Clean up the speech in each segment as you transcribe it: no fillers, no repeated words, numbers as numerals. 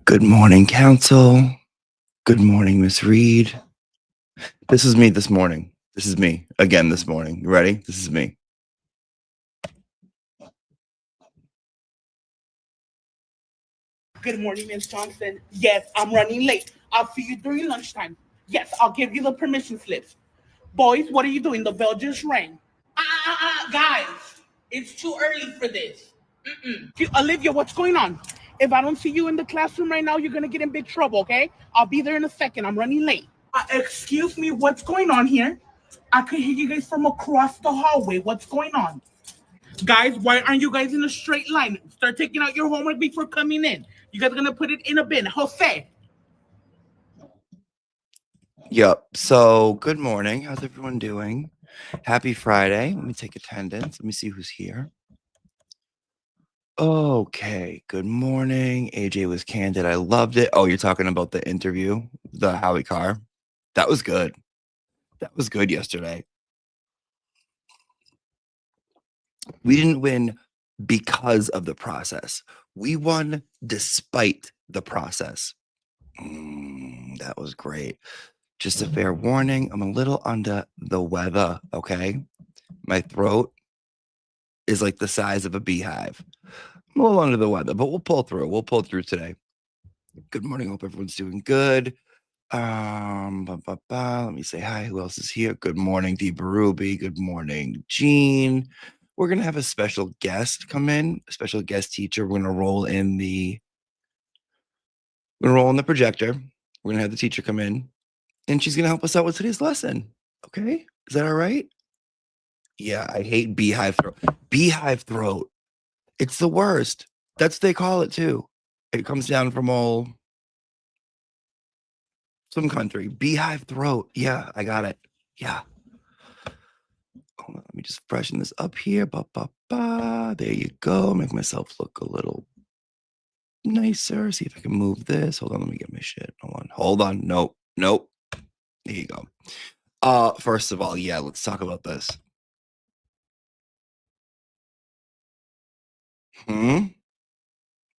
Good morning, council. Good morning, Miss Reed. This is me this morning. This is me again this morning. You ready? This is me. Good morning, Ms. Johnson. Yes, I'm running late. I'll see you during lunchtime. Yes, I'll give you the permission slips. Boys, what are you doing? The bell just rang. Guys, it's too early for this. Olivia, what's going on? If I don't see you in the classroom right now, you're going to get in big trouble, okay? I'll be there in a second. I'm running late. Excuse me, what's going on here? I can hear you guys from across the hallway. What's going on? Guys, why aren't you guys in a straight line? Start taking out your homework before coming in. You guys are gonna put it in a bin. Jose. Yep. So, good morning. How's everyone doing? Happy Friday. Let me take attendance. Let me see who's here. Okay. Good morning. AJ was candid. I loved it. Oh, you're talking about the interview, the Howie Carr. That was good. That was good yesterday. We didn't win because of the process. We won despite the process. That was great. Just a fair warning, I'm a little under the weather, okay? My throat is like the size of a beehive. I'm a little under the weather, but we'll pull through. We'll pull through today. Good morning. Hope everyone's doing good. Let me say hi. Who else is here? Good morning, Dee Ruby. Good morning, Jean. We're gonna have a special guest come in, a special guest teacher. We're gonna roll in the projector. We're gonna have the teacher come in, and she's gonna help us out with today's lesson. Okay, is that all right? Yeah, I hate beehive throat. Beehive throat. It's the worst. That's what they call it too. It comes down from some country. Beehive throat. Yeah, I got it. Yeah. Hold on, let me just freshen this up here. There you go. Make myself look a little nicer. See if I can move this. Hold on, let me get my shit. Hold on. Nope. There you go. First of all, yeah, let's talk about this.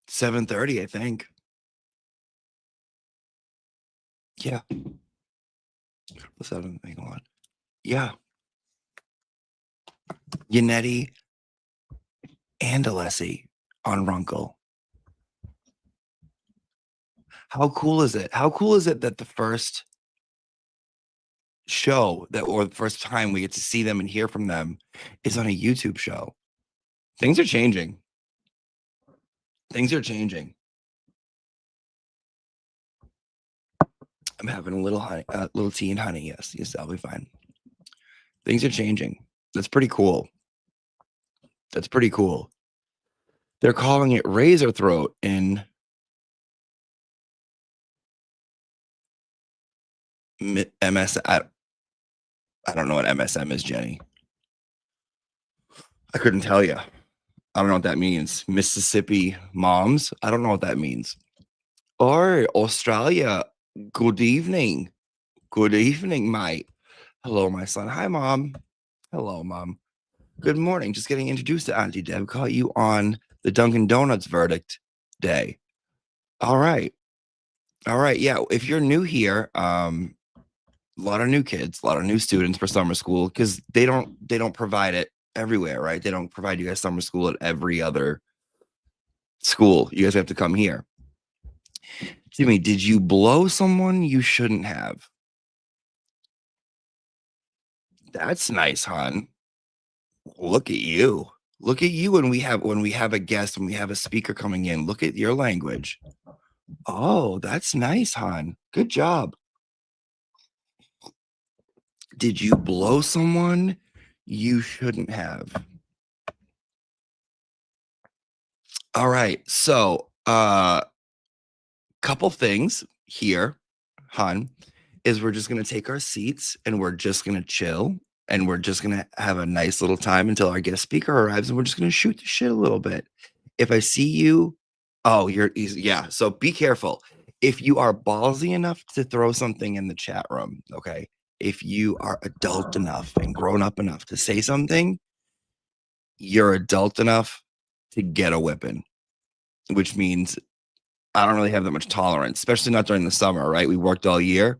7:30, I think. Yeah. The 7th thing on. Yeah. Yannetti and ALESSI on Runkle. How cool is it? How cool is it that the first show or the first time we get to see them and hear from them is on a YouTube show? Things are changing. Things are changing. I'm having a little honey, little tea and honey. Yes, I'll be fine. Things are changing. That's pretty cool. That's pretty cool. They're calling it razor throat in MS. I don't know what MSM is, Jenny. I couldn't tell you. I don't know what that means. Mississippi moms. I don't know what that means. Or Australia. Good evening. Good evening, mate. Hello, my son. Hi, Mom. Hello, Mom. Good morning. Just getting introduced to Auntie Deb. Caught you on the Dunkin' Donuts verdict day. All right. Yeah. If you're new here, a lot of new kids, a lot of new students for summer school because they don't provide it everywhere, right? They don't provide you guys summer school at every other school. You guys have to come here. Jimmy, did you blow someone you shouldn't have? That's nice, hon. Look at you. Look at you when we have a guest, when we have a speaker coming in. Look at your language. Oh, that's nice, hon. Good job. Did you blow someone you shouldn't have? All right. So, couple things here, hon, is we're just going to take our seats and we're just going to chill and we're just going to have a nice little time until our guest speaker arrives and we're just going to shoot the shit a little bit. If I see you, yeah. So be careful. If you are ballsy enough to throw something in the chat room, okay? If you are adult enough and grown up enough to say something, you're adult enough to get a whipping, which means I don't really have that much tolerance, especially not during the summer, right? We worked all year.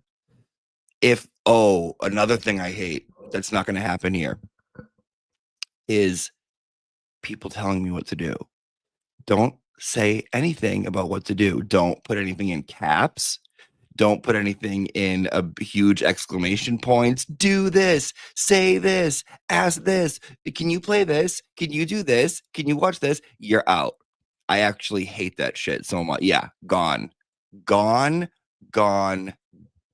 Another thing I hate that's not going to happen here is people telling me what to do. Don't say anything about what to do. Don't put anything in caps. Don't put anything in a huge exclamation points. Do this, say this, ask this. Can you play this? Can you do this? Can you watch this? You're out. I actually hate that shit so much. Yeah, gone, gone, gone,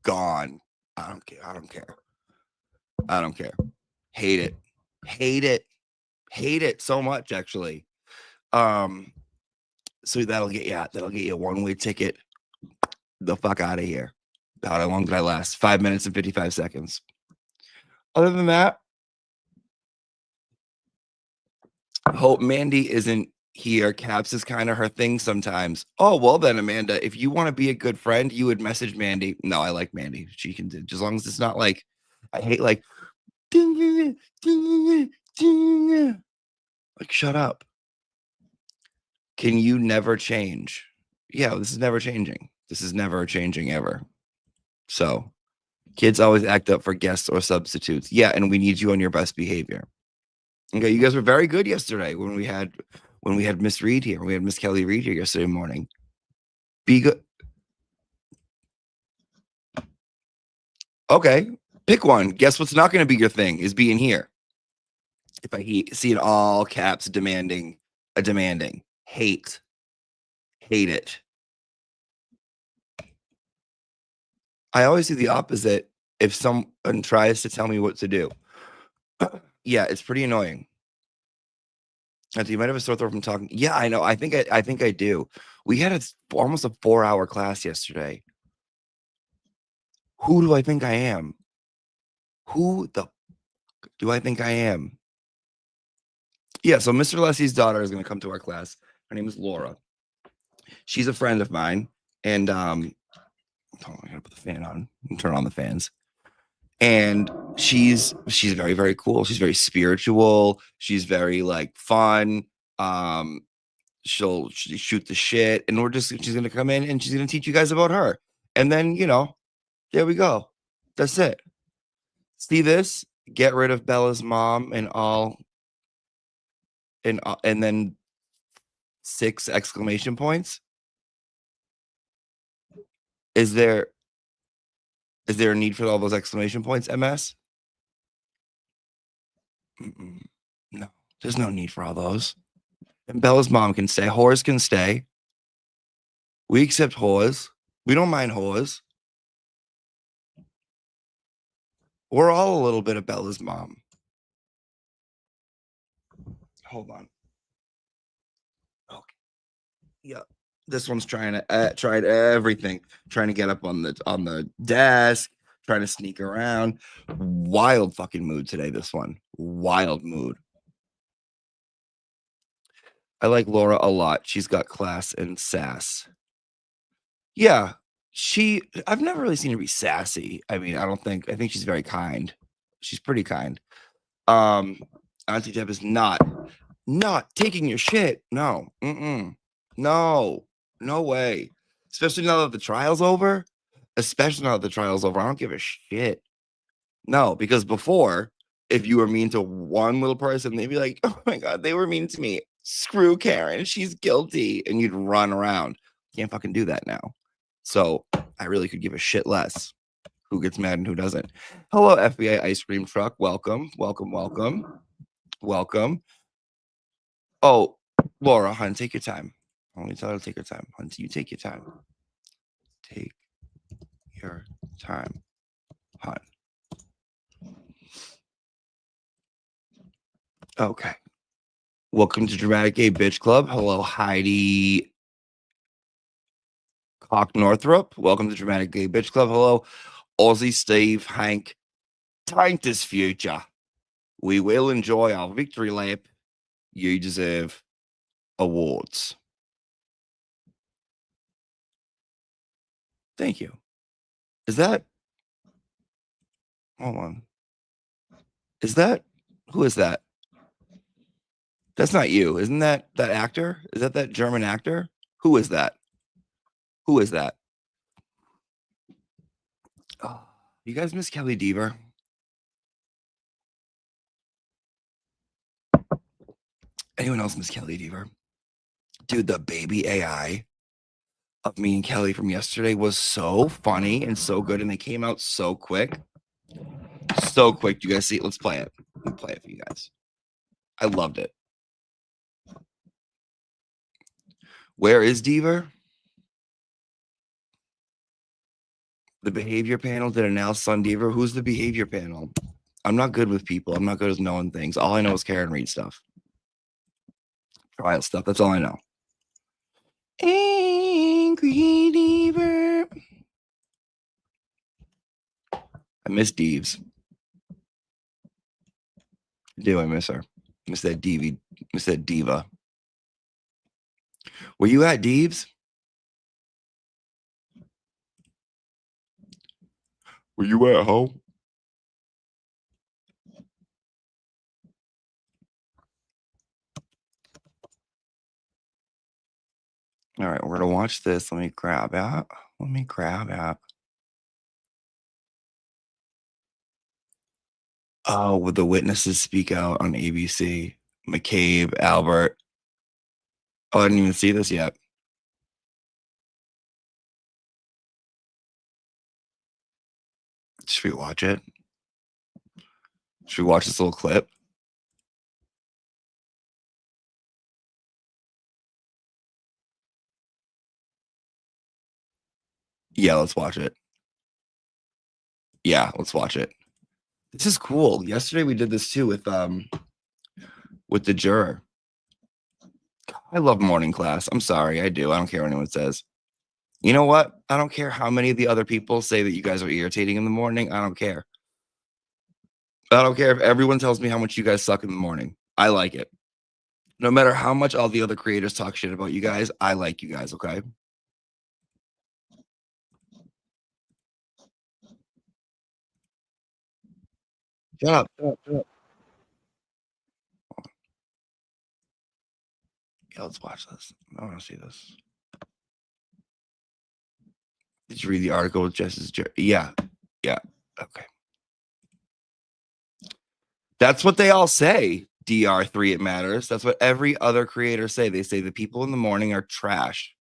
gone. I don't care. I don't care. I don't care. Hate it. Hate it. Hate it so much, actually. So that'll get you a one-way ticket the fuck out of here. God, how long did I last? 5 minutes and 55 seconds. Other than that, hope Mandy isn't here. Caps is kind of her thing sometimes. Oh, well then, Amanda, if you want to be a good friend, you would message Mandy. No, I like Mandy. She can do, as long as it's not like, I hate like, like, shut up. Can you never change? Yeah, this is never changing. This is never changing ever. So kids always act up for guests or substitutes. Yeah, and we need you on your best behavior. Okay, you guys were very good yesterday when we had Miss Reed here. We had Miss Kelly Reed here yesterday morning. Be good. Okay, pick one. Guess what's not going to be your thing is being here. If I see in all caps demanding, hate it. I always do the opposite if someone tries to tell me what to do. Yeah, it's pretty annoying. You might have a sore throat from talking. Yeah, I know. I think I do. We had almost a 4-hour class yesterday. Who do I think I am? Who the do I think I am? Yeah, so Mr. Lessie's daughter is going to come to our class. Her name is Laura. She's a friend of mine, and I gotta put the fan on and turn on the fans. And she's very, very cool. She's very spiritual. She's very like fun. She'll shoot the shit, and she's gonna come in and she's gonna teach you guys about her. And then there we go. That's it. See this? Get rid of Bella's mom and all, and then 6 exclamation points. Is there a need for all those exclamation points, MS? No, there's no need for all those. And Bella's mom can stay. Whores can stay. We accept whores. We don't mind whores. We're all a little bit of Bella's mom. Hold on. Okay. Yeah. This one's tried everything. Trying to get up on the desk. Trying to sneak around. Wild fucking mood today, this one. Wild mood. I like Laura a lot. She's got class and sass. Yeah. I've never really seen her be sassy. I mean, I think she's very kind. She's pretty kind. Auntie Deb is not taking your shit. No. No. No way. Especially now that the trial's over. I don't give a shit. No, because before, if you were mean to one little person, they'd be like, oh my God, they were mean to me. Screw Karen. She's guilty. And you'd run around. Can't fucking do that now. So I really could give a shit less. Who gets mad and who doesn't? Hello, FBI ice cream truck. Welcome. Oh, Laura, hon, take your time. Only tell her to take her time. Hon, you take your time. Take your time, hon. Okay. Welcome to Dramatic Gay Bitch Club. Hello, Heidi Cock Northrop. Welcome to Dramatic Gay Bitch Club. Hello, Aussie Steve, Hank. Time this future. We will enjoy our victory lap. You deserve awards. Thank you. Is that? Hold on. Is that? Who is that? That's not you. Isn't that actor? Is that German actor? Who is that? Who is that? Oh, you guys miss Kelly Deaver? Anyone else miss Kelly Deaver? Dude, the baby AI of me and Kelly from yesterday was so funny and so good, and they came out so quick. So quick. Do you guys see it? Let's play it. Let me play it for you guys. I loved it. Where is Deaver? The behavior panel did announce on Deaver. Who's the behavior panel? I'm not good with people. I'm not good at knowing things. All I know is Karen Reed stuff. Trial stuff. That's all I know. Angry Deaver. I miss Deeves. Do I miss her? Miss that Deevy. Miss that diva. Were you at Deeves? Were you at home? All right, we're gonna watch this. Let me grab it. Let me grab it. Oh, would the witnesses speak out on ABC? McCabe, Albert. Oh, I didn't even see this yet. Should we watch it? Should we watch this little clip? Yeah, let's watch it. Yeah, let's watch it. This is cool. Yesterday we did this too with the juror. I love morning class. I'm sorry, I do. I don't care what anyone says. You know what? I don't care how many of the other people say that you guys are irritating in the morning. I don't care. I don't care if everyone tells me how much you guys suck in the morning. I like it. No matter how much all the other creators talk shit about you guys, I like you guys, okay? Shut up. Shut up. Shut up. Yeah, let's watch this. I want to see this. Did you read the article with Jess's? Yeah. Yeah. Okay. That's what they all say. DR3, it matters. That's what every other creator say. They say the people in the morning are trash.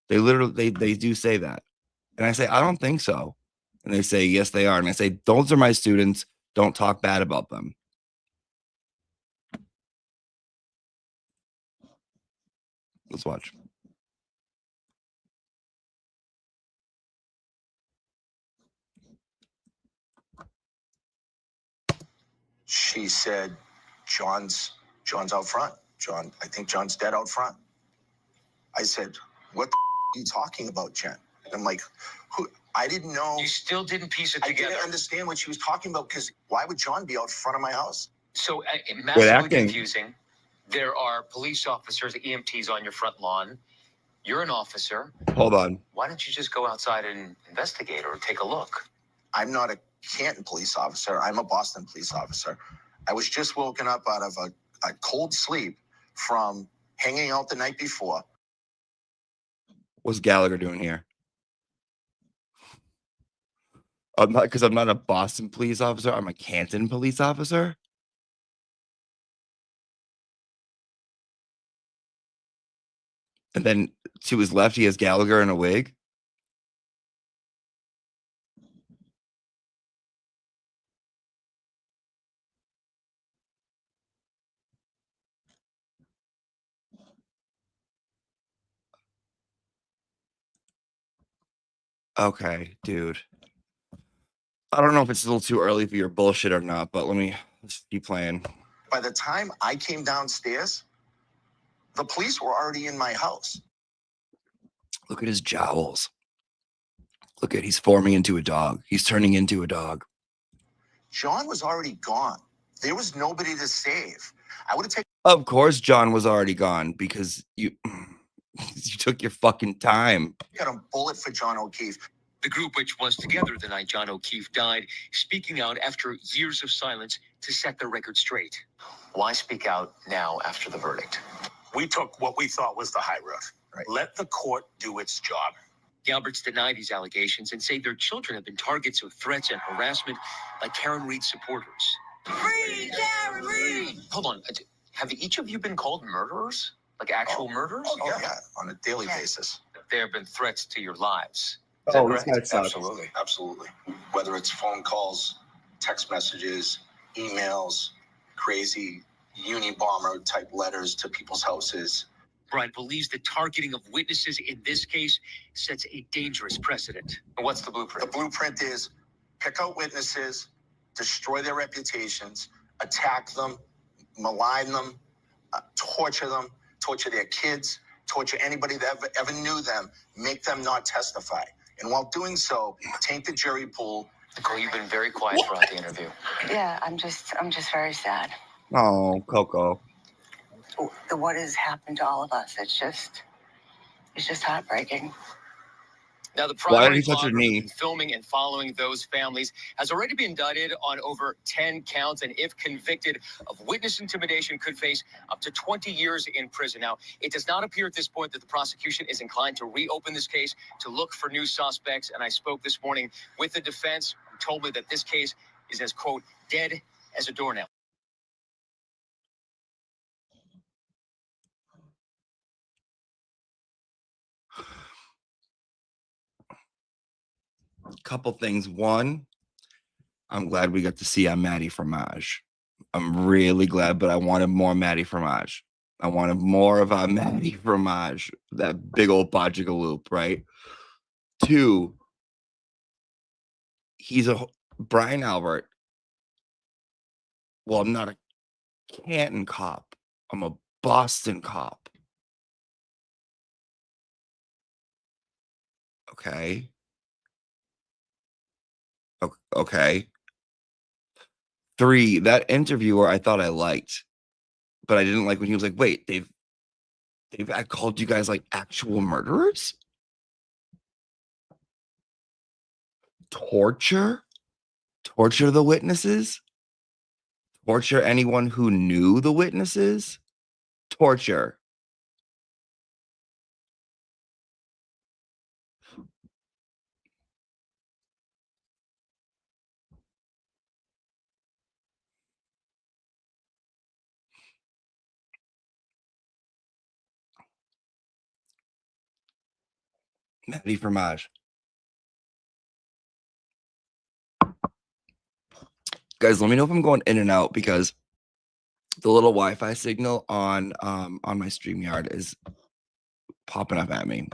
They literally they do say that. And I say, I don't think so. And they say, yes, they are. And I say, those are my students. Don't talk bad about them. Let's watch. She said, John's out front. I think John's dead out front. I said, what the are you talking about, Jen? And I'm like, who? I didn't know. You still didn't piece it together. I didn't understand what she was talking about, because why would John be out front of my house? So massively confusing. There are police officers, EMTs on your front lawn. You're an officer. Hold on. Why don't you just go outside and investigate or take a look? I'm not a Canton police officer. I'm a Boston police officer. I was just woken up out of a cold sleep from hanging out the night before. What's Gallagher doing here? I'm not a Boston police officer. I'm a Canton police officer. And then to his left, he has Gallagher in a wig. Okay, dude. I don't know if it's a little too early for your bullshit or not, but let's keep playing. By the time I came downstairs, the police were already in my house. Look at his jowls. Look at, he's forming into a dog. He's turning into a dog. John was already gone. There was nobody to save. I would have taken. Of course, John was already gone because you took your fucking time. Got a bullet for John O'Keefe. The group, which was together the night John O'Keefe died, speaking out after years of silence to set the record straight. Why speak out now after the verdict? We took what we thought was the high road. Right. Let the court do its job. The Alberts deny these allegations and say their children have been targets of threats and harassment by Karen Reed supporters. Free Karen Reed! Hold on. Have each of you been called murderers? Like actual murderers? Oh, yeah, on a daily basis. There have been threats to your lives. Oh, this guy sucks. Absolutely, absolutely. Whether it's phone calls, text messages, emails, crazy Unabomber type letters to people's houses. Brian believes the targeting of witnesses in this case sets a dangerous precedent. And what's the blueprint? The blueprint is pick out witnesses, destroy their reputations, attack them, malign them, torture their kids, torture anybody that ever knew them, make them not testify. And while doing so, taint the jury pool. Nicole, you've been very quiet throughout the interview. Yeah, I'm just very sad. Oh, Coco. What has happened to all of us? It's just heartbreaking. Now, the Why did primary he touch her blogger knee? who's been filming and following those families has already been indicted on over 10 counts, and if convicted of witness intimidation, could face up to 20 years in prison. Now, it does not appear at this point that the prosecution is inclined to reopen this case to look for new suspects, and I spoke this morning with the defense, who told me that this case is as, quote, dead as a doornail. Couple things. One, I'm glad we got to see Maddie Fromage. I'm really glad, but I wanted more Maddie Fromage. I wanted more of Maddie Fromage, that big old Bajigaloop, right? Two, he's a Brian Albert. Well, I'm not a Canton cop. I'm a Boston cop. Okay. Okay. Three, that interviewer I thought I liked, but I didn't like when he was like, wait, they've called you guys like actual murderers? Torture the witnesses? Torture anyone who knew the witnesses? Torture. Maddie Fromage. Guys, let me know if I'm going in and out because the little Wi-Fi signal on my StreamYard is popping up at me.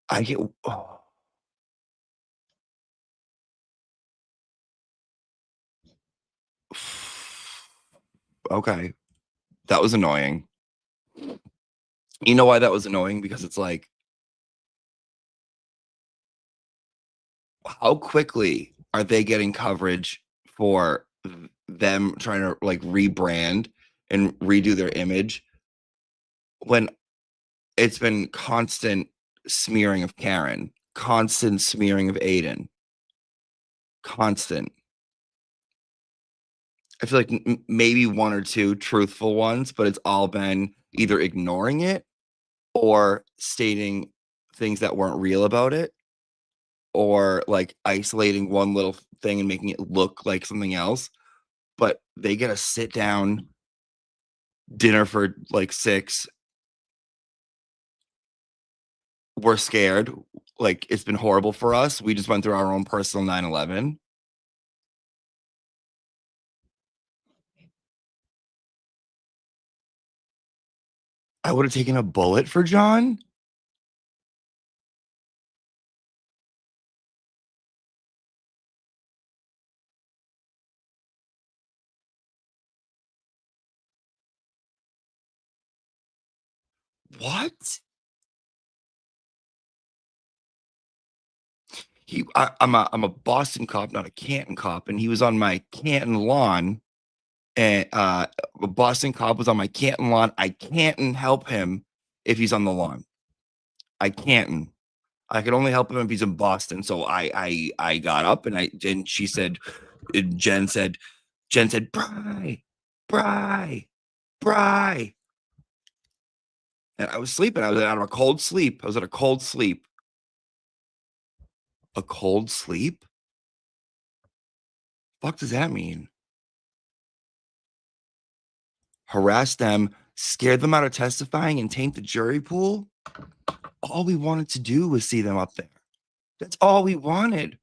I get okay. That was annoying. You know why that was annoying? Because it's like, how quickly are they getting coverage for them trying to like rebrand and redo their image when it's been constant smearing of Karen, constant smearing of Aiden, constant. I feel like maybe one or two truthful ones, but it's all been either ignoring it or stating things that weren't real about it, or like isolating one little thing and making it look like something else. But they get a sit down dinner for like 6. We're scared. Like, it's been horrible for us. We just went through our own personal 9/11. I would have taken a bullet for John. What? I'm a Boston cop, not a Canton cop, and he was on my Canton lawn. And a Boston cop was on my Canton lawn. I can't help him if he's on the lawn. I can't. I could only help him if he's in Boston. So I got up and she said, Jen said, Bri. And I was sleeping. I was out of a cold sleep. I was at a cold sleep. A cold sleep? Fuck does that mean? Harass them, scare them out of testifying, and taint the jury pool? All we wanted to do was see them up there. That's all we wanted.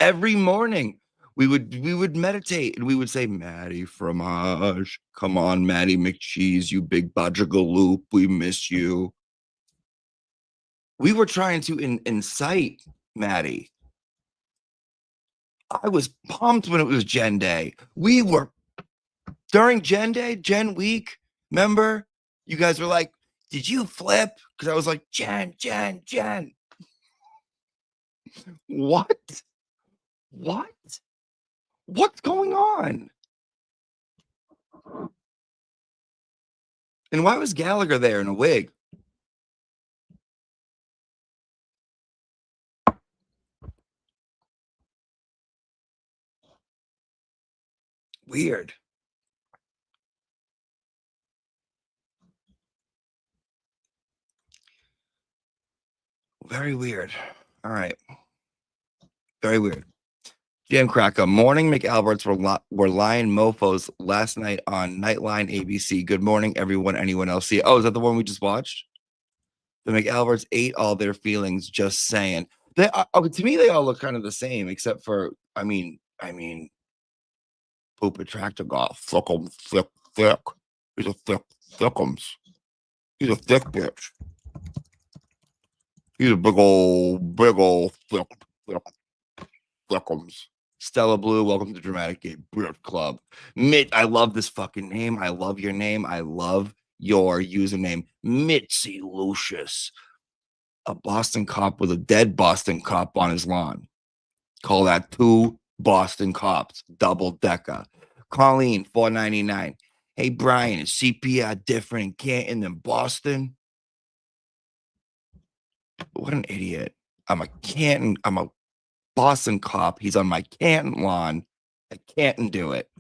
Every morning, we would meditate and we would say, Maddie Fromage, come on, Maddie McCheese, you big budgegaloop, we miss you. We were trying to incite Maddie. I was pumped when it was Gen Day. We were during Gen Day, Gen Week. Remember, you guys were like, "Did you flip?" Because I was like, "Gen." What? What's going on? And why was Gallagher there in a wig? Weird. Very weird. All right. Very weird. Jam Cracker. Morning McAlberts were lying mofos last night on Nightline ABC. Good morning, everyone. Anyone else see it? Oh, is that the one we just watched? The McAlberts ate all their feelings, just saying. They okay, to me, they all look kind of the same, except for, I mean, Poop Attractor golf. Thick. He's a thickums. He's a thick bitch. He's a big old thickums. Stella Blue, welcome to Dramatic Gay Beard Club. I love this fucking name. I love your name. I love your username, Mitzi Lucius. A Boston cop with a dead Boston cop on his lawn. Call that 2 Boston cops, double decker. Colleen, $4.99. Hey, Brian, is CPR different in Canton than Boston? What an idiot. I'm a Boston cop. He's on my Canton lawn. I can't do it.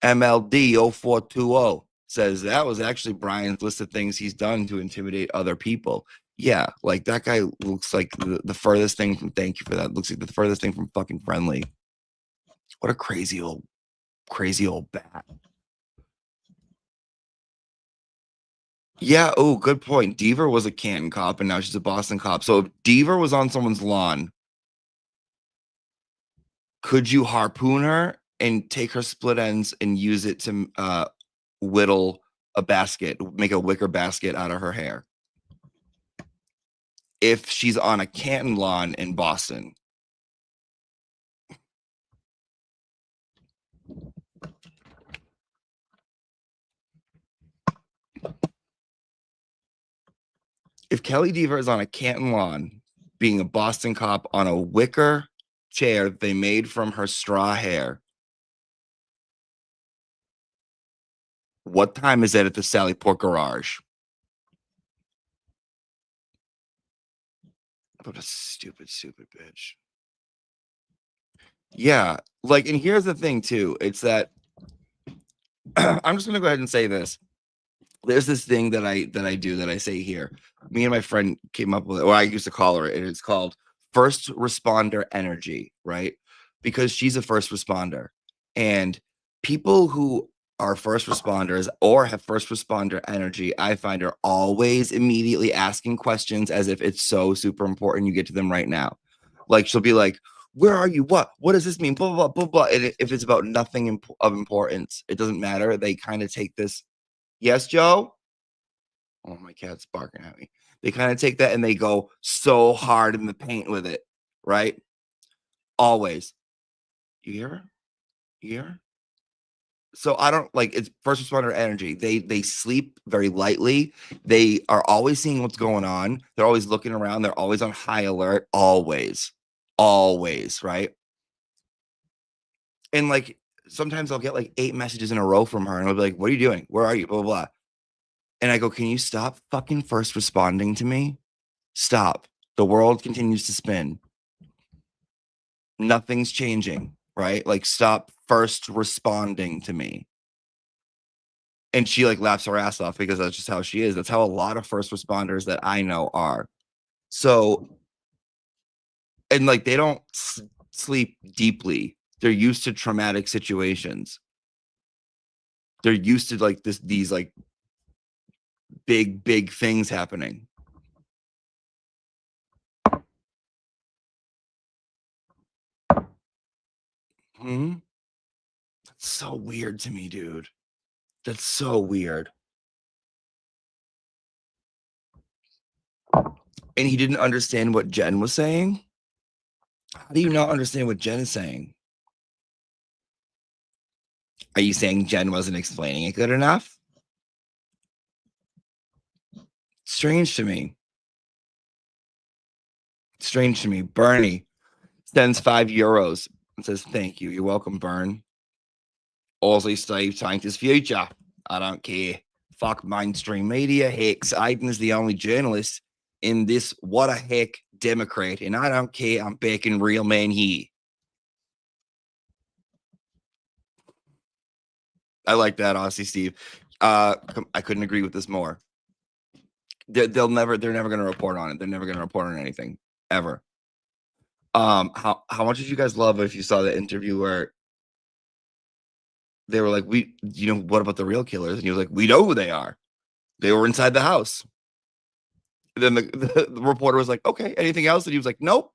MLD 0420 says that was actually Brian's list of things he's done to intimidate other people. Yeah, like that guy looks like the furthest thing from, thank you for that. Looks like the furthest thing from fucking friendly. What a crazy old bat. Yeah, oh, good point. Deaver was a Canton cop and now she's a Boston cop. So if Deaver was on someone's lawn, could you harpoon her and take her split ends and use it to whittle a basket, make a wicker basket out of her hair? If she's on a Canton lawn in Boston. If Kelly Deaver is on a Canton lawn being a Boston cop on a wicker chair they made from her straw hair, what time is it at the Sally Port Garage? What a stupid bitch. Yeah, like, and here's the thing too. It's that I'm just gonna go ahead and say this. There's this thing that I do that I say here. Me and my friend came up with it, or I used to call her it. It's called first responder energy, right? Because she's a first responder. And people who are first responders or have first responder energy, I find are always immediately asking questions as if it's so super important you get to them right now. Like she'll be like, where are you? What does this mean? Blah, blah, blah, blah, blah. And if it's about nothing of importance, it doesn't matter. They kind of take this. Yes, Joe? Oh, my cat's barking at me. They kind of take that and they go so hard in the paint with it, right? Always. You hear her? You hear her? So I don't like, it's first responder energy. They sleep very lightly. They are always seeing what's going on. They're always looking around. They're always on high alert. Always, right? And like sometimes I'll get like 8 messages in a row from her and I'll be like, what are you doing? Where are you? Blah, blah, blah. And I go, can you stop fucking first responding to me? Stop. The world continues to spin. Nothing's changing, right? Like, stop first responding to me. And she like laughs her ass off because that's just how she is. That's how a lot of first responders that I know are. So, and like they don't sleep deeply. They're used to traumatic situations. They're used to like these like big things happening. That's so weird to me, dude. That's so weird. And he didn't understand what Jen was saying. How do you not understand what Jen is saying? Are you saying Jen wasn't explaining it good enough? Strange to me. Strange to me. Bernie sends €5 and says, thank you. You're welcome, Bern. Also, Steve thanked his future. I don't care. Fuck mainstream media. Hex Aiden is the only journalist in this what a heck Democrat. And I don't care. I'm backing real man here. I like that, Aussie Steve. I couldn't agree with this more. They're never going to report on it. They're never going to report on anything ever. How much did you guys love if you saw the interview where they were like, what about the real killers? And he was like, we know who they are. They were inside the house. And then the reporter was like, okay, anything else? And he was like, nope.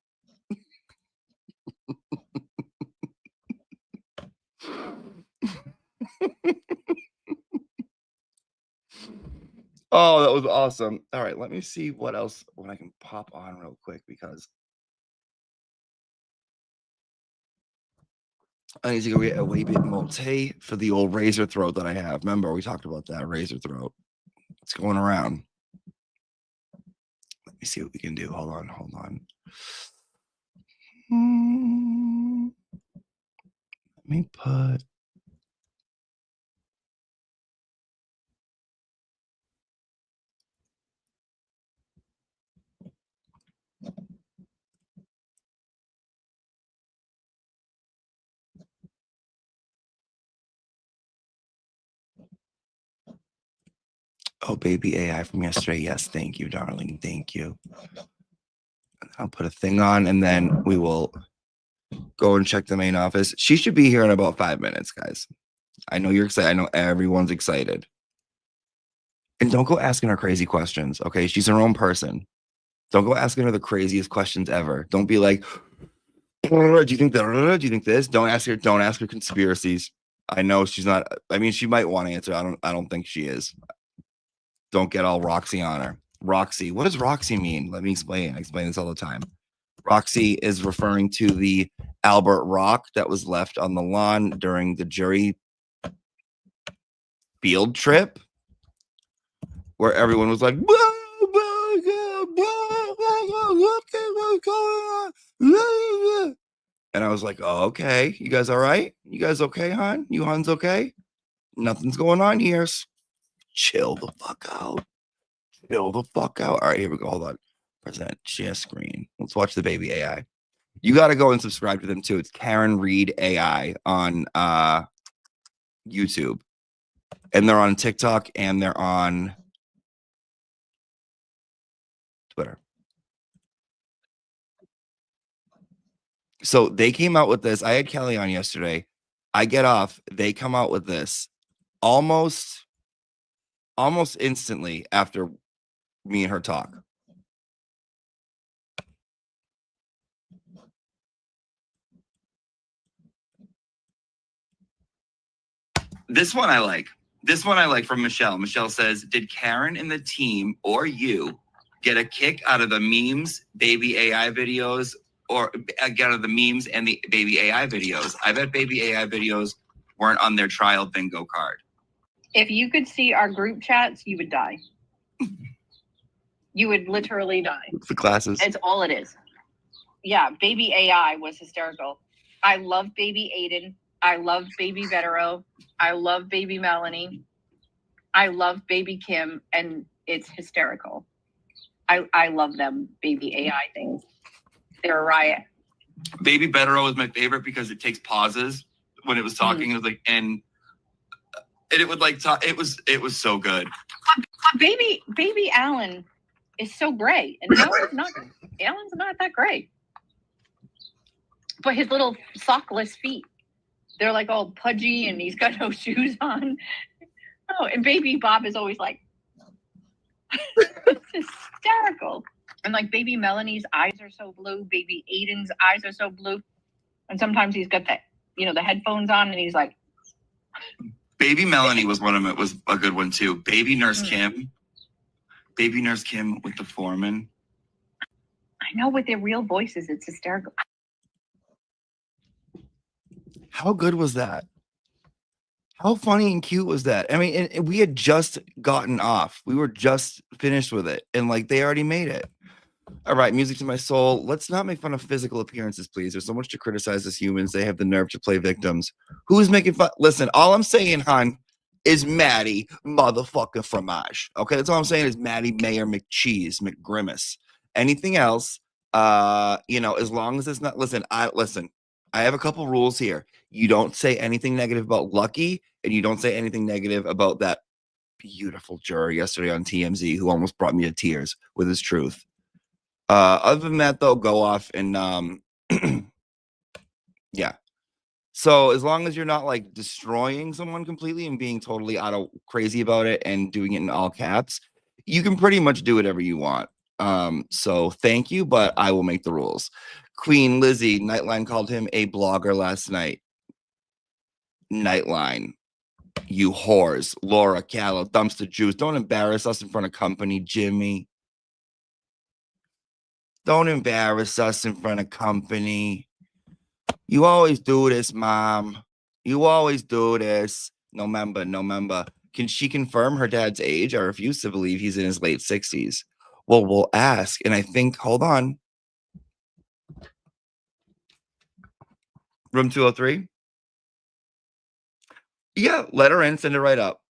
Oh, that was awesome. All right, let me see what else when I can pop on real quick because I need to go get a wee bit more tea for the old razor throat that I have. Remember, we talked about that razor throat. It's going around. Let me see what we can do. Hold on. Let me put. Oh, baby AI from yesterday. Yes, thank you, darling. Thank you. I'll put a thing on and then we will go and check the main office. She should be here in about 5 minutes, guys. I know you're excited. I know everyone's excited. And don't go asking her crazy questions, okay? She's her own person. Don't go asking her the craziest questions ever. Don't be like, do you think that? Do you think this? Don't ask her conspiracies. I know she's not. I mean, she might want to answer. I don't think she is. Don't get all Roxy on her. Roxy. What does Roxy mean? Let me explain. I explain this all the time. Roxy is referring to the Albert rock that was left on the lawn during the jury field trip, where everyone was like, and I was like, oh, okay. You guys all right? You guys okay, hon? You huns okay? Nothing's going on here. Chill the fuck out. Chill the fuck out. All right, here we go. Hold on. Present share screen. Let's watch the baby AI. You got to go and subscribe to them too. It's Karen Reed AI on YouTube. And they're on TikTok and they're on Twitter. So they came out with this. I had Kelly on yesterday. I get off. They come out with this almost instantly after me and her talk. This one I like. This one I like from Michelle. Michelle says, did Karen and the team or you get a kick out of the memes, baby AI videos, or get out of the memes and the baby AI videos? I bet baby AI videos weren't on their trial bingo card. If you could see our group chats, you would die. You would literally die. The classes. It's all it is. Yeah, baby AI was hysterical. I love baby Aiden. I love baby Vetero. I love baby Melanie. I love baby Kim, and it's hysterical. I love them baby AI things. They're a riot. Baby Vetero is my favorite because it takes pauses when it was talking. It was like, and and it would like talk. It was so good. But baby Alan is so gray, and Alan's not that gray. But his little sockless feet, they're like all pudgy, and he's got no shoes on. Oh, and baby Bob is always like, it's hysterical. And like baby Melanie's eyes are so blue, baby Aiden's eyes are so blue, and sometimes he's got the headphones on, and he's like. Baby Melanie was a good one too. Baby Nurse Kim with the foreman. I know, with their real voices, it's hysterical. How good was that? How funny and cute was that? I mean, and we had just gotten off. We were just finished with it, and like they already made it. All right, music to my soul. Let's not make fun of physical appearances, please. There's so much to criticize as humans. They have the nerve to play victims. Who's making fun? Listen, all I'm saying, hon, is Maddie motherfucking Fromage. Okay, that's all I'm saying is Maddie Mayor McCheese McGrimace. Anything else, as long as it's not. Listen. I have a couple rules here. You don't say anything negative about Lucky, and you don't say anything negative about that beautiful juror yesterday on TMZ who almost brought me to tears with his truth. Other than that, though, go off and yeah. So as long as you're not like destroying someone completely and being totally crazy about it and doing it in all caps, you can pretty much do whatever you want. So thank you, but I will make the rules. Queen Lizzie, Nightline called him a blogger last night. Nightline, you whores. Laura, Callow, Dumpster Juice, don't embarrass us in front of company, Jimmy. Don't embarrass us in front of company. You always do this, Mom. You always do this. No member. Can she confirm her dad's age? I refuse to believe he's in his late 60s. Well, we'll ask. And I think, hold on. Room 203? Yeah, let her in. Send her right up.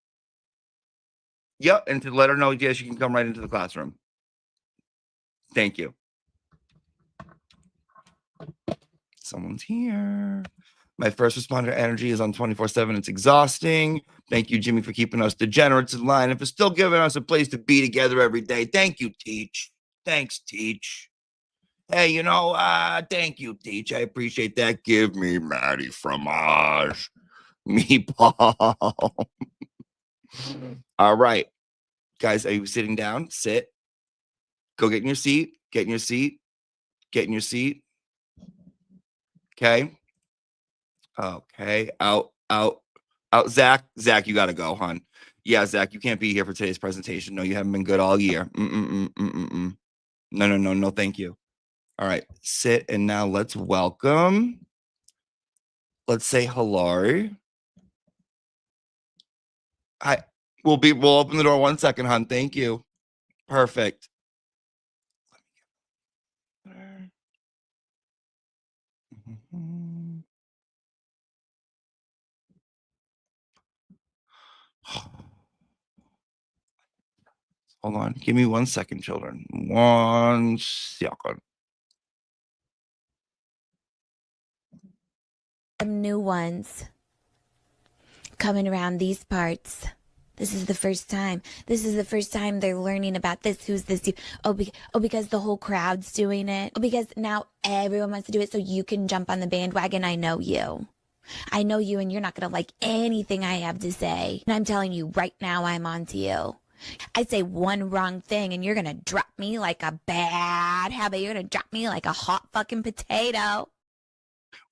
Yep, and to let her know, yes, you can come right into the classroom. Thank you. Someone's here. My first responder energy is on 24/7. It's exhausting. Thank you, Jimmy, for keeping us degenerates in line and for still giving us a place to be together every day. Thank you, Teach. Thanks, Teach. Hey, thank you, Teach. I appreciate that. Give me Maddie Fromage. Me, Paul. All right. Guys, are you sitting down? Sit. Go get in your seat. Get in your seat. Get in your seat. Okay. Okay. Out. Zach, you got to go, hon. Yeah, Zach, you can't be here for today's presentation. No, you haven't been good all year. No, thank you. All right. Sit, and now let's welcome. Let's say hello. Hi. We'll open the door 1 second, hon. Thank you. Perfect. Hold on. Give me 1 second, children. 1 second. Some new ones coming around these parts. This is the first time. This is the first time they're learning about this. Who's this dude? Because the whole crowd's doing it. Because now everyone wants to do it, so you can jump on the bandwagon. I know you. And you're not going to like anything I have to say. And I'm telling you right now, I'm on to you. I say one wrong thing and you're going to drop me like a bad habit. You're going to drop me like a hot fucking potato.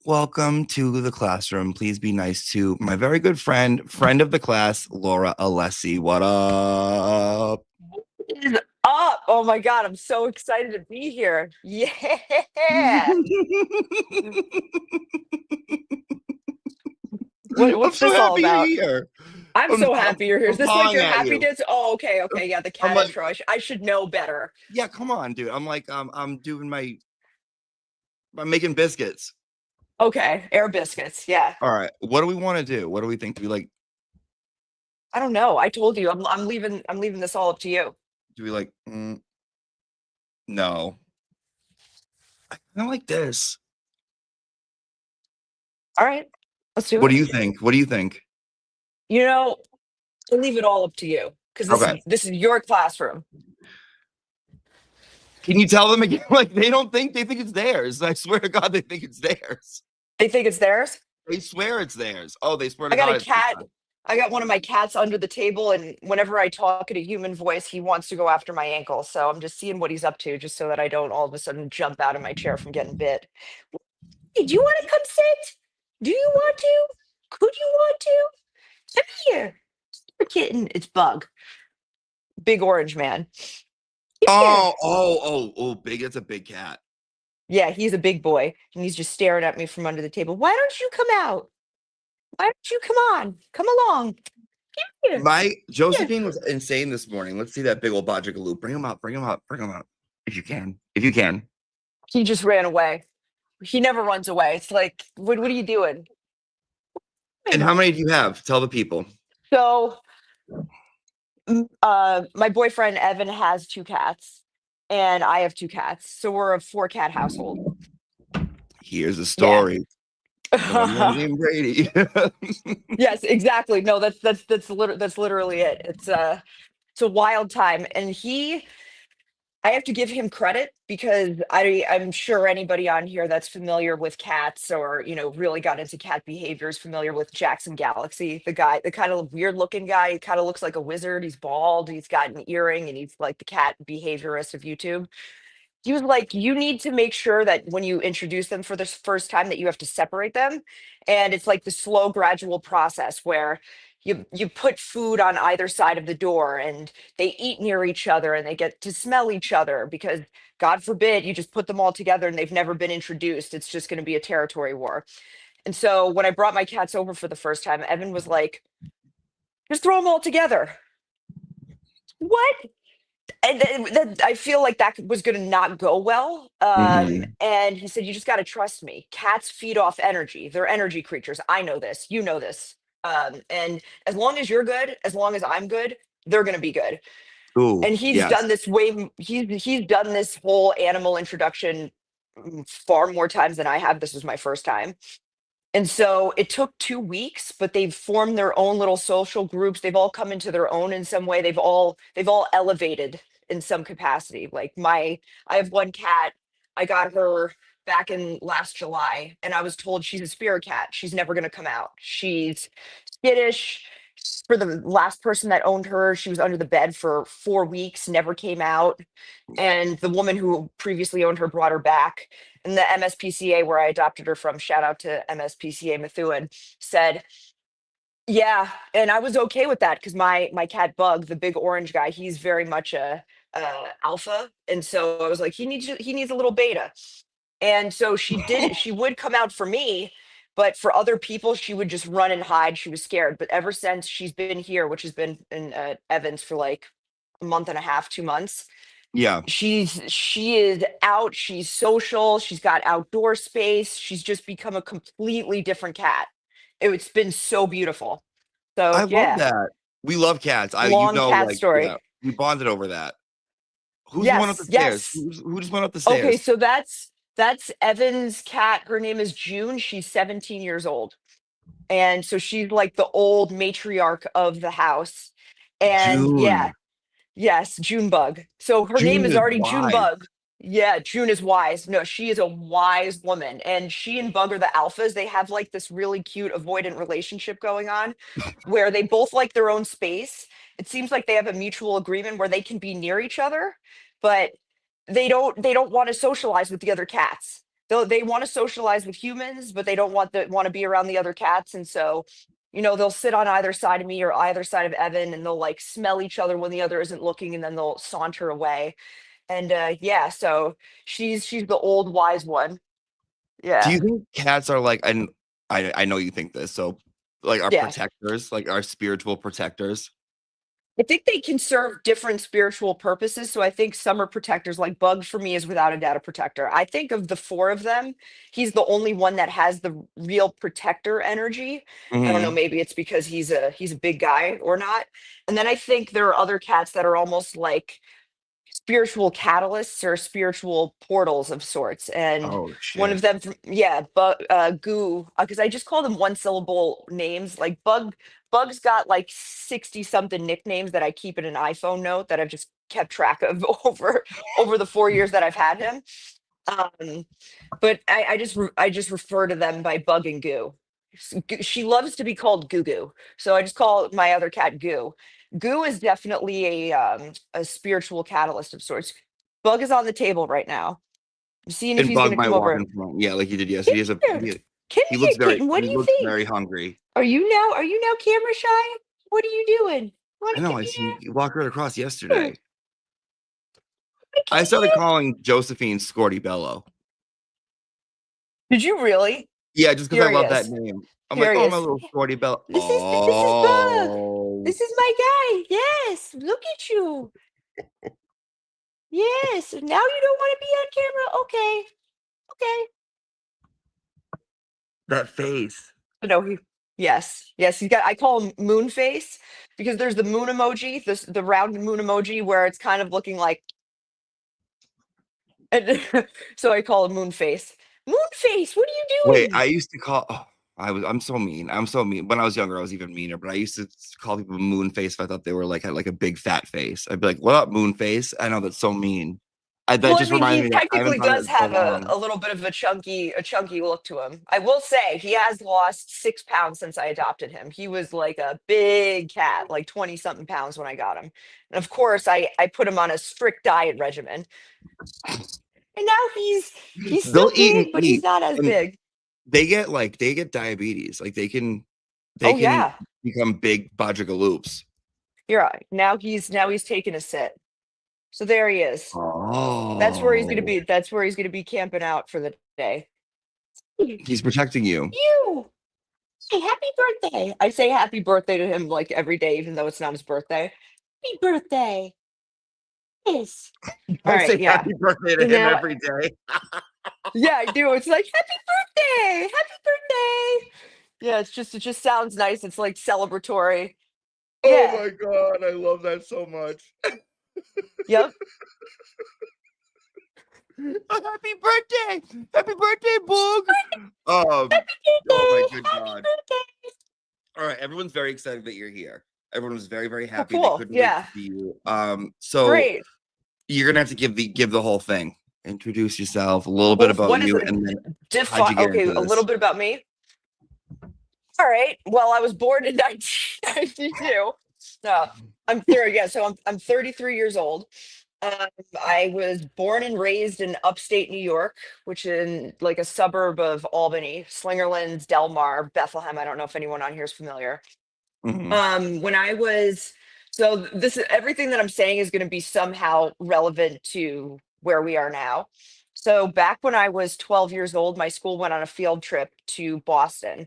Welcome to the classroom. Please be nice to my very good friend of the class, Laura ALESSI. What up? What is up? Oh my God, I'm so excited to be here. Yeah. What's I'm so this all happy about? you're here. I'm so happy you're here. Is I'm this like pawing your at happy you. dance? Oh, okay. Yeah, the cat I'm like- intro. I should know better. Yeah, come on, dude. I'm like, I'm doing I'm making biscuits. Okay, air biscuits. Yeah. All right. What do we want to do? What do we think? Do we like? I don't know. I told you I'm leaving this all up to you. Do we like? No. I kind of like this. All right, let's do it. What do you think? What do you think? You know, I leave it all up to you because Okay. this is your classroom. Can you tell them again? Like they think it's theirs. I swear to God, they think it's theirs. They think it's theirs. They swear it's theirs. Oh, they swear to I got God a it's cat. theirs. I got one of my cats under the table, and whenever I talk in a human voice, he wants to go after my ankle. So I'm just seeing what he's up to, just so that I don't all of a sudden jump out of my chair from getting bit. Hey, do you want to come sit? Do you want to? Could you want to? Come here. Kitten. It's Bug. Big orange man. Come here. Oh, big. It's a big cat. Yeah, he's a big boy, and he's just staring at me from under the table. Why don't you come out? Why don't you come on? Come along. Come here. My Josephine was insane this morning. Let's see that big old Bajigaloo. Bring him up. Bring him up. Bring him up. If you can. If you can. He just ran away. He never runs away. It's like, what are you doing? And how many do you have? Tell the people. So, my boyfriend Evan has 2 cats, and I have 2 cats. So we're a 4-cat household. Here's a story. Yeah. Brady. Yes, exactly. No, that's literally it. It's a wild time, and I have to give him credit because I'm sure anybody on here that's familiar with cats or, really got into cat behavior is familiar with Jackson Galaxy, the guy, the kind of weird looking guy. He kind of looks like a wizard. He's bald. He's got an earring, and he's like the cat behaviorist of YouTube. He was like, you need to make sure that when you introduce them for the first time that you have to separate them. And it's like the slow, gradual process where you put food on either side of the door and they eat near each other and they get to smell each other because God forbid you just put them all together and they've never been introduced. It's just going to be a territory war. And so when I brought my cats over for the first time, Evan was like, just throw them all together. What? And I feel like that was going to not go well. And he said, you just got to trust me. Cats feed off energy. They're energy creatures. I know this. You know this. And as long as you're good, as long as I'm good, they're going to be good. Ooh, And he's yes. done this he's done this whole animal introduction far more times than I have. This was my first time. And so it took 2 weeks, but they've formed their own little social groups. They've all come into their own in some way. They've all elevated in some capacity. Like I have one cat. I got her back in last July, and I was told she's a spirit cat. She's never going to come out. She's skittish. For the last person that owned her, she was under the bed for 4 weeks, never came out. And the woman who previously owned her brought her back. And the MSPCA, where I adopted her from, shout out to MSPCA Methuen, said, yeah, and I was okay with that because my cat Bug, the big orange guy, he's very much a alpha, and so I was like, he needs a little beta. And so she would come out for me, but for other people, she would just run and hide. She was scared. But ever since she's been here, which has been in Evans for like a month and a half, 2 months, Yeah. she is out. She's social. She's got outdoor space. She's just become a completely different cat. It's been so beautiful. So I love yeah, that. We love cats. long cat story. Yeah, we bonded over that. Who's the one up the Yes, stairs? yes. Who just went up the stairs? Okay, so that's Evan's cat. Her name is June. She's 17 years old. And so she's like the old matriarch of the house. And yeah, June. yes, Junebug. So her name June is is already wise. Junebug. Yeah, June is wise. No, she is a wise woman. And she and Bug are the alphas. They have like this really cute avoidant relationship going on where they both like their own space. It seems like they have a mutual agreement where they can be near each other, but they don't want to socialize with the other cats. They want to socialize with humans, but they don't want to be around the other cats. And so they'll sit on either side of me or either side of Evan, and they'll like smell each other when the other isn't looking, and then they'll saunter away. And yeah, so she's the old wise one. Do Yeah. you think cats are like, and I know you think this, so like our Yeah. protectors, like our spiritual protectors? I think they can serve different spiritual purposes. So I think some are protectors, like Bug for me is without a doubt a protector. I think of the 4 of them, he's the only one that has the real protector energy. I don't know, Mhm. maybe it's because he's a big guy or not. And then I think there are other cats that are almost like spiritual catalysts or spiritual portals of sorts. And Oh one of shit. them, yeah, Goo, because I just call them one syllable names. Like Bug's got like 60 something nicknames that I keep in an iPhone note that I've just kept track of over the 4 years that I've had him. Um, but I just refer to them by Bug and Goo. She loves to be called Goo Goo, so I just call my other cat Goo. Goo is definitely a spiritual catalyst of sorts. Bug is on the table right now. I'm seeing if And he's Bug gonna might come walk over. in front. Yeah, like he did Come yesterday. here, come He here, looks kitten. What do you very think? hungry. Are you now camera shy? What are you doing? Want I to know. come I seen you walk right across here? yesterday. Wanna I come started here? calling Josephine Scorty Bello. Did you really? Yeah, just because I Here he love that is. name. I'm like, Here he oh, my is. little Scorty Bello. This is Bug. Oh, This is my guy. Yes, look at you. Yes. Now you don't want to be on camera. Okay. Okay. that face. No, yes, he's got I call him moon face because there's the moon emoji, the round moon emoji where it's kind of looking like and so I call him moon face. Moon face, what are you Wait, doing? I used to call. Oh, I'm so mean. I'm so mean. When I was younger, I was even meaner. But I used to call people moon face if I thought they were like had like a big fat face. I'd be like, "What up, moon face?" I know that's so mean. That Well, I just mean, reminds he me that I haven't technically done it does in so have long. a little bit of a chunky look to him. I will say he has lost 6 pounds since I adopted him. He was like a big cat, like 20 something pounds when I got him. And of course, I put him on a strict diet regimen. And now he's still They'll eat and big, but he's eat, not as and big. they get diabetes. Like they Oh can yeah. become big bajagaloops. You're right. Now he's taking a sit. So there he is. That's where he's gonna Oh, be. That's where he's gonna be camping out for the day. he's protecting you. You say happy birthday. I say happy birthday to him like every day, even though it's not his birthday. Happy birthday. Yes. All I right, say yeah. happy birthday to So him now every day. yeah, I do. It's like happy birthday. Happy birthday. Yeah, it just sounds nice. It's like celebratory. Oh Yeah. my god, I love that so much. Yep. Happy birthday! Happy birthday, Boog! Happy Oh my birthday. good Happy god. birthday. All right, everyone's very excited that you're here. Everyone was very, very Oh, happy. They cool. couldn't wait to Yeah. see you. So Great. you're gonna have to give the whole thing. Introduce yourself, a little bit Well, about what is you, it? and then how'd you get Okay, into a little this? bit about me. All right. Well, I was born in 1992. No, I'm 30. Yeah, so I'm 33 years old. Um, I was born and raised in upstate New York, which in like a suburb of Albany, Slingerlands, Delmar, Bethlehem. I don't know if anyone on here is familiar. Mhm. When I was so this is everything that I'm saying is going to be somehow relevant to where we are now. So back when I was 12 years old, my school went on a field trip to Boston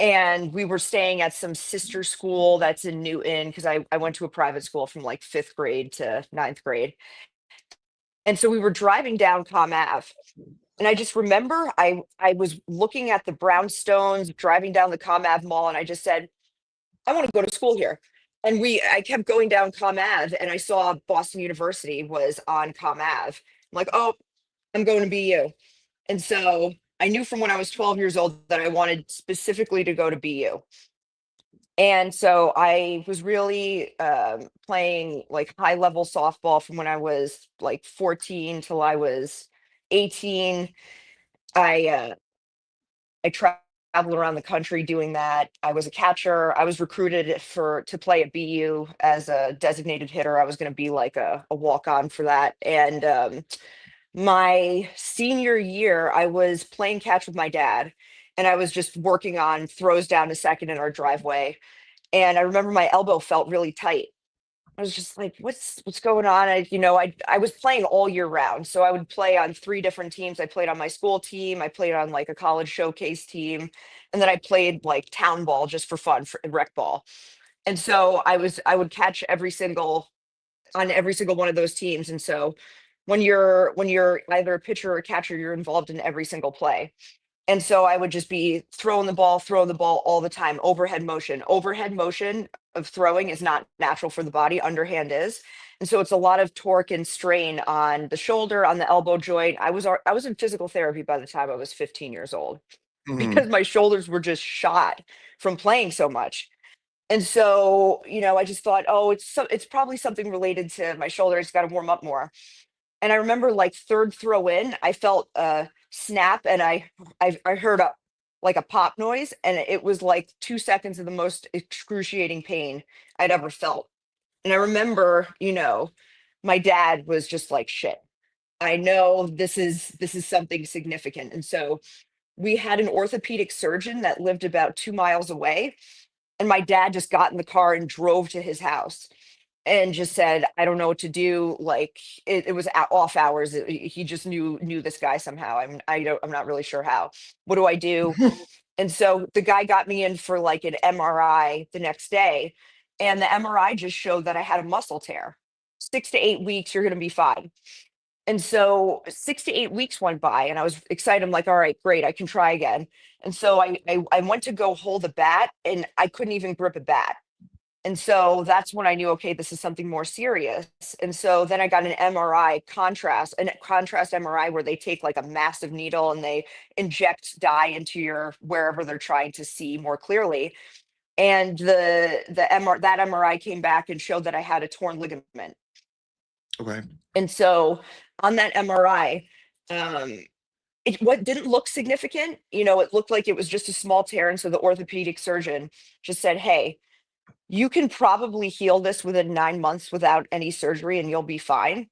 and we were staying at some sister school that's in Newton because I went to a private school from like fifth grade to ninth grade. And so we were driving down Com Ave. And I just remember I was looking at the brownstones driving down the Com Ave mall, and I just said, I want to go to school here. And I kept going down Com Ave, and I saw Boston University was on Com Ave. I'm like, oh, I'm going to BU. And so I knew from when I was 12 years old that I wanted specifically to go to BU. And so I was really playing like high level softball from when I was like 14 till I was 18. I traveled around the country doing that. I was a catcher. I was recruited to play at BU as a designated hitter. I was going to be like a walk on for that. And my senior year, I was playing catch with my dad, and I was just working on throws down to second in our driveway. And I remember my elbow felt really tight. I was just like, what's going on? I was playing all year round. So I would play on three different teams. I played on my school team, I played on like a college showcase team, and then I played like town ball just for fun for rec ball. And so I would catch every single one of those teams. And so when you're either a pitcher or a catcher, you're involved in every single play. And so I would just be throwing the ball all the time. Overhead motion. Overhead motion of throwing is not natural for the body. Underhand is. And so it's a lot of torque and strain on the shoulder, on the elbow joint. I was in physical therapy by the time I was 15 years old Mhm. because my shoulders were just shot from playing so much. And so, I just thought, oh, it's probably something related to my shoulder. I just got to warm up more. And I remember like third throw in, I felt a snap, and I heard a pop noise, and it was like 2 seconds of the most excruciating pain I'd ever felt. And I remember, my dad was just like, shit. I know this is something significant. And so we had an orthopedic surgeon that lived about 2 miles away. And my dad just got in the car and drove to his house and just said, I don't know what to do. Like it was off hours. He just knew this guy somehow. I'm not really sure how. What do I do? And so the guy got me in for like an MRI the next day. And the MRI just showed that I had a muscle tear. 6 to 8 weeks, you're going to be fine. And so 6 to 8 weeks went by, and I was excited. I'm like, all right, great, I can try again. And so I went to go hold a bat, and I couldn't even grip a bat. And so that's when I knew, okay, this is something more serious. And so then I got an MRI contrast MRI, where they take like a massive needle and they inject dye into your wherever they're trying to see more clearly. And that MRI came back and showed that I had a torn ligament. Okay. And so on that MRI, what didn't look significant, it looked like it was just a small tear. And so the orthopedic surgeon just said, hey, you can probably heal this within 9 months without any surgery and you'll be fine.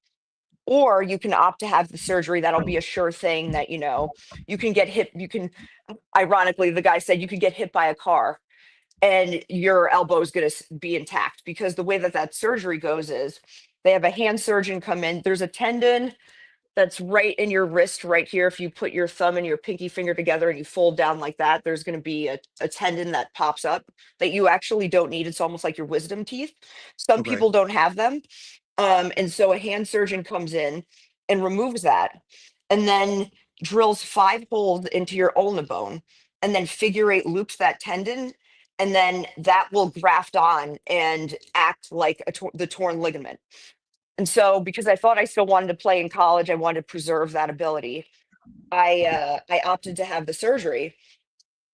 Or you can opt to have the surgery. That'll be a sure thing that, you can get hit. Ironically, the guy said you could get hit by a car and your elbow is going to be intact, because the way that surgery goes is they have a hand surgeon come in. There's a tendon that's right in your wrist right here. If you put your thumb and your pinky finger together and you fold down like that, there's going to be a tendon that pops up that you actually don't need. It's almost like your wisdom teeth. Some Okay. people don't have them. And so a hand surgeon comes in and removes that, and then drills 5 holes into your ulna bone, and then figure 8 loops that tendon, and then that will graft on and act like the torn ligament. And so, because I thought I still wanted to play in college, I wanted to preserve that ability. I opted to have the surgery.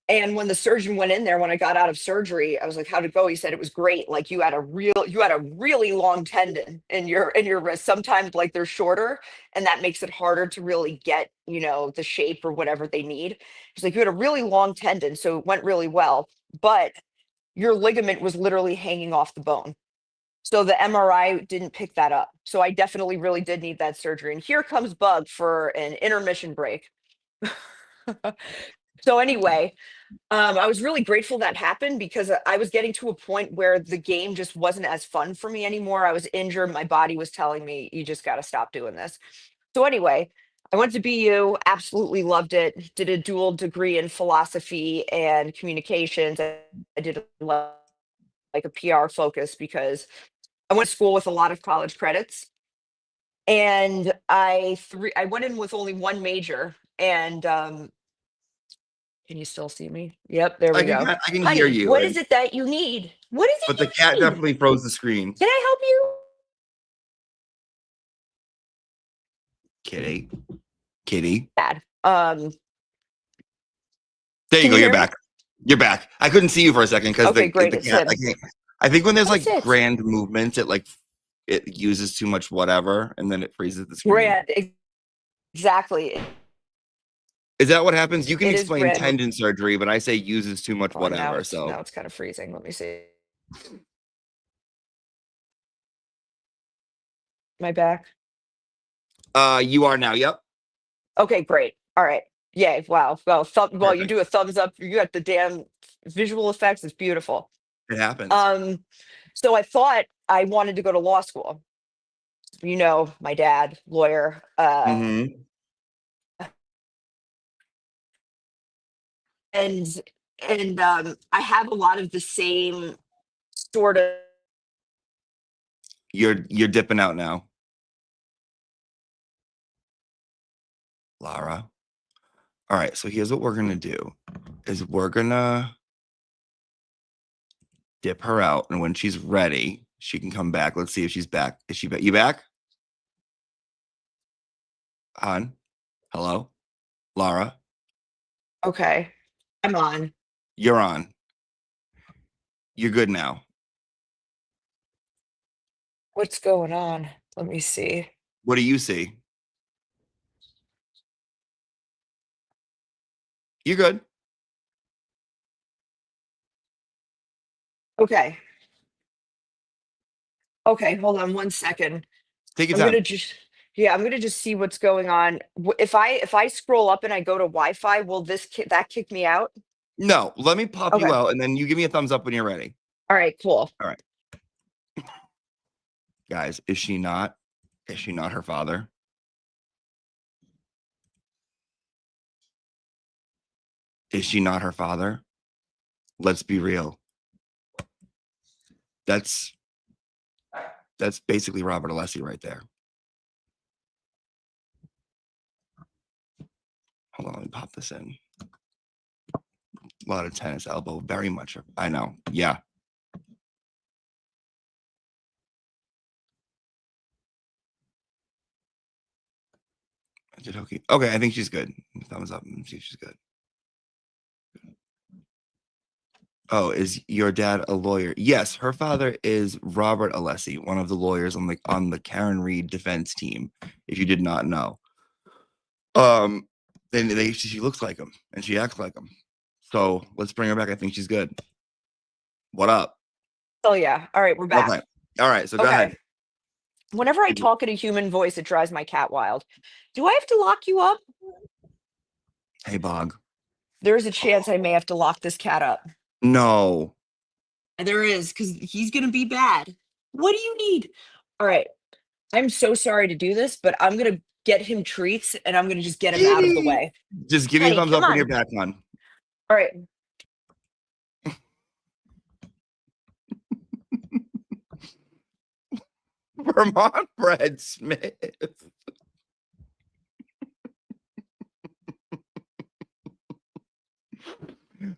And when the surgeon went in there, when I got out of surgery, I was like, how'd it go? He said it was great. Like you had a really long tendon in your wrist. Sometimes like they're shorter, and that makes it harder to really get, the shape or whatever they need. He's like, you had a really long tendon, so it went really well, but your ligament was literally hanging off the bone. So the MRI didn't pick that up. So I definitely really did need that surgery. And here comes Bug for an intermission break. So anyway, I was really grateful that happened, because I was getting to a point where the game just wasn't as fun for me anymore. I was injured. My body was telling me, you just got to stop doing this. So anyway, I went to BU, absolutely loved it. Did a dual degree in philosophy and communications. I did like a PR focus, because I went to school with a lot of college credits, and I went in with only one major. And can you still see me? Yep, there we go. I can hear Honey, you, what is it that you need? What is but it the cat you need? definitely froze the screen. Can I help you? Kitty. Bad. There you Can go. you You're hear me? back. You're back. I couldn't see you for a second because Okay, great. the It's cat. him. I think when there's like That's it. grand movements, it uses too much whatever, and then it freezes the screen. Grand. Exactly. Is that what happens? You can It is explain grand. tendon surgery, but I say uses too much Oh, now whatever. it's So now it's kind of freezing. Let me see. Am I back? you are now. Yep. Okay, great. All right. Yay. Wow. Well, you Perfect. do a thumbs up. You got the damn visual effects. It's beautiful. It happens. So I thought I wanted to go to law school. My dad, lawyer. Mhm. And I have a lot of the same sort of. You're dipping out now, Lara. All right. So here's what we're gonna do: is we're gonna dip her out, and when she's ready, she can come back. Let's see if she's back. Is she back? You back? On. Hello? Laura? Okay. I'm on. You're on. You're good now. What's going on? Let me see. What do you see? You're good. Okay. Okay, hold on 1 second. Take your I'm gonna time. just I'm gonna just see what's going on. If I scroll up and I go to Wi-Fi, will that kick me out? No, let me pop you Okay. out and then you give me a thumbs up when you're ready. All right, cool. All right. Guys, is she not her father? Is she not her father? Let's be real. That's basically Robert ALESSI right there. Hold on, let me pop this in. A lot of tennis elbow, very much. I know. Yeah. Okay, I think she's good. Thumbs up and see if she's good. Oh, is your dad a lawyer? Yes, her father is Robert ALESSI, one of the lawyers on the Karen Reed defense team, if you did not know. And she looks like him and she acts like him. So let's bring her back. I think she's good. What up? Oh yeah. All right, we're back. Okay. All right, so go ahead. Whenever I talk in a human voice, it drives my cat wild. Do I have to lock you up? Hey, Bog. There's a chance I may have to lock this cat up. No. There is, because he's gonna be bad. What do you need? All right. I'm so sorry to do this, but I'm gonna get him treats and I'm gonna just get him out of the way. Just give me a Honey, thumbs come up when on. you're back on. All right. Vermont Brad Smith.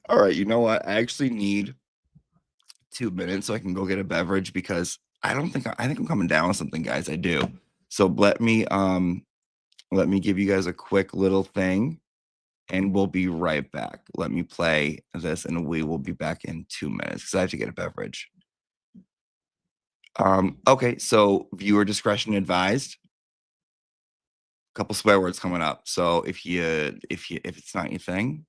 All right, you know what? I actually need 2 minutes so I can go get a beverage because I think I'm coming down with something, guys. I do. So let me give you guys a quick little thing and we'll be right back. Let me play this and we will be back in 2 minutes because I have to get a beverage. Okay, so viewer discretion advised. A couple swear words coming up. So if it's not your thing,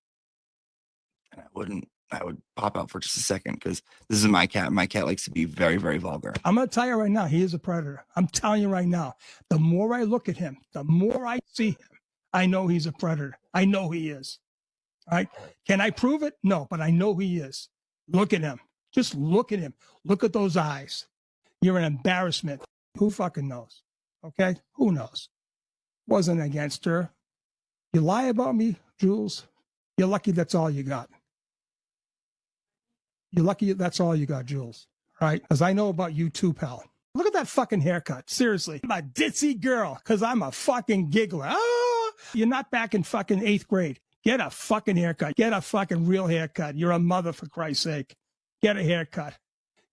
I would pop out for just a second because this is my cat. My cat likes to be very, very vulgar. I'm going to tell you right now, he is a predator. I'm telling you right now, the more I look at him, the more I see him, I know he's a predator. I know he is. All right. Can I prove it? No, but I know he is. Look at him. Just look at him. Look at those eyes. You're an embarrassment. Who fucking knows? Okay. Who knows? Wasn't against her. You lie about me, Jules. You're lucky that's all you got. You're lucky that's all you got, Jules. All right? Because I know about you too, pal. Look at that fucking haircut. Seriously. I'm a ditzy girl because I'm a fucking giggler. Oh, you're not back in fucking 8th grade. Get a fucking haircut. Get a fucking real haircut. You're a mother, for Christ's sake. Get a haircut.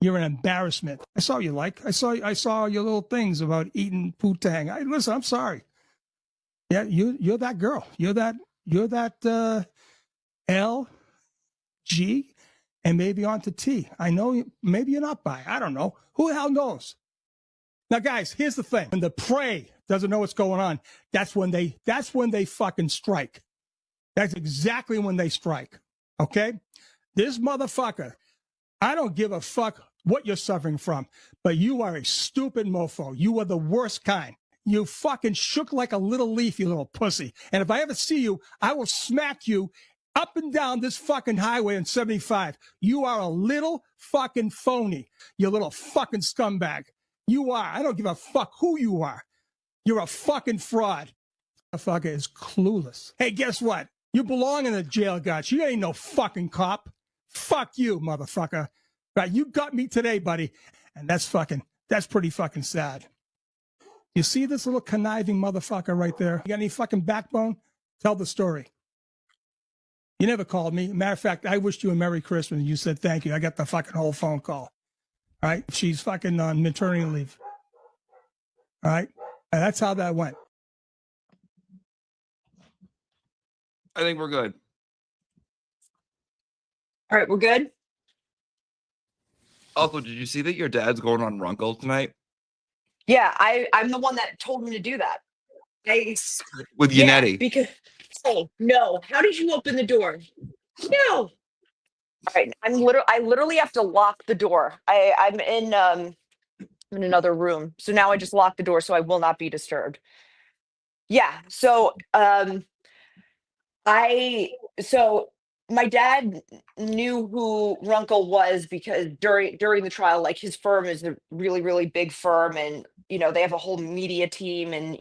You're an embarrassment. I saw you like. I saw your little things about eating poo-tang. Listen, I'm sorry. Yeah, you're that girl. You're that L, G, and maybe on to T. I know maybe you're not bi. I don't know. Who the hell knows? Now, guys, here's the thing. When the prey doesn't know what's going on, that's when they fucking strike. That's exactly when they strike. Okay? This motherfucker, I don't give a fuck what you're suffering from, but you are a stupid mofo. You are the worst kind. You fucking shook like a little leaf, you little pussy. And if I ever see you, I will smack you up and down this fucking highway in 75. You are a little fucking phony. You little fucking scumbag. You are. I don't give a fuck who you are. You're a fucking fraud. The fucker is clueless. Hey, guess what? You belong in the jail, guys. You ain't no fucking cop. Fuck you, motherfucker. Right? You got me today, buddy. And that's pretty fucking sad. You see this little conniving motherfucker right there? You got any fucking backbone? Tell the story. You never called me. Matter of fact, I wished you a Merry Christmas and you said thank you. I got the fucking whole phone call. All right. She's fucking on maternity leave. All right. And that's how that went. I think we're good. All right, we're good. Also, did you see that your dad's going on Runkle tonight? Yeah, I'm the one that told him to do that. With Yeah, Yannetti. because no. How did you open the door? No. All right, I literally have to lock the door. I'm in another room. So now I just lock the door so I will not be disturbed. Yeah. So so my dad knew who Runkle was because during the trial, like his firm is a really big firm, and they have a whole media team, and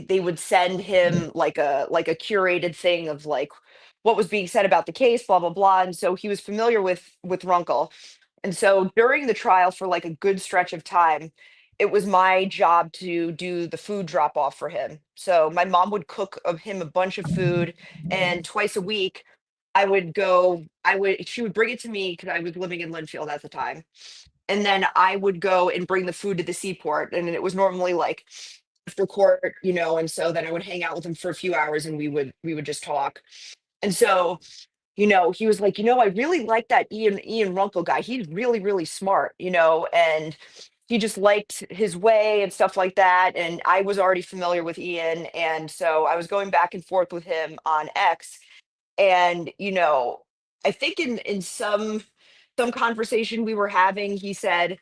they would send him like a curated thing of like what was being said about the case, blah blah blah. And so he was familiar with Runkle. And so during the trial, for like a good stretch of time, it was my job to do the food drop off for him. So my mom would cook of him a bunch of food, and twice a week she would bring it to me because I was living in Linfield at the time. And then I would go and bring the food to the seaport. And it was normally like after court, and so then I would hang out with him for a few hours and we would just talk. And so he was like, I really like that Ian Runkle guy. He's really smart, and he just liked his way and stuff like that. And I was already familiar with Ian. And so I was going back and forth with him on X. And, I think in some conversation we were having, he said,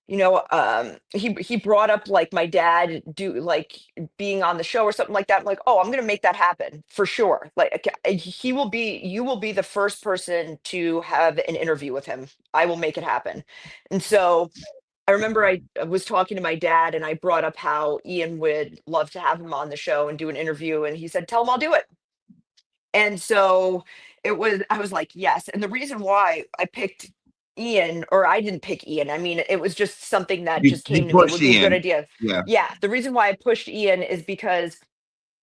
he brought up like my dad being on the show or something like that. I'm like, oh, I'm gonna make that happen for sure. Like you will be the first person to have an interview with him. I will make it happen. And so I remember I was talking to my dad and I brought up how Ian would love to have him on the show and do an interview, and he said, tell him I'll do it. And so I was like, yes. And the reason why I picked Ian, or I didn't pick Ian, I mean, it was just something that just You came to me. It pushed would be a good Ian. idea. Yeah. Yeah. The reason why I pushed Ian is because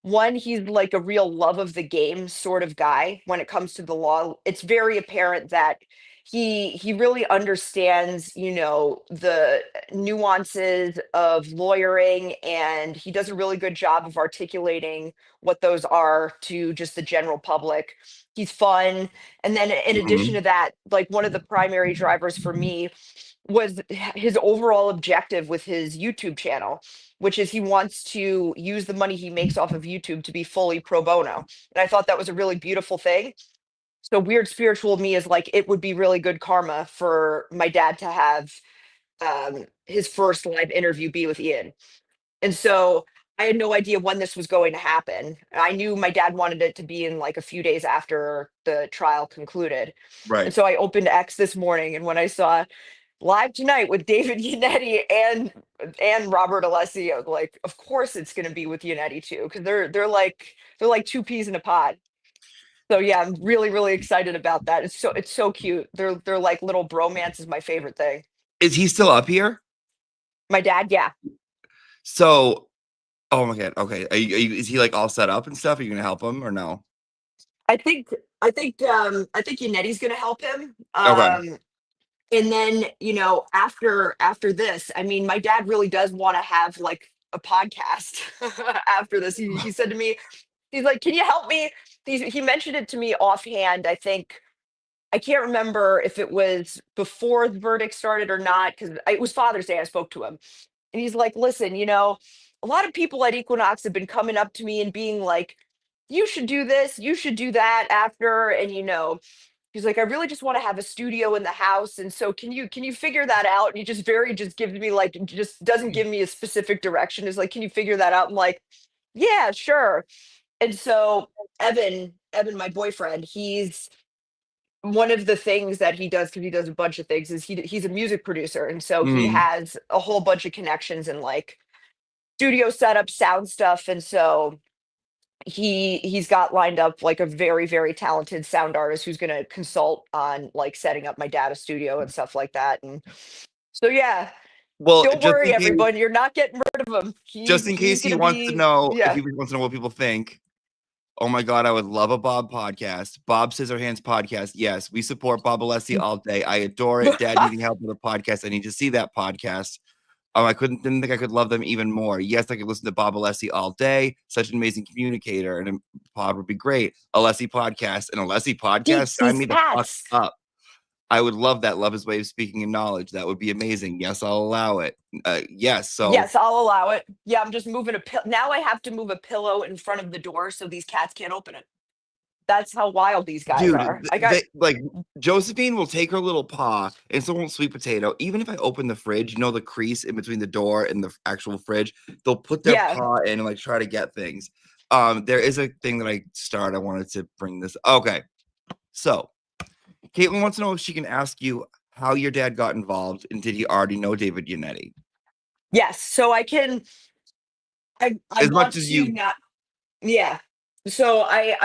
one, he's like a real love of the game sort of guy when it comes to the law. It's very apparent that he really understands, the nuances of lawyering, and he does a really good job of articulating what those are to just the general public. He's fun. And then in addition Mhm. to that, like one of the primary drivers for me was his overall objective with his YouTube channel, which is he wants to use the money he makes off of YouTube to be fully pro bono. And I thought that was a really beautiful thing. So weird spiritual me is like, it would be really good karma for my dad to have his first live interview be with Ian. And so I had no idea when this was going to happen. I knew my dad wanted it to be in like a few days after the trial concluded. Right. And so I opened X this morning, and when I saw live tonight with David Yannetti and Robert ALESSI, I was like, of course it's going to be with Yannetti too, because they're like two peas in a pod. So yeah, I'm really excited about that. It's so cute. They're like little bromance is my favorite thing. Is he still up here? My dad, yeah. So, oh my God. Okay. Is he like all set up and stuff? Are you going to help him or no? I think Yannetti's going to help him. Okay. And then, after this, I mean, my dad really does want to have like a podcast after this. He said to me, he's like, can you help me? He mentioned it to me offhand. I think, I can't remember if it was before the verdict started or not, because it was Father's Day. I spoke to him, and he's like, listen, a lot of people at Equinox have been coming up to me and being like, you should do this, you should do that after. And, he's like, I really just want to have a studio in the house. And so can you figure that out? And he just gives me like, just doesn't give me a specific direction. Is like, can you figure that out? I'm like, yeah, sure. And so Evan, my boyfriend, he's one of the things that he does, because he does a bunch of things, is he's a music producer. And so he has a whole bunch of connections in like studio setup, sound stuff. And so he's got lined up like a very talented sound artist who's going to consult on like setting up my data studio and stuff like that. And so yeah, Well, don't worry everyone, you're not getting rid of him. Just in case he wants to know, if he wants to know what people think, Oh my God, I would love a Bob podcast. Bob Scissorhands podcast. Yes, we support Bob ALESSI all day. I adore it. Dad needing help with a podcast. I need to see that podcast. Didn't think I could love them even more. Yes, I could listen to Bob ALESSI all day. Such an amazing communicator, and Bob would be great. ALESSI podcast, an ALESSI podcast. Deets, Sign these me the fuck cats. up. I would love that. Love his way of speaking in knowledge. That would be amazing. Yes, I'll allow it. Yes. So Yes, I'll allow it. Yeah, I'm just moving now I have to move a pillow in front of the door so these cats can't open it. That's how wild these guys are. dude, I got like Josephine will take her little paw, and so won't sweet potato. Even if I open the fridge, the crease in between the door and the actual fridge, they'll put their yeah. paw in and like try to get things. There is a thing that I wanted to bring this. Okay. So Caitlin wants to know if she can ask you how your dad got involved, and did he already know David Yannetti? Yes. So I As want much as to you not yeah. So I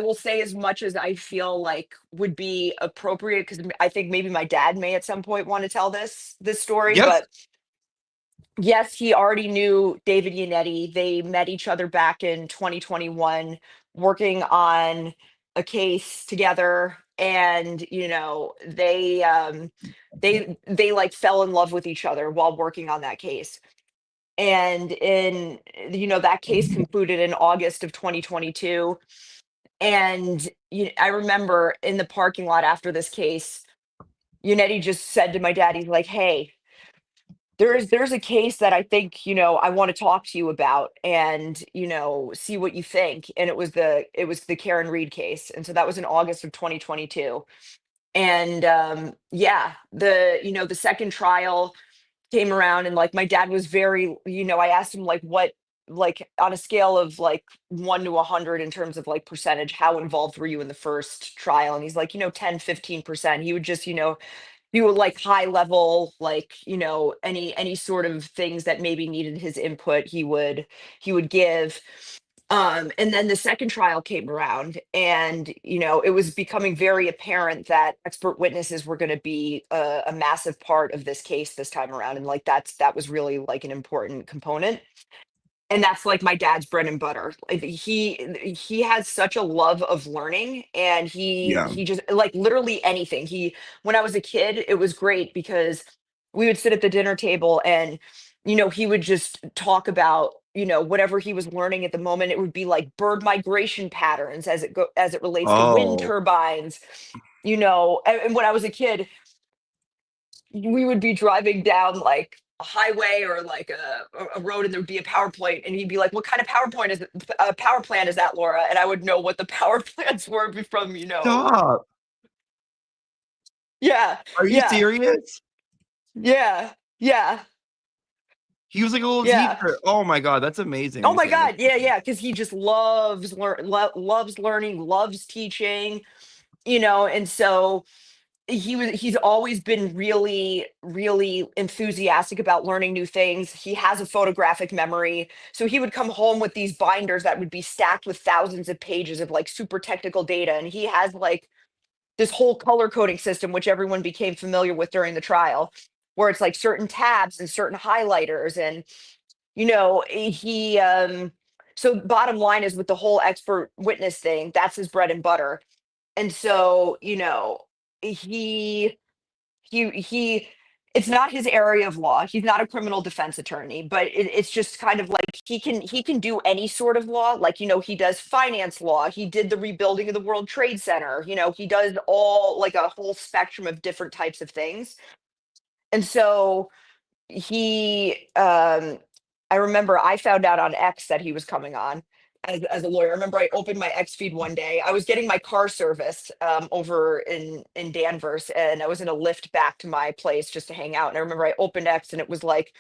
will say as much as I feel like would be appropriate because I think maybe my dad may at some point want to tell this story, Yes. but yes, he already knew David Yannetti. They met each other back in 2021, working on a case together, and they like fell in love with each other while working on that case. And that case concluded in August of 2022. And I remember in the parking lot after this case, Yannetti just said to my dad, he's like, "Hey, there's a case that I think I want to talk to you about and see what you think." And it was the Karen Reed case, and so that was in August of 2022. And yeah, the second trial came around, and like my dad was very, I asked him like what, like on a scale of like 1 to 100 in terms of like percentage, how involved were you in the first trial? And he's like, 10-15%. He would just do like high level, like any sort of things that maybe needed his input, he would give. And then the second trial came around, and it was becoming very apparent that expert witnesses were going to be a massive part of this case this time around, and like that was really like an important component. And that's like my dad's bread and butter. Like, he has such a love of learning, and he Yeah. he just like literally anything. When I was a kid, it was great because we would sit at the dinner table, and he would just talk about whatever he was learning at the moment. It would be like bird migration patterns as it relates to wind Oh. turbines. And when I was a kid, we would be driving down like a highway or like a road, and there would be a power plant, and he'd be like, "What kind of power plant is that, Laura?" And I would know what the power plants were from Stop. yeah, Are you yeah, serious? yeah, yeah, He was like a little yeah. teacher. Oh my God, that's amazing. Oh my Understand God, yeah, because he just loves learning, loves teaching, and so he's always been really, really enthusiastic about learning new things. He has a photographic memory, so he would come home with these binders that would be stacked with thousands of pages of like super technical data, and he has like this whole color coding system which everyone became familiar with during the trial, where it's like certain tabs and certain highlighters. And he so bottom line is, with the whole expert witness thing, that's his bread and butter. And so he he it's not his area of law. He's not a criminal defense attorney, but it's just kind of like he can do any sort of law. Like, he does finance law. He did the rebuilding of the World Trade Center. He does all like a whole spectrum of different types of things. And so he I remember I found out on X that he was coming on as a lawyer. I remember I opened my X feed one day. I was getting my car serviced over in Danvers, and I was in a lift back to my place just to hang out. And I remember I opened X, and it was like,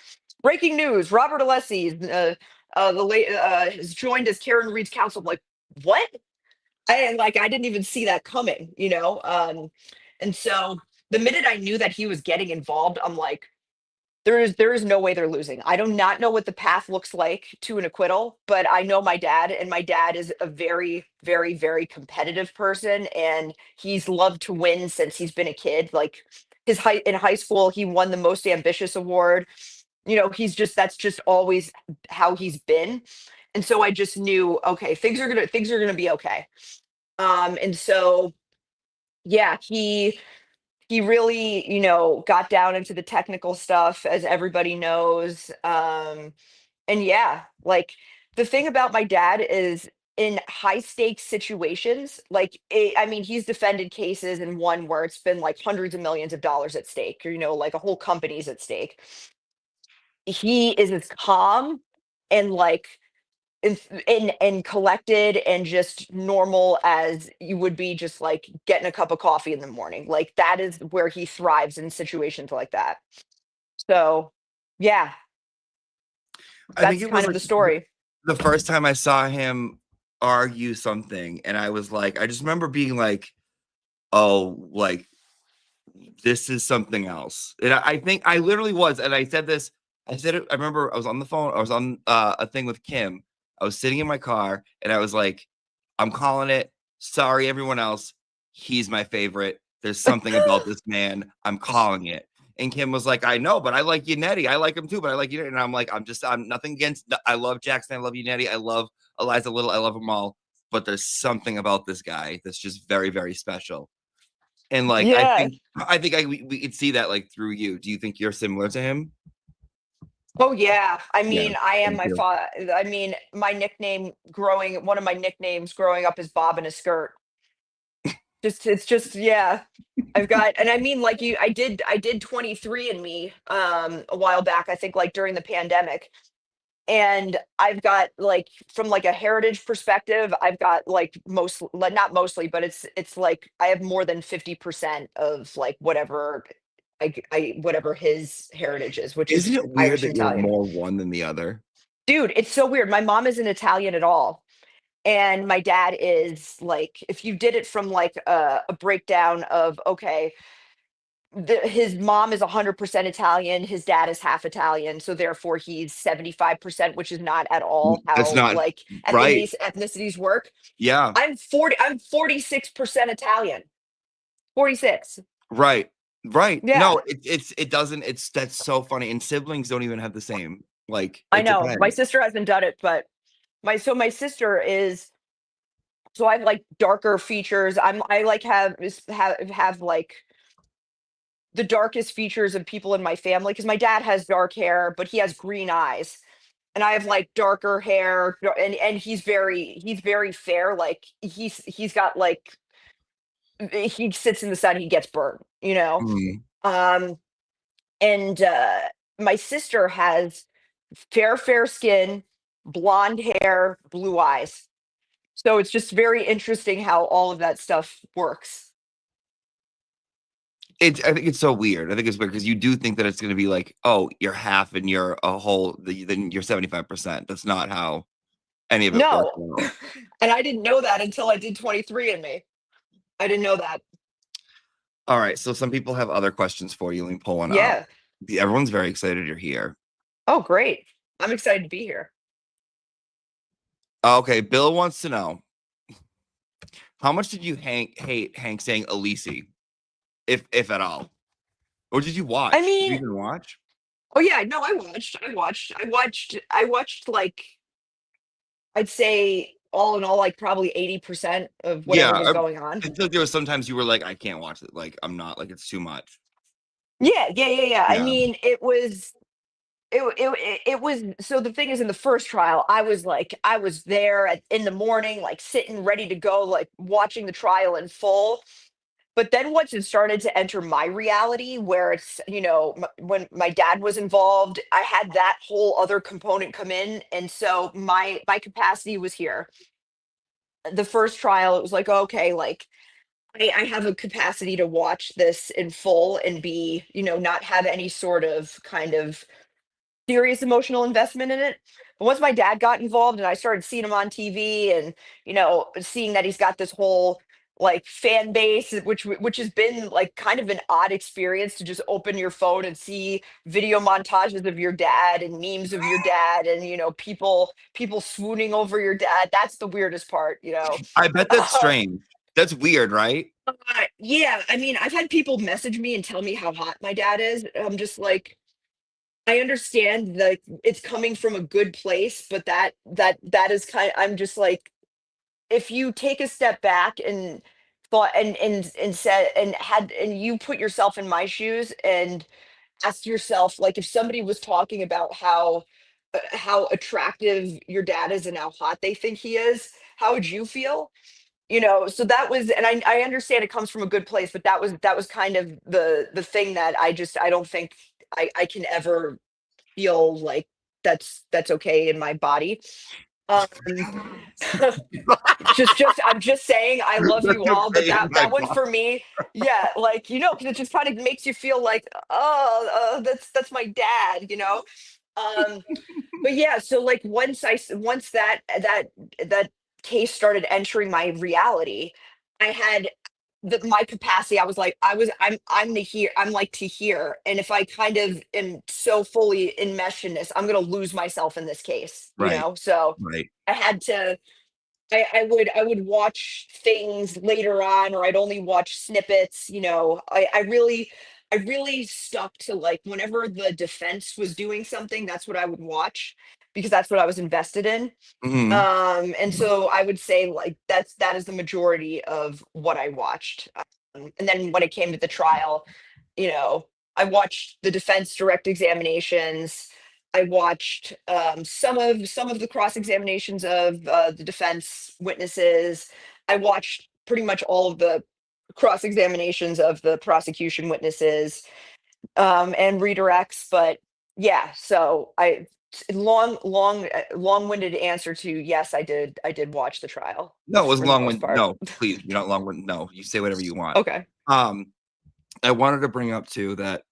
breaking news: Robert ALESSI has joined as Karen Reed's counsel. I'm like, what? I didn't even see that coming. And so the minute I knew that he was getting involved, I'm like, there is no way they're losing. I do not know what the path looks like to an acquittal, but I know my dad, and my dad is a very, very, very competitive person, and he's loved to win since he's been a kid. Like in high school, he won the most ambitious award. That's just always how he's been. And so I just knew, okay, things are gonna be okay. And so yeah, he really, got down into the technical stuff, as everybody knows. And yeah, like, the thing about my dad is, in high stakes situations, like, I mean, he's defended cases and one where it's been like hundreds of millions of dollars at stake, or, like a whole company's at stake. He is as calm and like and collected and just normal as you would be, just like getting a cup of coffee in the morning. Like, that is where he thrives in situations like that. So yeah, I think that's it kind was of like the story. the first time I saw him argue something, and I was like, I just remember being like, oh, like, this is something else. And I think I literally was, and I said this, I said it, I remember I was on the phone, I was on a thing with Kim. I was sitting in my car and I was like, I'm calling it. Sorry, everyone else. He's my favorite. There's something about this man. I'm calling it. And Kim was like, I know, but I like Yannetti. I like him too, but I like Yannetti. And I'm like, I'm nothing against. I love Jackson. I love Yannetti. I love Eliza Little. I love them all. But there's something about this guy that's just very, very special. And like, Yeah. we could see that like through you. Do you think you're similar to him? Oh yeah. I Yeah, mean, I am thank my you. father. I mean, one of my nicknames growing up is Bob in a skirt. It's just, yeah. I've got, and I mean, like, I did 23 and me a while back, I think, like during the pandemic. And I've got, like, from like a heritage perspective, I've got like most, like, not mostly, but it's like I have more than 50% of like whatever whatever his heritage is, which is Isn't it weird Irish that and you're Italian. more one than the other? Dude, it's so weird. My mom isn't Italian at all. And my dad is, like, if you did it from like a breakdown of, okay, his mom is 100% Italian, his dad is half Italian, so therefore he's 75%, which is not at all That's how, not like, right. ethnicities work. Yeah, I'm 46% Italian. 46. right. Right. Yeah, No, it doesn't, that's so funny. And siblings don't even have the same. Like, I it know. My depends. sister hasn't done it, but my sister is, so I have like darker features. I like have like the darkest features of people in my family, because my dad has dark hair, but he has green eyes. And I have like darker hair, and he's very fair. Like, he's got like, he sits in the sun, he gets burnt, you know. Mhm. Um and my sister has fair skin, blonde hair, blue eyes. So it's just very interesting how all of that stuff works. I think it's so weird. I think it's weird because you do think that it's gonna be like, oh, you're half and you're a whole, then you're 75%. That's not how any of it works No. at all. And I didn't know that until I did 23 and me. I didn't know that. All right. So some people have other questions for you. Let me pull one up. Yeah. Everyone's very excited you're here. Oh, great. I'm excited to be here. Okay, Bill wants to know, how much did you hate Hank saying ALESSI, if at all? Or did you watch? I Did you mean, even watch? oh yeah, no, I watched like, I'd say all in all, like probably 80% of Yeah, whatever was going on. I feel like there was sometimes you were like, I can't watch it. Like, I'm not, like, it's too much. Yeah. I Yeah. mean, it was, so the thing is, in the first trial, I was there in the morning, like sitting ready to go, like watching the trial in full. But then once it started to enter my reality, where it's, when my dad was involved, I had that whole other component come in. And so my capacity was here. The first trial, it was like, okay, like, I have a capacity to watch this in full and be, not have any sort of kind of serious emotional investment in it. But once my dad got involved and I started seeing him on TV, and, seeing that he's got this whole like fan base, which has been like kind of an odd experience, to just open your phone and see video montages of your dad and memes of your dad, and, people swooning over your dad. That's the weirdest part. I bet that's strange. That's weird, right? Yeah, I mean, I've had people message me and tell me how hot my dad is. I'm just like, I understand like it's coming from a good place, but that is kind I'm just like, if you take a step back and thought and said and had and you put yourself in my shoes and ask yourself, like, if somebody was talking about how attractive your dad is and how hot they think he is, how would you feel? So that was, and I understand it comes from a good place, but that was kind of the thing that I don't think I can ever feel like that's okay in my body. Um, just I'm just saying I love That's you all, but okay in my that one for me, yeah, like because it just kind of makes you feel like, oh, that's my dad. Um, but yeah, so like once that case started entering my reality, I had my capacity. I was like, I'm the here. I'm like to here, and if I kind of am so fully enmeshed in this, I'm gonna lose myself in this case. Right. So Right. I had to. I would watch things later on, or I'd only watch snippets. I really stuck to, like, whenever the defense was doing something, that's what I would watch because that's what I was invested in. Hmm. And so I would say, like, that is the majority of what I watched. And then when it came to the trial, you know, I watched the defense direct examinations. I watched some of the cross examinations of the defense witnesses. I watched pretty much all of the cross examinations of the prosecution witnesses, and redirects. But yeah, so long-winded answer to yes, I did watch the trial No, it was for the long most wind. part. No, please, you're not long wind. No, you say whatever you want. Okay. Um, I wanted to bring up too that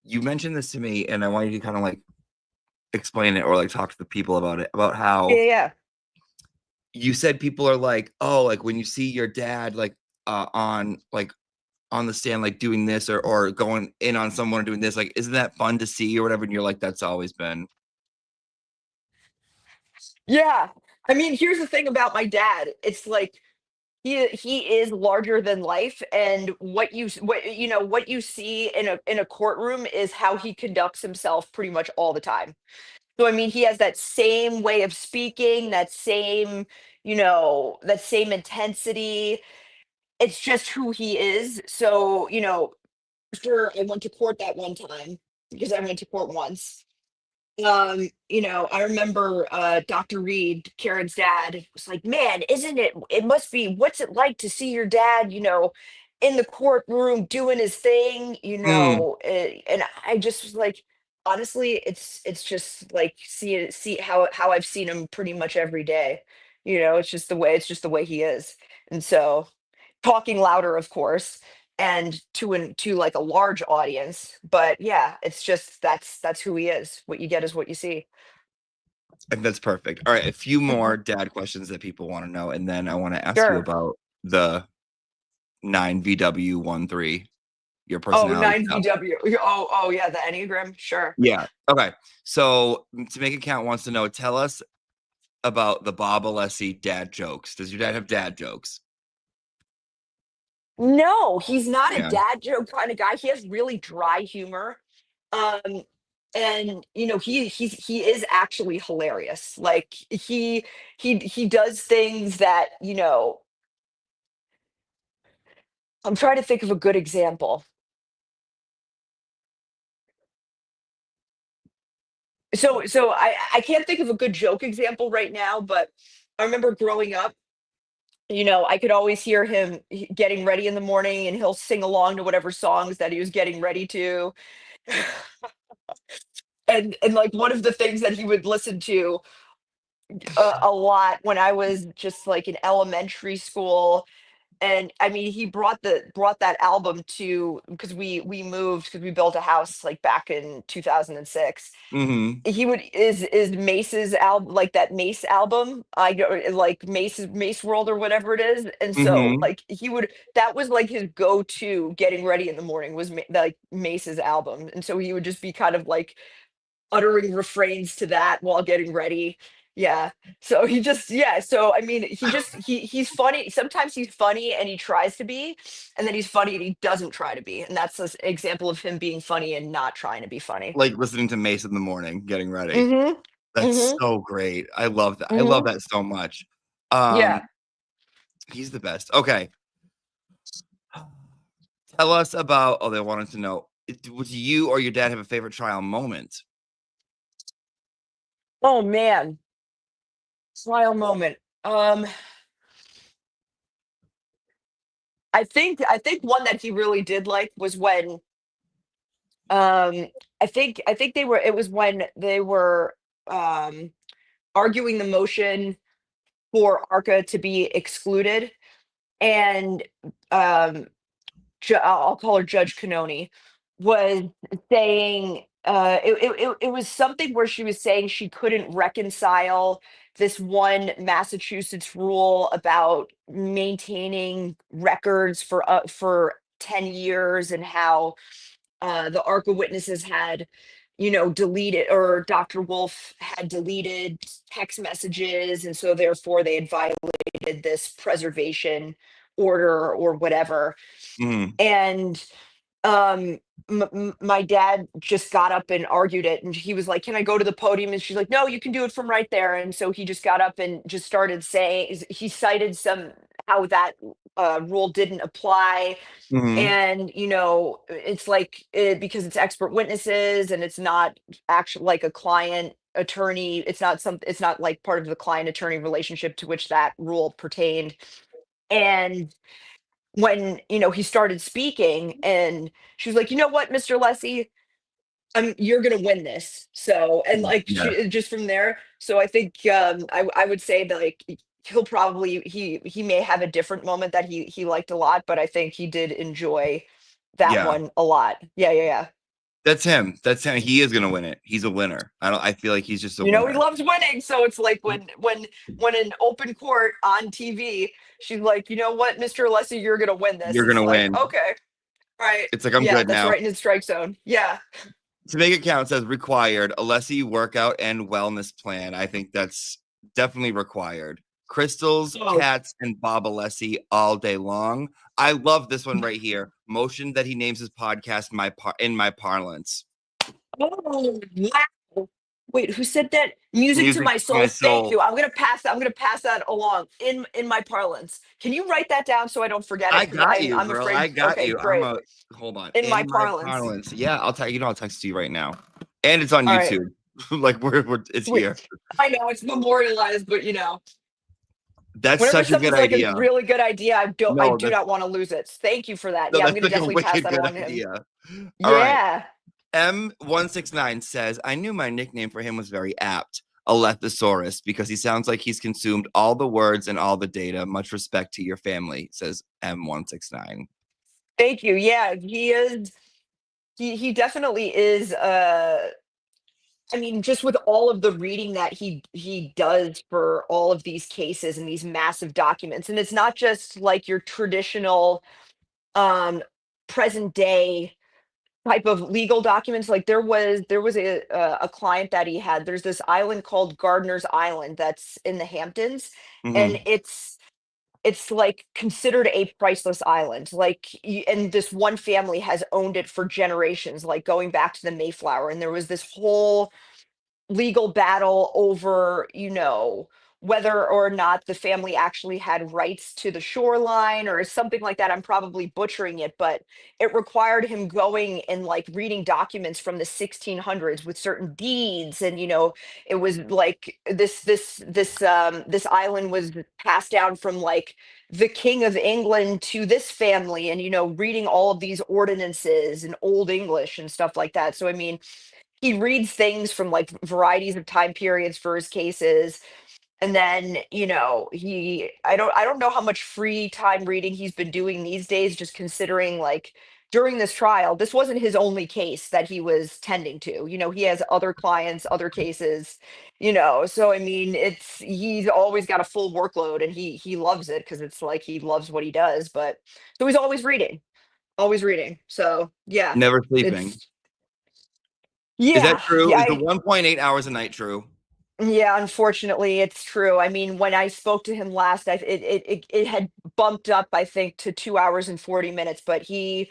you mentioned this to me, and I want you to kind of like explain it or like talk to the people about it, about Yeah, how yeah. you said people are like, oh, like when you see your dad like on the stand, like doing this or going in on someone or doing this, like, isn't that fun to see or whatever? And you're like, that's always been. Yeah. I mean, here's the thing about my dad. It's like he is larger than life, and what you see in a courtroom is how he conducts himself pretty much all the time. So I mean, he has that same way of speaking, that same intensity. It's just who he is. So, after I went to court that one time, because I went to court once, I remember Dr. Reed, Karen's dad, was like, man, it must be, what's it like to see your dad, in the courtroom doing his thing, Mm. and I just was like, honestly, it's just like see how I've seen him pretty much every day. It's just the way he is. And so talking louder, of course, and to like a large audience. But yeah, it's just that's who he is. What you get is what you see. And that's perfect. All right, a few Mhm. more dad questions that people want to know, and then I want to ask you Sure. about the 9VW13, your Oh, personality nine stuff. VW. Oh, yeah, the Enneagram. Sure. Yeah. Okay. So to make it count wants to know, tell us about the Bob Alessi dad jokes. Does your dad have dad jokes? No, he's not a Yeah. dad joke kind of guy. He has really dry humor. Um, and he is actually hilarious. Like he does things that, I'm trying to think of a good example. So I can't think of a good joke example right now, but I remember growing up, I could always hear him getting ready in the morning, and he'll sing along to whatever songs that he was getting ready to. And like one of the things that he would listen to a lot when I was just like in elementary school. And I mean, he brought that album to, because we moved, because we built a house like back in 2006. Mm-hmm. He would is Mace's album, like that Mace album, like Mace World or whatever it is. And so Mm-hmm. like that was like his go-to getting ready in the morning, was like Mace's album. And so he would just be kind of like uttering refrains to that while getting ready. Yeah. So so I mean, he's funny. Sometimes he's funny and he tries to be, and then he's funny and he doesn't try to be. And that's an example of him being funny and not trying to be funny. Like listening to Mace in the morning, getting ready. Mm-hmm. That's Mm-hmm. so great. I love that. I love Mm-hmm. that so much. Yeah. He's the best. Okay. Tell us about, they wanted to know, would you or your dad have a favorite trial moment? Oh man. Trial moment. I think one that he really did like was when I think it was when they were um arguing the motion for ARCA to be excluded, and um I'll call her Judge Canoni, was saying it was something where she was saying she couldn't reconcile this one Massachusetts rule about maintaining records for 10 years, and how the ARCA witnesses had, deleted, or Dr. Wolf had deleted text messages, and so therefore they had violated this preservation order or whatever. Mhm. And my dad just got up and argued it, and he was like, "Can I go to the podium?" And she's like, "No, you can do it from right there." And so he just got up and just started saying, he cited some, how that rule didn't apply. Mhm. And it's like, because it's expert witnesses and it's not actually like a client attorney, it's not like part of the client attorney relationship to which that rule pertained. And when he started speaking, and she was like, "You know what, Mr. Lessie, you're gonna win this." So, and like, Yeah. just from there, so I think I would say that, like, he'll probably he may have a different moment that he liked a lot, but I think he did enjoy that Yeah. one a lot. Yeah, yeah, yeah. That's him. That's him. He is gonna win it. He's a winner. I feel like he's just a He winner. loves winning, so it's like when in open court on TV, she's like, "You know what, Mr. Lessie, you're gonna win this." You're It's gonna like, win. okay, right, It's like, I'm yeah, good that's now. right in his strike zone. Yeah. To make it count, says required ALESSI workout and wellness plan. I think that's definitely required. Crystals, Oh, cats, and Bob ALESSI all day long. I love this one right here. Motion that he names his podcast in my parlance. oh, wow. Wait, who said that? Music to Music my to my soul. Thank soul. you. I'm gonna pass that along in my parlance. Can you write that down so I don't forget it? I Because got I'm you, I'm girl. I afraid. got Okay, you. great. Hold on. In my In my parlance. parlance. Yeah, I'll tell you. I'll text it to you right now. And it's on All right. YouTube. Like it's here. Sweet. I know it's memorialized, but That's whenever such a good something's like a idea. really good idea, I No, do not want to lose it. Thank you for that. no, Yeah, I'm that's gonna like a definitely pass wicked that good along to him. idea. All right. Yeah. M169 says, I knew my nickname for him was very apt, Alethosaurus, because he sounds like he's consumed all the words and all the data. Much respect to your family, says M169. Thank you. Yeah, he is. He definitely is. I mean, just with all of the reading that he does for all of these cases and these massive documents, and it's not just like your traditional um present day type of legal documents. Like there was a client that he had. There's this island called Gardener's Island that's in the Hamptons, and Mm-hmm. it's like considered a priceless island. Like, and this one family has owned it for generations, like going back to the Mayflower. And there was this whole legal battle over, whether or not the family actually had rights to the shoreline or something like that. I'm probably butchering it, but it required him going and like reading documents from the 1600s with certain deeds. And, it was like this island was passed down from like the King of England to this family, and, reading all of these ordinances in Old English and stuff like that. So, I mean, he reads things from like varieties of time periods for his cases. And then, I don't know how much free time reading he's been doing these days, just considering, like, during this trial, this wasn't his only case that he was tending to. He has other clients, other cases, so I mean, he's always got a full workload, and he loves it because it's like he loves what he does. But so he's always reading, always reading. So yeah, Never sleeping. it's Is that yeah, true? yeah. Is the 1.8 hours a night true? Yeah, unfortunately, it's true. I mean, when I spoke to him last, it had bumped up, I think, to 2 hours and 40 minutes. But I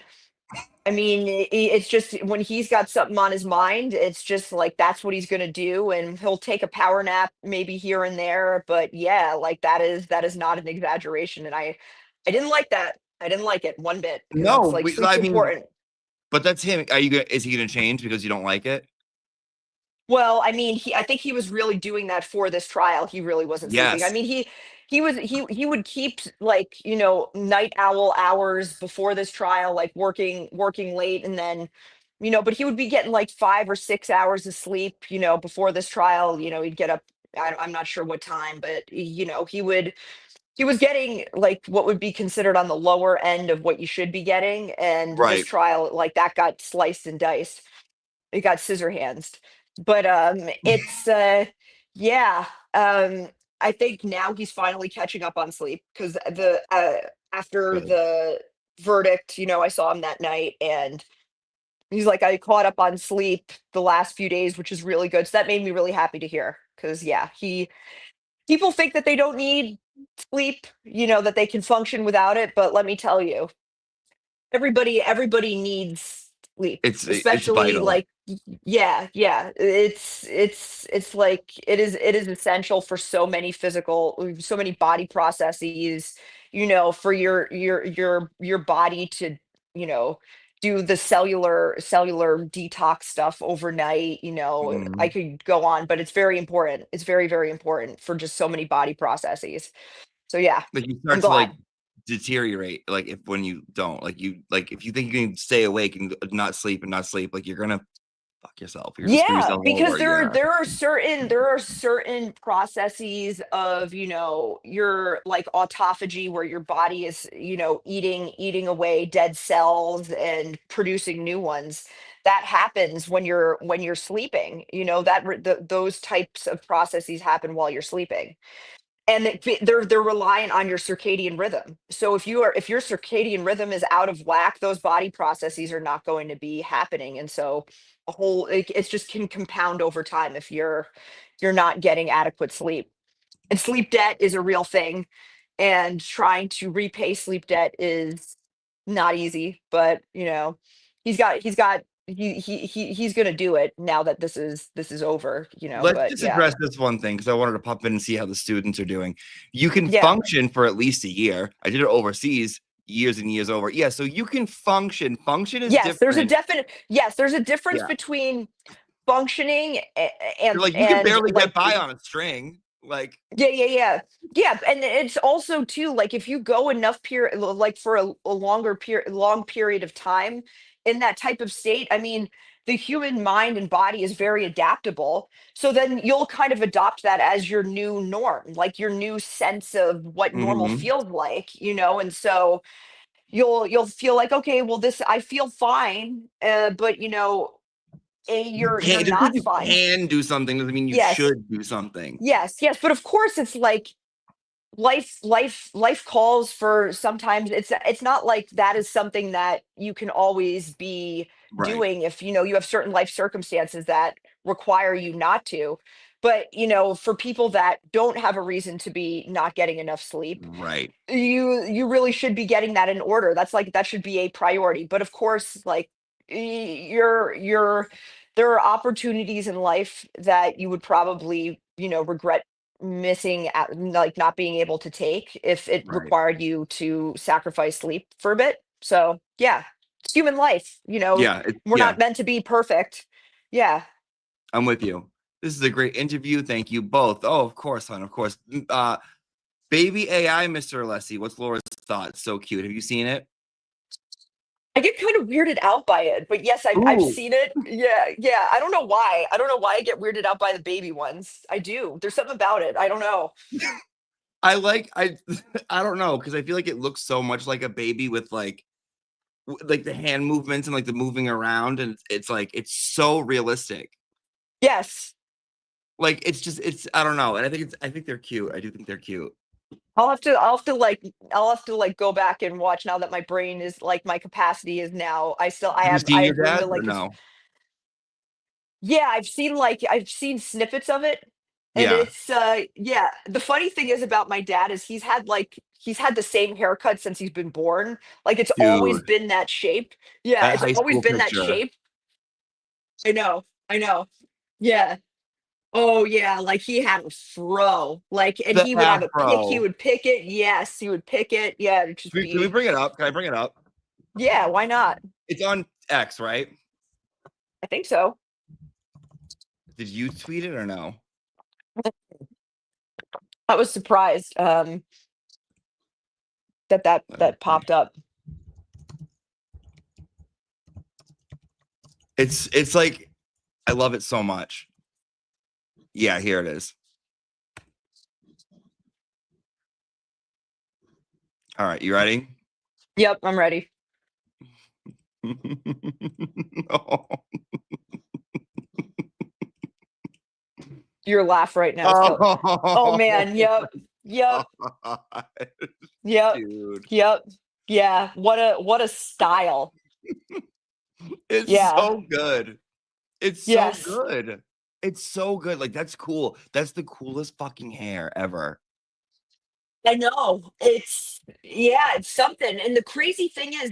mean, it's just when he's got something on his mind, it's just like that's what he's gonna do, and he'll take a power nap maybe here and there. But yeah, like that is not an exaggeration, and I didn't like that. I didn't like it one bit because it's No, like sleep's I mean, important. but that's him. Are you gonna? Is he gonna change because you don't like it? Well, I mean, I think he was really doing that for this trial. He really wasn't sleeping. I Yes. mean, he would keep like, night owl hours before this trial, like working late and then, but he would be getting like 5 or 6 hours of sleep, before this trial, he'd get up. I'm not sure what time, but he was getting like what would be considered on the lower end of what you should be getting. And this Right. trial, like that got sliced and diced. It got scissor hands. But it's yeah. I think now he's finally catching up on sleep because the after Good. the verdict, I saw him that night and he's like, I caught up on sleep the last few days, which is really good. So that made me really happy to hear. Cause yeah, people think that they don't need sleep, that they can function without it. But let me tell you, everybody needs sleep, It's especially vital. like yeah, it's like it is essential for so many body processes, for your body to, you know do the cellular detox stuff overnight. I Mhm. could go on, but it's very important. It's very, very important for just so many body processes. So yeah, Like you I'm start to like glad. deteriorate, like if when you don't, like if you think you can stay awake and not sleep, like you're gonna fuck yourself. You're gonna screw Yeah, yourself because over. Yeah. there are certain processes of, your like autophagy where your body is, eating away dead cells and producing new ones. That happens when you're sleeping. Those types of processes happen while you're sleeping. And they're reliant on your circadian rhythm. So if your circadian rhythm is out of whack, those body processes are not going to be happening. And so it's just can compound over time if you're not getting adequate sleep. And sleep debt is a real thing, and trying to repay sleep debt is not easy. But he's gonna do it now that this is over. Let's But just yeah. address this one thing because I wanted to pop in and see how the students are doing. You can Yeah. function for at least a year. I did it overseas, years and years over. Yeah, so you can function. Function is different. Yes, there's a difference Yeah. between functioning You're and like, you can and barely get like by on a string. Like, yeah, and it's also too like if you go enough period like for a long period of time in that type of state. I mean, the human mind and body is very adaptable, so then you'll kind of adopt that as your new norm, like your new sense of what normal mhm. feels like. And so you'll feel like, okay, well, this I feel fine, but You you're can't just because not you fine. can do something doesn't mean you Yes, should do something. yes, but of course it's like life calls for. Sometimes it's not like that is something that you can always be Right. doing if you have certain life circumstances that require you not to. But for people that don't have a reason to be not getting enough sleep, Right. you really should be getting that in order. That should be a priority. But of course, like you're there are opportunities in life that you would probably regret missing out, like not being able to take if it Right. required you to sacrifice sleep for a bit. So yeah, it's human life. We're Yeah, not meant to be perfect. Yeah. I'm with you. This is a great interview. Thank you both. Oh, of course, hon, of course. Baby AI, Mr. Alessi. What's Laura's thoughts? So cute. Have you seen it? I get kind of weirded out by it, but yes, I've Ooh. seen it. Yeah, yeah. I don't know why. I don't know why I get weirded out by the baby ones. I do. There's something about it. I don't know. I I don't know because I feel like it looks so much like a baby with like the hand movements and like the moving around, and it's like it's so realistic. Yes, Like it's I don't know, and I think they're cute. I do think they're cute. I'll have to go back and watch now that my brain is like my capacity is now. I Have you have seen I your have room to dad or like no? yeah, I've seen snippets of it. And Yeah, it's yeah, the funny thing is about my dad is he's had the same haircut since he's been born. Like it's always dude, been that shape. Yeah, that it's high always school been that picture, shape. I know. I know. Yeah. Oh yeah, like he had a fro. Like and the he would have a pick, he afro. would pick it. Yes, he would pick it. Yeah, it'd just Can we be bring it up? Can I bring it up? yeah, why not? It's on X, right? I think so. Did you tweet it or no? I was surprised that popped up. It's like I love it so much. Yeah, here it is. All right, you ready? Yep, I'm ready. No. Your laugh right now is oh man, yep. Yep. God, Yep. dude, Yep. Yeah. What a style. it's Yeah. so good. It's so Yes. good. It's so good. Like that's cool. That's the coolest fucking hair ever. I know. It's something. And the crazy thing is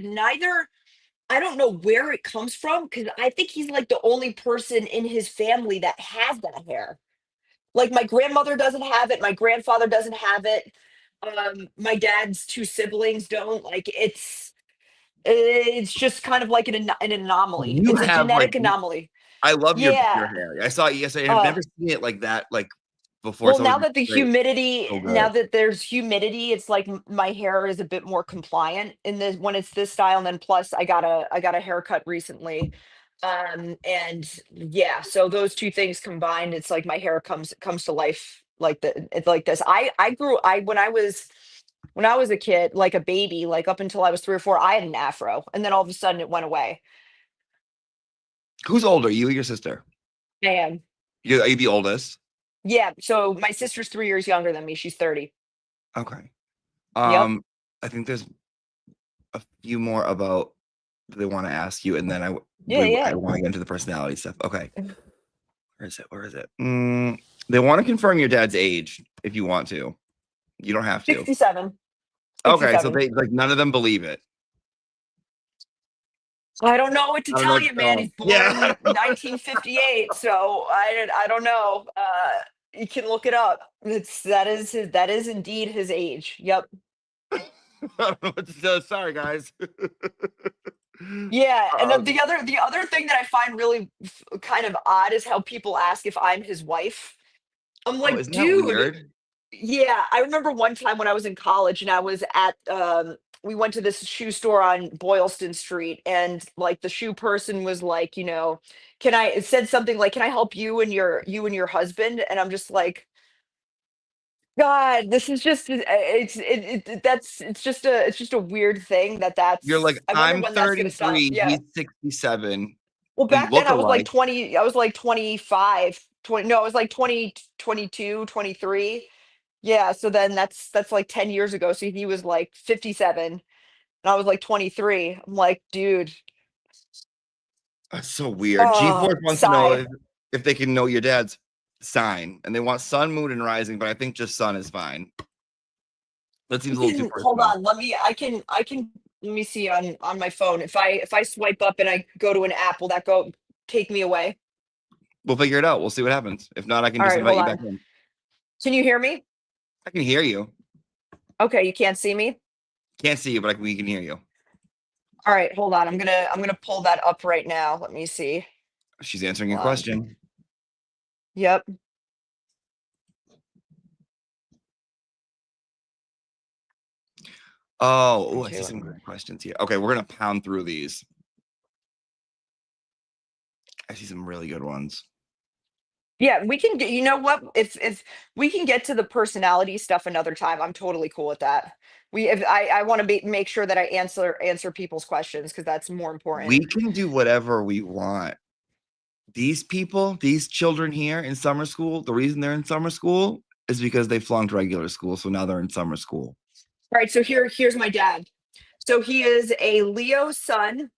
I don't know where it comes from because I think he's like the only person in his family that has that hair. Like my grandmother doesn't have it, my grandfather doesn't have it. My dad's two siblings don't. Like it's just kind of like an anomaly. You It's a have like genetic anomaly. I love your Yeah. hair. I saw it yesterday. I've Uh never seen it like that, like before. Well, It's always now that the great. humidity, So now good. that there's humidity, it's like my hair is a bit more compliant in this when it's this style. And then plus, I got a haircut recently, and yeah, so those two things combined, it's like my hair comes to life like it's like this. I grew I when I was a kid, like a baby, like up until I was 3 or 4, I had an afro, and then all of a sudden it went away. Who's older, you or your sister? Man, Are you the oldest? yeah. So my sister's 3 years younger than me. She's 30. Okay. Yep. I think there's a few more about they want to ask you, and then I Yeah. Yeah. want to get into the personality stuff. Okay. Where is it? Where is it? They want to confirm your dad's age if you want to. You don't have to. 67. Okay, so 67. they like none of them believe it. I don't know what to I don't know tell what you, to man. tell He's 'em. born Yeah. 1958, so I don't know. You can look it up. That is indeed his age. Yep. I don't know what to tell. Sorry, guys. Yeah, and then Um, the other thing that I find really kind of odd is how people ask if I'm his wife. I'm oh, like, isn't that dude, weird? yeah, I remember one time when I was in college and I was at we went to this shoe store on Boylston Street and like the shoe person was like, can I it said something like, "Can I help you and your husband?" And I'm just like, God, this is just it's just a weird thing You're like, I wonder I'm when that's gonna stop. 33, Yeah. he's 67. Well, We back then look I was like alike. 20, I was like 25, 20, no, I was like 20, 22, 23. Yeah, so then that's like 10 years ago. So he was like 57 and I was like 23. I'm like, dude, That's so weird. oh, G-Force wants to know sigh. if they can know your dad's sign, and they want sun, moon, and rising, but I think just sun is fine. That seems a little too Hold personal. on, I can let me see on my phone. If I swipe up and I go to an app, will that go take me away? We'll figure it out. We'll see what happens. If not, I can All just right, invite hold you back on. in. Can you hear me? I can hear you. Okay, you can't see me? Can't see you, but we can hear you. All right, hold on. I'm gonna pull that up right now. Let me see. She's answering your Hold on. question. Yep. Oh, I see Okay, some good questions here. Okay, we're gonna pound through these. I see some really good ones. Yeah, we can get, you know what? If we can get to the personality stuff another time, I'm totally cool with that. If I want to make sure that I answer people's questions because that's more important. We can do whatever we want. These people, these children here in summer school, the reason they're in summer school is because they flunked regular school, so now they're in summer school. All right, so here's my dad. So he is a Leo sun.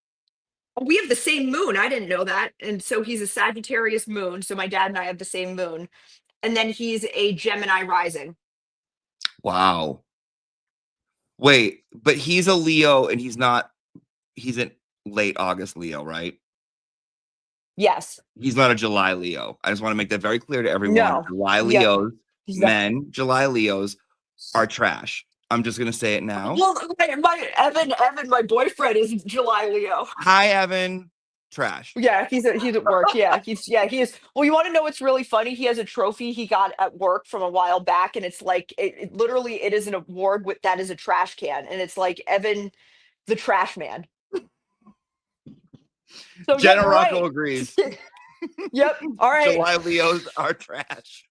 Oh, we have the same moon. I didn't know that. And so he's a Sagittarius moon. So my dad and I have the same moon. and then he's a Gemini rising. Wow. Wait, but he's a Leo and he's a late August Leo, right? Yes. He's not a July Leo. I just want to make that very clear to everyone. No. July Yep. Leos, July Leos are trash. I'm just gonna say it now. Well, Evan, my boyfriend is July Leo. Hi, Evan. Trash. Yeah, he's at work. Yeah, he is. Well, you want to know what's really funny? He has a trophy he got at work from a while back, and it's like it literally it is an award with that is a trash can, and it's like Evan, the trash man. So Jenna yeah, Rocco right. agrees. Yep. All right. July Leos are trash.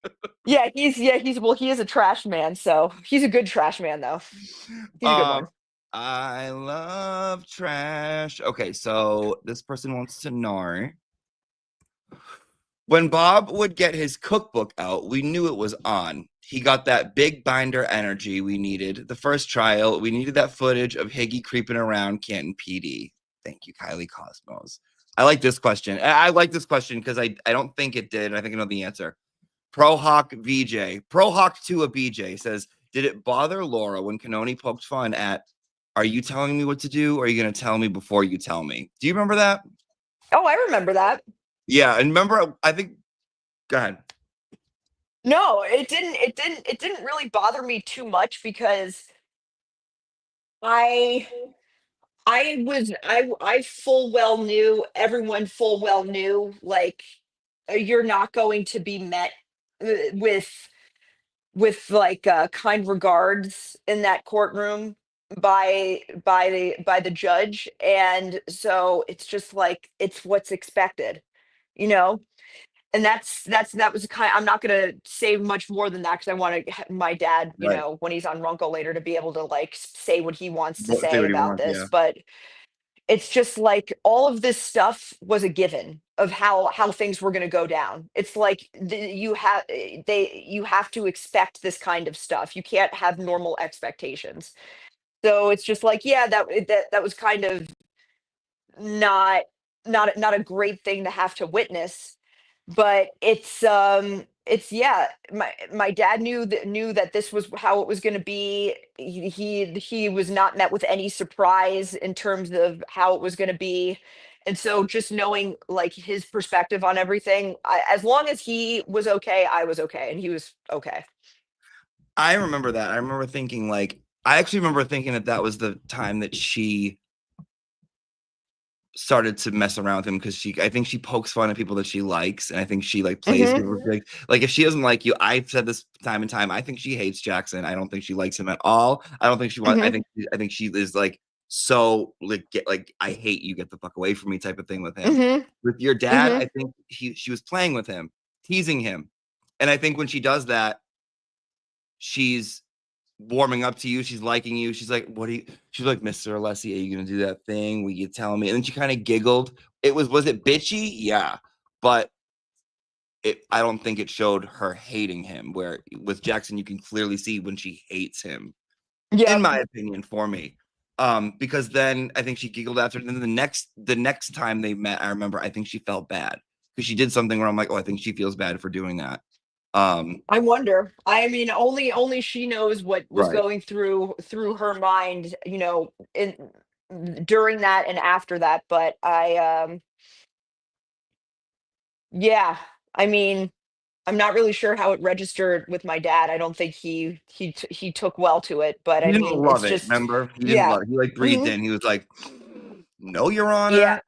He is a trash man. So he's a good trash man though. He's a good one. I love trash. Okay, so this person wants to know. When Bob would get his cookbook out, we knew it was on. He got that big binder energy we needed. The first trial, we needed that footage of Higgy creeping around Canton PD. Thank you, Kylie Cosmos. I like this question. I like this question because I don't think it did. I think I know the answer. ProHawk VJ. ProHawk to a BJ says, did it bother Laura when Kanoni poked fun at, are you telling me what to do or are you going to tell me before you tell me? Do you remember that? Oh, I remember that. Yeah, and remember, I think, go ahead. No, it didn't really bother me too much because I full well knew everyone full well knew like you're not going to be met with like kind regards in that courtroom by the judge, and so it's just like it's what's expected, you know. And that was kind I'm not going to say much more than that because I want my dad, you Right. know, when he's on Runkle later to be able to like say what he wants to Say say what he about wants, this. yeah. But it's just like all of this stuff was a given of how things were going to go down. It's like you have to expect this kind of stuff. You can't have normal expectations. So it's just like, yeah, that was kind of not not a great thing to have to witness, but it's yeah, my dad knew that this was how it was going to be. He was not met with any surprise in terms of how it was going to be, and so just knowing like his perspective on everything, as long as he was okay, I was okay, and he was okay. I remember that. I remember thinking I actually remember thinking that was the time that she started to mess around with him because I think she pokes fun at people that she likes, and I think she plays people like if she doesn't like you. I've said this time and time. I think she hates Jackson. I don't think she likes him at all. I don't think she wants. I think she is so I hate you. Get the fuck away from me type of thing with him. With your dad, I think she was playing with him, teasing him, and I think when she does that, she's warming up to you, she's liking you, she's like, she's like, Mr. Alessi, are you gonna do that thing? Will you tell me? And then she kind of giggled. Was it bitchy? Yeah, but I don't think it showed her hating him, where with Jackson you can clearly see when she hates him, in my opinion, for me. Because then I think she giggled after, and then the next time they met, I remember I think she felt bad because she did something where I'm like, oh, I think she feels bad for doing that. I wonder. I mean, only she knows what was Right. going through her mind, you know, during that and after that. But yeah, I mean, I'm not really sure how it registered with my dad. I don't think he took well to it. But He I didn't mean, it's love it, just remember? He didn't yeah, love it. He breathed in. He was like, no, Your yeah, Honor.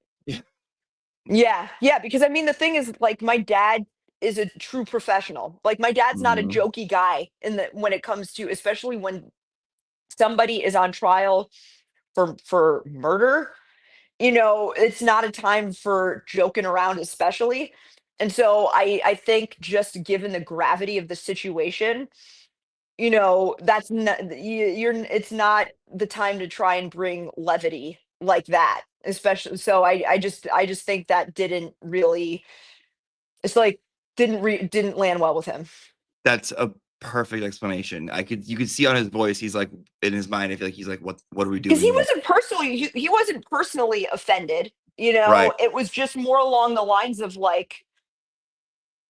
yeah. Because I mean, the thing is, like, my dad is a true professional. Like, my dad's not a Mhm. jokey guy when it comes to, especially when somebody is on trial for murder. You know, it's not a time for joking around, especially. And so I think just given the gravity of the situation, you know, that's not you're it's not the time to try and bring levity like that, especially. So I just think that didn't really, it's like didn't land well with him. That's a perfect explanation. You could see on his voice, he's like, in his mind, I feel like he's like, what are we Because doing here? he wasn't personally offended, you Right. know. It was just more along the lines of like,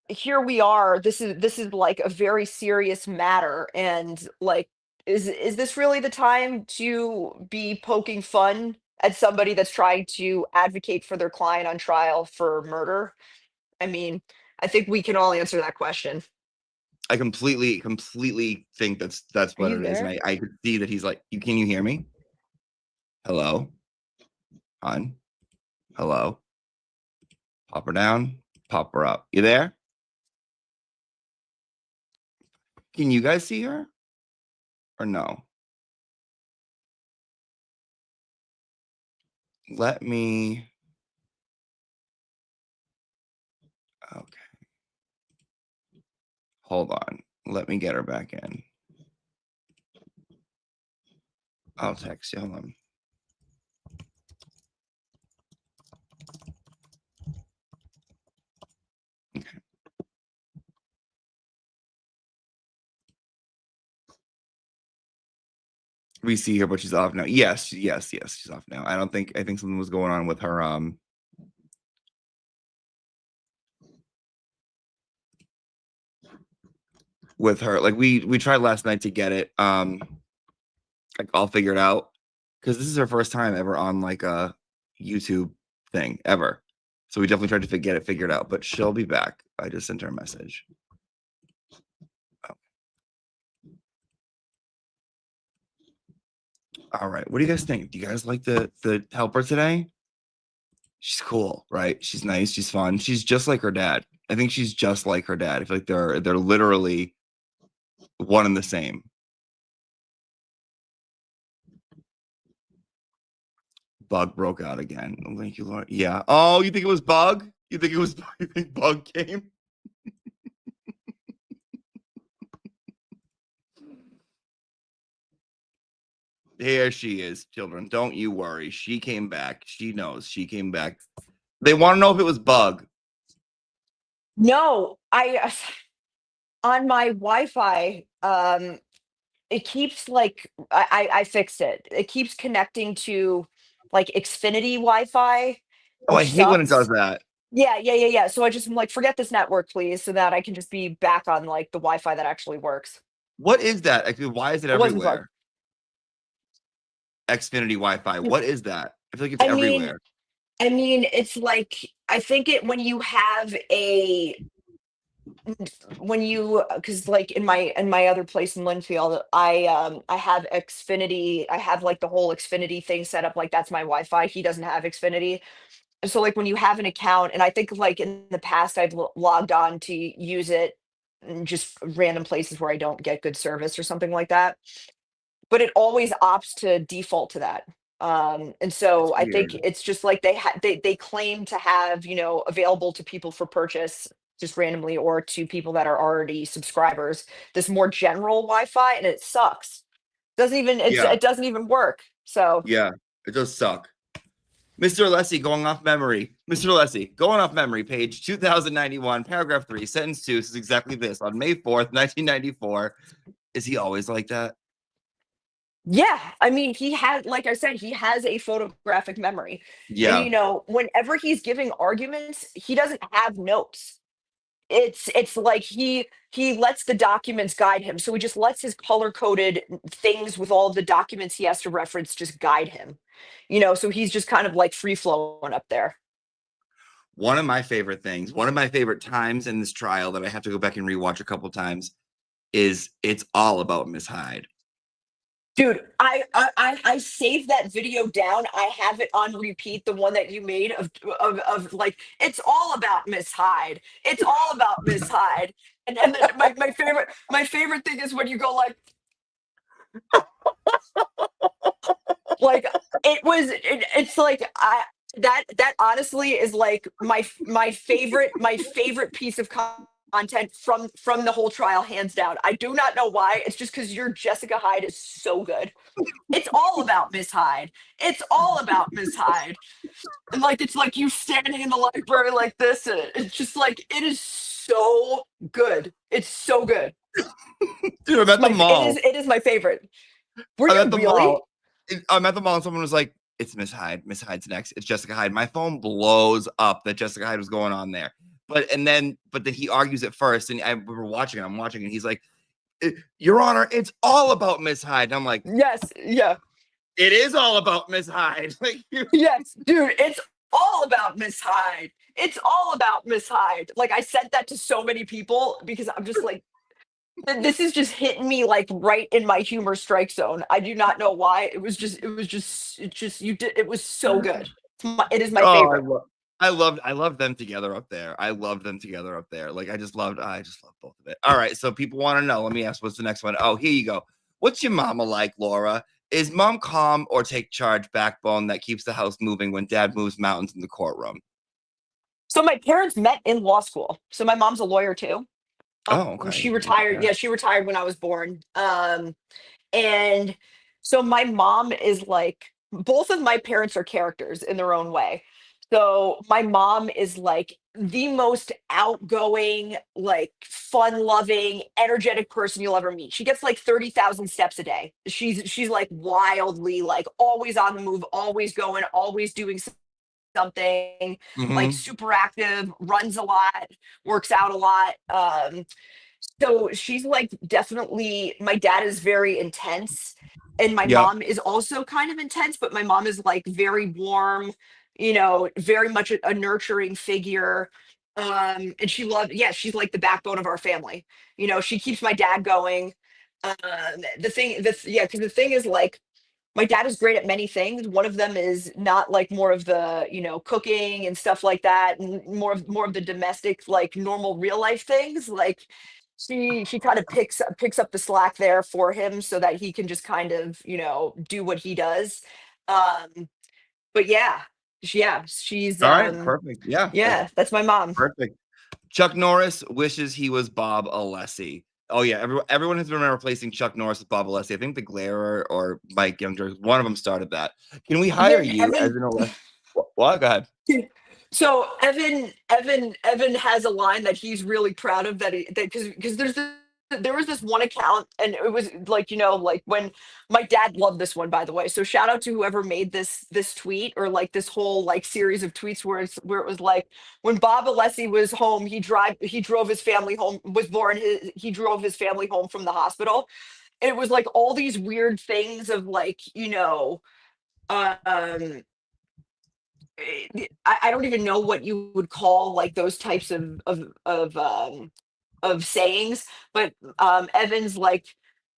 here we are. This is like a very serious matter, and like, is this really the time to be poking fun at somebody that's trying to advocate for their client on trial for murder? I mean, I think we can all answer that question. I completely think that's Are what you it is, and there? I could see that he's like, can you hear me? Hello, hon. Hello. Pop her down. Pop her up. You there? Can you guys see her? Or no? Let me. Okay. Hold on. Let me get her back in. I'll text you. Hold on. Okay. We see her, but she's off now. Yes, she's off now. I think something was going on with her with her. Like we tried last night to get it. Like, I'll figure it out, because this is her first time ever on like a YouTube thing ever. So we definitely tried to get it figured out, but she'll be back. I just sent her a message. Oh. All right. What do you guys think? Do you guys like the helper today? She's cool, right? She's nice. She's fun. She's just like her dad. I think she's just like her dad. I feel like they're literally one and the same. Bug broke out again. Thank you, Lord. Yeah. Oh, you think it was Bug? You think Bug came? Here she is, children. Don't you worry. She came back. She knows. She came back. They want to know if it was Bug. No, I on my Wi-Fi, it keeps like I fixed it. It keeps connecting to like Xfinity Wi-Fi, Oh, I which hate when it does sucks. that. Yeah. So I just am like, forget this network, please, so that I can just be back on like the Wi-Fi that actually works. What is that? Like, why is it It wasn't fun. everywhere? Xfinity Wi-Fi. What is that? I feel like it's I mean, everywhere. it's like, I think it when you have a when you because like in my other place in Linfield, I have Xfinity. I have like the whole Xfinity thing set up, like that's my Wi-Fi. He doesn't have Xfinity. And so like when you have an account, and I think like in the past I've logged on to use it in just random places where I don't get good service or something like that, but it always opts to default to that. And That's so I think weird. it's just like they claim to have, available to people for purchase just randomly, or to people that are already subscribers, this more general Wi-Fi, and it sucks. Yeah, It doesn't even work. So yeah. It does suck. Mr. Alessi going off memory. Mr. Alessi going off memory, page 2091, paragraph 3, sentence 2 says exactly this. On May 4th, 1994. Is he always like that? yeah, I mean, he had, like I said, he has a photographic memory. And Yeah. whenever he's giving arguments, he doesn't have notes. It's like he lets the documents guide him. So he just lets his color coded things with all of the documents he has to reference just guide him. So he's just kind of like free flowing up there. One of my favorite things, one of my favorite times in this trial that I have to go back and rewatch a couple times is it's all about Miss Hyde. Dude, I saved that video down. I have it on repeat, the one that you made of like, it's all about Miss Hyde. It's all about Miss Hyde. And then my favorite thing is when you go like it's like that honestly is like my favorite piece of content from the whole trial, hands down. I do not know why. It's just because your Jessica Hyde is so good. It's all about Miss Hyde. It's all about Miss Hyde. And like, it's like you standing in the library like this, and it's just like, it is so good. It's so good. Dude, I'm at the mall. It is my favorite. Were I'm you at the really? mall. I'm at the mall and someone was like, it's Miss Hyde. Miss Hyde's next. It's Jessica Hyde. My phone blows up that Jessica Hyde was going on there. but then he argues at first, and we were watching it. I'm watching, and he's like, Your Honor, it's all about Miss Hyde. And I'm like, Yes, yeah, it is all about Miss Hyde. Like, yes, dude, it's all about Miss Hyde. It's all about Miss Hyde. Like I said that to so many people because I'm just like, this is just hitting me like right in my humor strike zone. I do not know why. It was just you did. It was so good. It is my oh, favorite. I love them together up there. I love them together up there. Like I just love both of it. All right, so people want to know. Let me ask, what's the next one? Oh, here you go. What's your mama like, Laura? Is mom calm or take charge backbone that keeps the house moving when dad moves mountains in the courtroom? So my parents met in law school. So my mom's a lawyer too. Oh, okay. She retired. Yeah, she retired when I was born. And so my mom is like, both of my parents are characters in their own way. So my mom is like the most outgoing, like fun-loving, energetic person you'll ever meet. She gets like 30,000 steps a day. She's like wildly, like always on the move, always going, always doing something, like Mm-hmm. super active, runs a lot, works out a lot. So she's like definitely, my dad is very intense and my Yep. mom is also kind of intense, but my mom is like very warm, you know, very much a nurturing figure. And she's like the backbone of our family. You know, she keeps my dad going. Because the thing is like my dad is great at many things. One of them is not like more of the, you know, cooking and stuff like that, and more of the domestic, like normal real life things. Like she kind of picks up the slack there for him so that he can just kind of, you know, do what he does. But she's All right, perfect. Yeah, that's yeah, that's my mom. perfect. Chuck Norris wishes he was Bob Alessi. Oh yeah, everyone has been replacing Chuck Norris with Bob Alessi. I think the Glairer or Mike Younger, one of them started that. Can we hire Then you as Evan an Alessi? What? Go ahead. So Evan has a line that he's really proud of that because there was this one account and it was like, you know, like when my dad loved this one, by the way. So shout out to whoever made this tweet or like this whole like series of tweets where it was like when Bob Alessi was home, he drove his family home, was born, he drove his family home from the hospital. And it was like all these weird things of like, you know, um I don't even know what you would call like those types of sayings, but Evan's like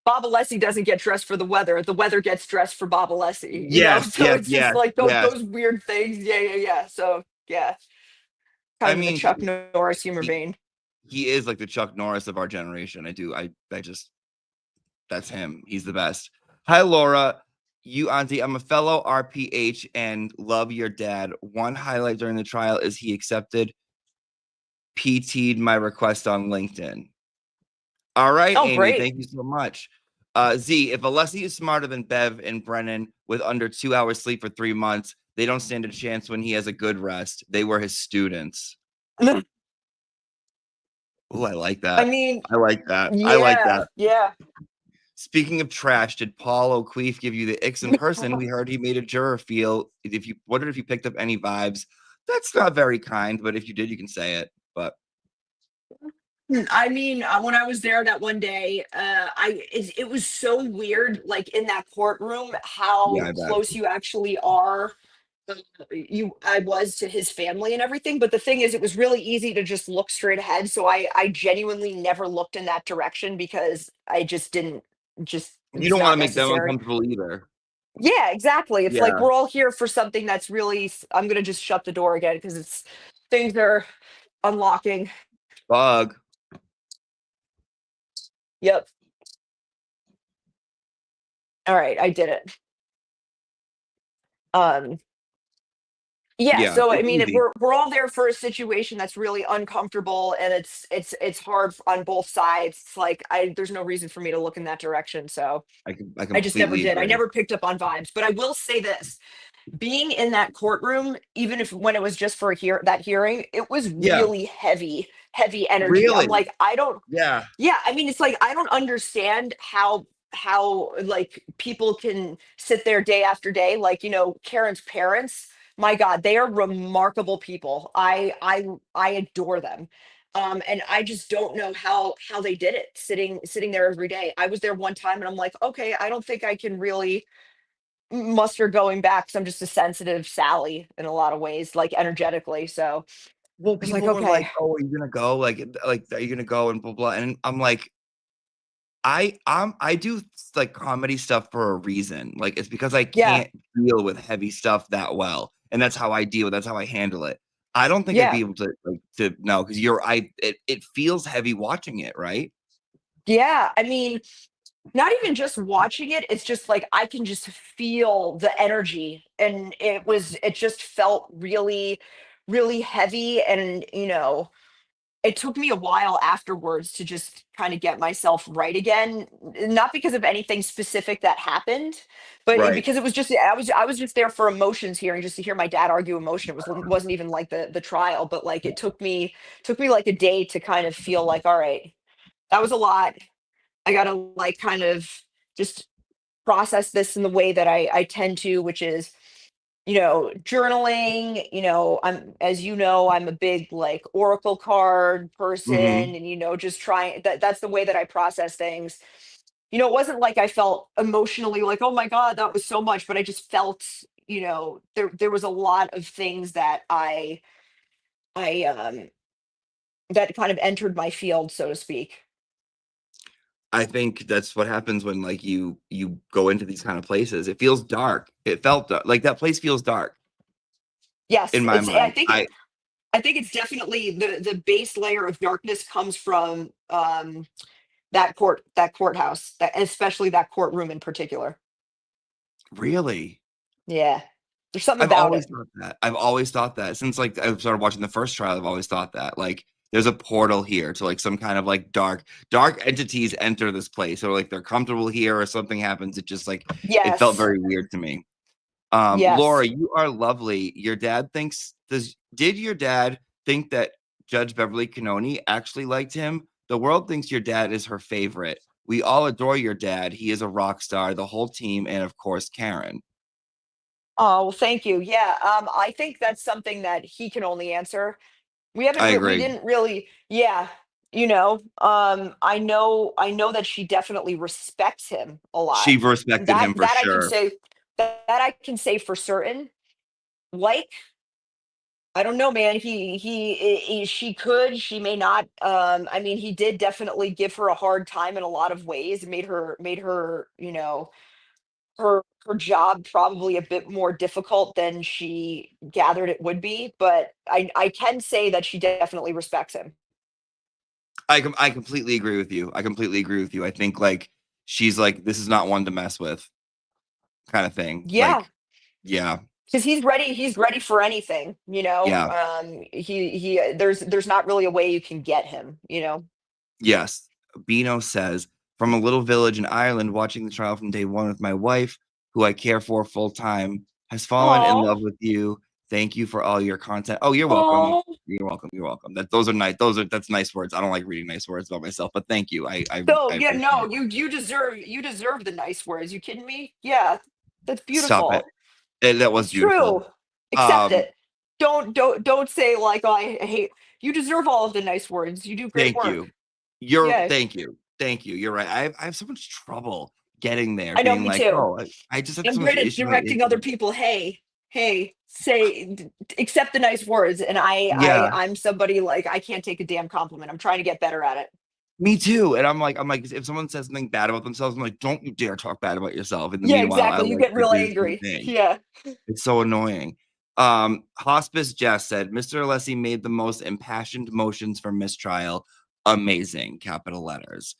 Bob Alessi doesn't get dressed for the weather gets dressed for Bob Alessi, you know? Yes, So yes, it's just yes, like yes. those weird things. Yeah. So yeah, I kind of the mean, Chuck Norris humor he, vein. he is like the Chuck Norris of our generation. I just that's him. He's the best. Hi, Laura. You, Auntie. I'm a fellow RPH and love your dad. One highlight during the trial is he accepted PT'd my request on LinkedIn. All right, Oh, Amy. great. Thank you so much. Z, if Alessi is smarter than Bev and Brennan with under 2 hours sleep for 3 months, they don't stand a chance when he has a good rest. They were his students. Oh, I like I that. mean, I like that. I like yeah, that. yeah. Speaking of trash, did Paul O'Keefe give you the icks in person? We heard he made a juror feel. If you wondered if you picked up any vibes, that's not very kind. But if you did, you can say it. But I mean, when I was there that one day, it was so weird, like in that courtroom, yeah, how I bet. close you actually are. I was to his family and everything, but the thing is, it was really easy to just look straight ahead. So I genuinely never looked in that direction because I just didn't. Just You it's don't want to not make them necessary. uncomfortable either. Yeah, exactly. It's like Yeah, we're all here for something that's really. I'm gonna just shut the door again because it's things are unlocking. bug. Yep. All right, I did it. Um, Yeah, Yeah, so I it's mean, if easy. we're all there for a situation that's really uncomfortable and it's hard on both sides. It's like there's no reason for me to look in that direction. So I I just never completely did. I agree. never picked up on vibes. But I will say this, being in that courtroom, even if when it was just for that hearing, it was Yeah, really heavy energy. I'm really. like, I don't Yeah, yeah, I mean, it's like I don't understand how like people can sit there day after day, like, you know, Karen's parents. my God, they are remarkable people. I adore them. And I just don't know how they did it sitting there every day. I was there one time and I'm like, okay, I don't think I can really muster going back, because I'm just a sensitive Sally in a lot of ways, like energetically. So Well, I was like, people were like, okay, "Oh, are you gonna go? Like, are you gonna go?" And blah blah. And I'm like, I do like comedy stuff for a reason. Like, it's because I yeah, can't deal with heavy stuff that well, and that's how I deal. That's how I handle it. I don't think I'd be yeah, able to like to no, because you're I. It feels heavy watching it, right? yeah. I mean, not even just watching it, it's just like I can just feel the energy, and it just felt really, really heavy. And it took me a while afterwards to just kind of get myself right again, not because of anything specific that happened, but Right. because it was just I was just there for emotions here, and just to hear my dad argue emotion. Wasn't even like the trial, but like it took me like a day to kind of feel like, all right, that was a lot. I gotta like kind of just process this in the way that I tend to, which is, journaling. I'm a big like oracle card person, Mhm. and just trying that's the way that I process things. It wasn't like I felt emotionally like, oh my God, that was so much, but I just felt, there was a lot of things that I that kind of entered my field, so to speak. I think that's what happens when like you go into these kind of places. It feels dark. It felt like that place feels dark in Yes, my it's I mind. think I think it's definitely the base layer of darkness comes from that courthouse, especially that courtroom in particular. Really. Yeah. There's something I've about always it. thought that. I've always thought that since like I started watching the first trial. I've always thought that like there's a portal here to like some kind of like dark entities enter this place, or like they're comfortable here, or something happens. It just like it felt Yes. very weird to me. Laura, Yes. you are lovely. Your dad thinks did your dad think that Judge Beverly Canoni actually liked him? The world thinks your dad is her favorite. We all adore your dad. He is a rock star, the whole team, and of course Karen. Oh, well, thank you. Yeah. I think that's something that he can only answer. I We agree. didn't really, yeah. I know that she definitely respects him a lot. She respected That him for that I can sure. say that I can say for certain. Like, I don't know, man. She could, she may not. I mean, he did definitely give her a hard time in a lot of ways. Made her, her job probably a bit more difficult than she gathered it would be. But I can say that she definitely respects him. I completely agree with you. I completely agree with you. I think like she's like this is not one to mess with kind of thing. Yeah, Like yeah, because he's ready for anything. yeah. There's not really a way you can get him. Yes. Bino says, from a little village in Ireland, watching the trial from day one with my wife, who I care for full time, has fallen in Oh, love with you. Thank you for all your content. Oh, you're welcome. oh. You're welcome. You're welcome. Those are nice. That's nice words. I don't like reading nice words about myself, but thank you. So I yeah, appreciate no, it. you deserve the nice words. You kidding me? Yeah, that's Stop it. beautiful. That was It's beautiful. true. Accept Um, it. Don't say like, oh, I hate. You deserve all of the nice words. You do great thank work. you. Yeah, Thank you. Thank you. You're right. I have so much trouble getting there, I know, being me like, too. oh, I just have I'm so much great at issue. directing other people. Hey, accept the nice words. And Yeah. I'm somebody like I can't take a damn compliment. I'm trying to get better at it. Me too. And I'm like, if someone says something bad about themselves, I'm like, don't you dare talk bad about yourself. In the Yeah, meanwhile, I exactly. You like get to real do the same angry. thing. Yeah. It's so annoying. Hospice Jess said, Mr. Alessi made the most impassioned motions for mistrial. Amazing, capital letters.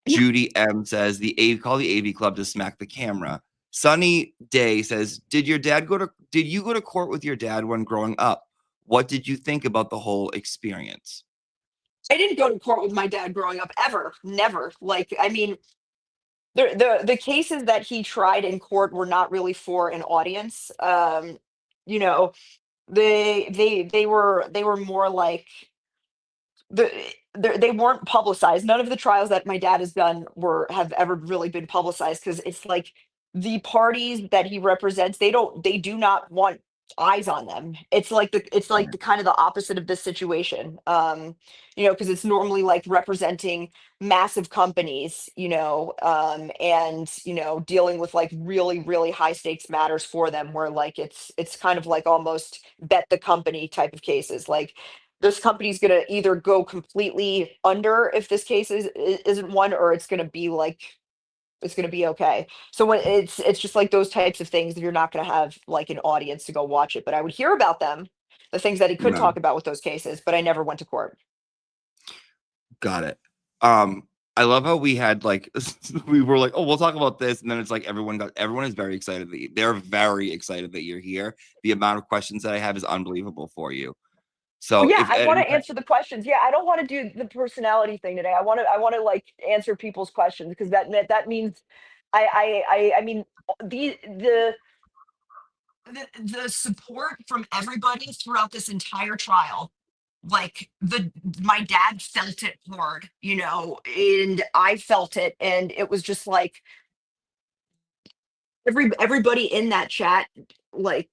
Judy M says, call the AV Club to smack the camera. Sunny Day says, did you go to court with your dad when growing up? What did you think about the whole experience? I didn't go to court with my dad growing up ever. Never. Like, I mean, the cases that he tried in court were not really for an audience. You know, they were more like the they weren't publicized. None of the trials that my dad has done have ever really been publicized, because it's like the parties that he represents, they do not want eyes on them. It's like the kind of the opposite of this situation. Because it's normally like representing massive companies, and dealing with like really, really high stakes matters for them, where like it's kind of like almost bet the company type of cases. Like this company's gonna either go completely under if this case isn't one, or it's gonna be like it's going to be okay. So when it's just like those types of things, you're not going to have like an audience to go watch it. But I would hear about them, the things that he could No, talk about with those cases, but I never went to court. got it. I love how we had like we were like, oh, we'll talk about this, and then it's like everyone is very excited they're very excited that you're here. The amount of questions that I have is unbelievable for you. So Well, yeah, if I want to answer the questions. Yeah, I don't want to do the personality thing today. I want to like answer people's questions, because that means I mean the support from everybody throughout this entire trial, like my dad felt it hard, and I felt it, and it was just like everybody in that chat, like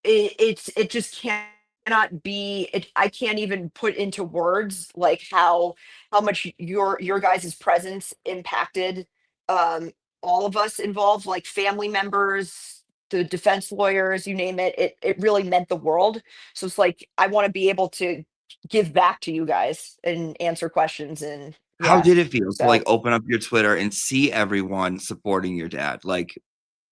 it just cannot be it. I can't even put into words like how much your guys' presence impacted um all of us involved, like family members, the defense lawyers, you name it. It really meant the world. So it's like I want to be able to give back to you guys and answer questions, and how yeah. did it feel to like So open up your Twitter and see everyone supporting your dad? Like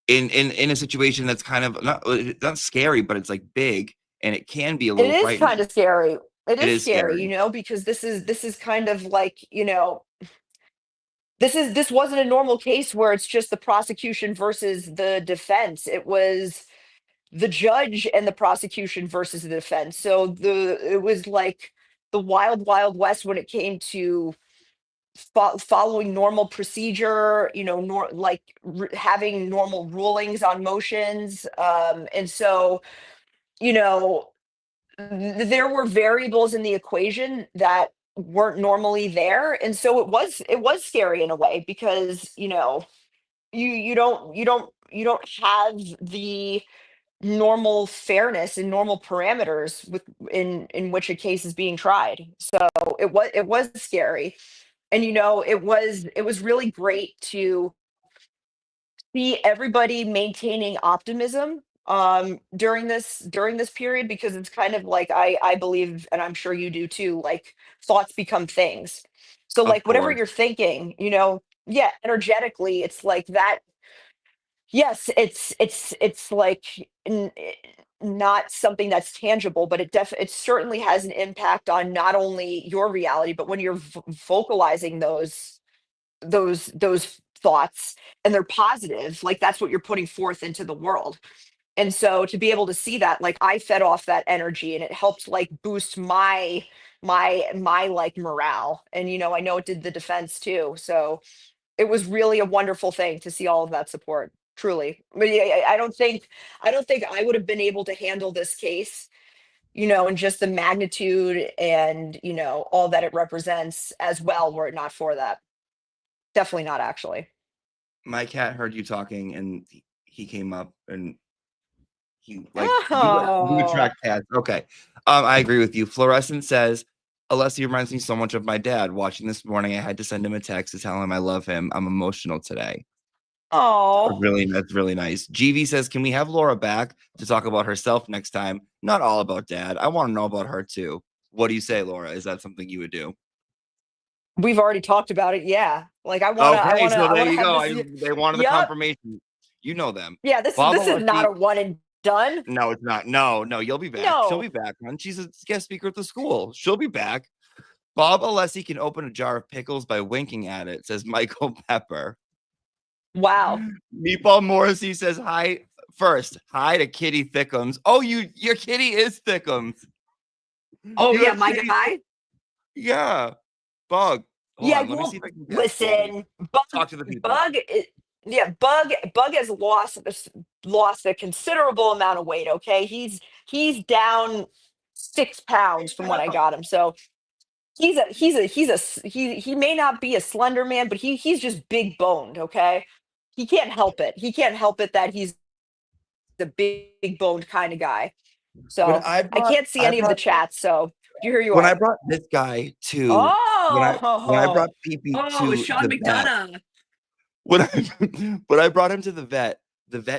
in a situation that's kind of not scary, but it's like big, and it can be a it little is kind frightening. of scary. It It is is scary, scary. because this is kind of like, this wasn't a normal case where it's just the prosecution versus the defense. It was the judge and the prosecution versus the defense. So it was like the wild west when it came to following normal procedure, like having normal rulings on motions. And so, you know, there were variables in the equation that weren't normally there, and so it was scary in a way, because you don't have the normal fairness and normal parameters in which a case is being tried. So it was scary, and it was really great to see everybody maintaining optimism during this period, because it's kind of like I believe, and I'm sure you do too, like thoughts become things. So Of like whatever course. you're thinking, yeah, energetically it's like that. Yes, it's like not something that's tangible, but it certainly has an impact on not only your reality, but when you're vocalizing those thoughts, and they're positive, like that's what you're putting forth into the world. And so to be able to see that, like I fed off that energy, and it helped like boost my like morale, and I know it did the defense too. So it was really a wonderful thing to see all of that support, truly. But yeah, I don't think I would have been able to handle this case, and just the magnitude and all that it represents as well, were it not for that. Definitely not, actually. My cat heard you talking, and he came up, and he like you Oh, attract cats. Okay. I agree with you. Fluorescent says Alessi reminds me so much of my dad. Watching this morning, I had to send him a text to tell him I love him. I'm emotional today. oh. That's really nice. GV says, can we have Laura back to talk about herself next time? Not all about dad. I want to know about her too. What do you say, Laura? Is that something you would do? We've already talked about it. Yeah. Like I wanna, I Okay, wanna, so I there wanna you have go. this. They wanted the Yep. confirmation. You know them. Yeah. This Bob this is not Alessi. a one and done. No, it's not. No, you'll be back. She'll be No. back, man. She's a guest speaker at the school. She'll be back. Bob Alessi can open a jar of pickles by winking at it, says Michael Pepper. Wow. Meatball Morrissey says hi first. Hi to Kitty Thickums. Oh, your kitty is Thickums. Oh You yeah, have my kitty. guy. Yeah. Bug. Hold Yeah. on. Let me Well, see if I can guess. Hold on. listen, Bug. Talk to the people. Bug. Yeah, Bug has lost a considerable amount of weight. Okay, he's down 6 pounds from when I got him. So he may not be a slender man, but he's just big boned. Okay, he can't help it. He can't help it that he's the big boned kind of guy. So I I can't see any of the brought chats. So here you when I are. brought this guy to when I Oh, brought PP oh, to Sean the vet, McDonough. when I when I brought him to the vet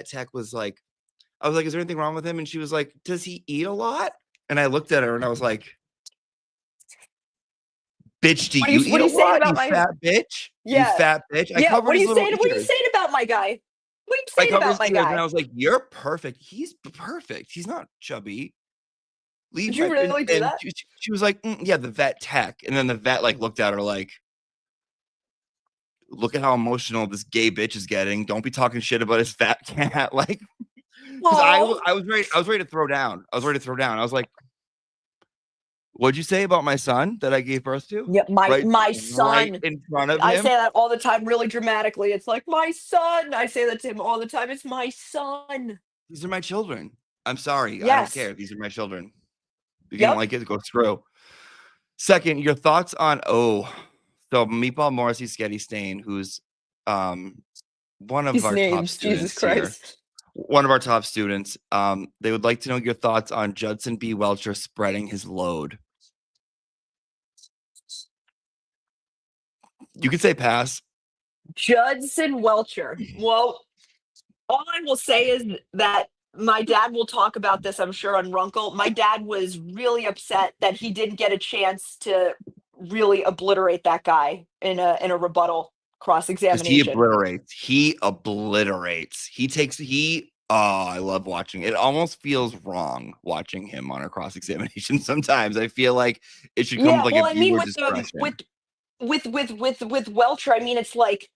tech was like, I was like, "Is there anything wrong with him?" And she was like, "Does he eat a lot?" And I looked at her and I was like, "Bitch, do you What eat are a you saying lot? about You my? fat bitch! You Yeah, fat bitch!" I yeah. covered his little What are you ears. saying about my guy? What are you I saying covered about his my ears and I guy? was like, "You're perfect. He's perfect. He's not chubby. Leave Did you my." really do And that? she was like, "Yeah, the vet tech." And then the vet like looked at her like, "Look at how emotional this gay bitch is getting. Don't be talking shit about his fat cat." Like, because Oh, I was ready to throw down. I was ready to throw down. I was like, "What'd you say about my son that I gave birth to?" yeah. My Right son. in front of I say him. that all the time, really dramatically. It's like my son. I say that to him all the time. It's my son. These are my children. I'm sorry. I don't Yes. care. These are my children. If you don't Yep. like it, go screw. Second, your thoughts on so Meatball Morrissey Sketty Stain, who's one of These our top names, Jesus students here. Christ. One of our top students. They would like to know your thoughts on Judson B. Welcher spreading his load. You could say pass. Judson Welcher. Well, all I will say is that my dad will talk about this, I'm sure, on Runkle. My dad was really upset that he didn't get a chance to really obliterate that guy in a rebuttal cross Because he examination. obliterates. He obliterates. I love watching it. It almost feels wrong watching him on a cross examination. Sometimes I feel like it should come with Yeah, like well, a I mean, viewer discretion. with Welcher, I mean, it's like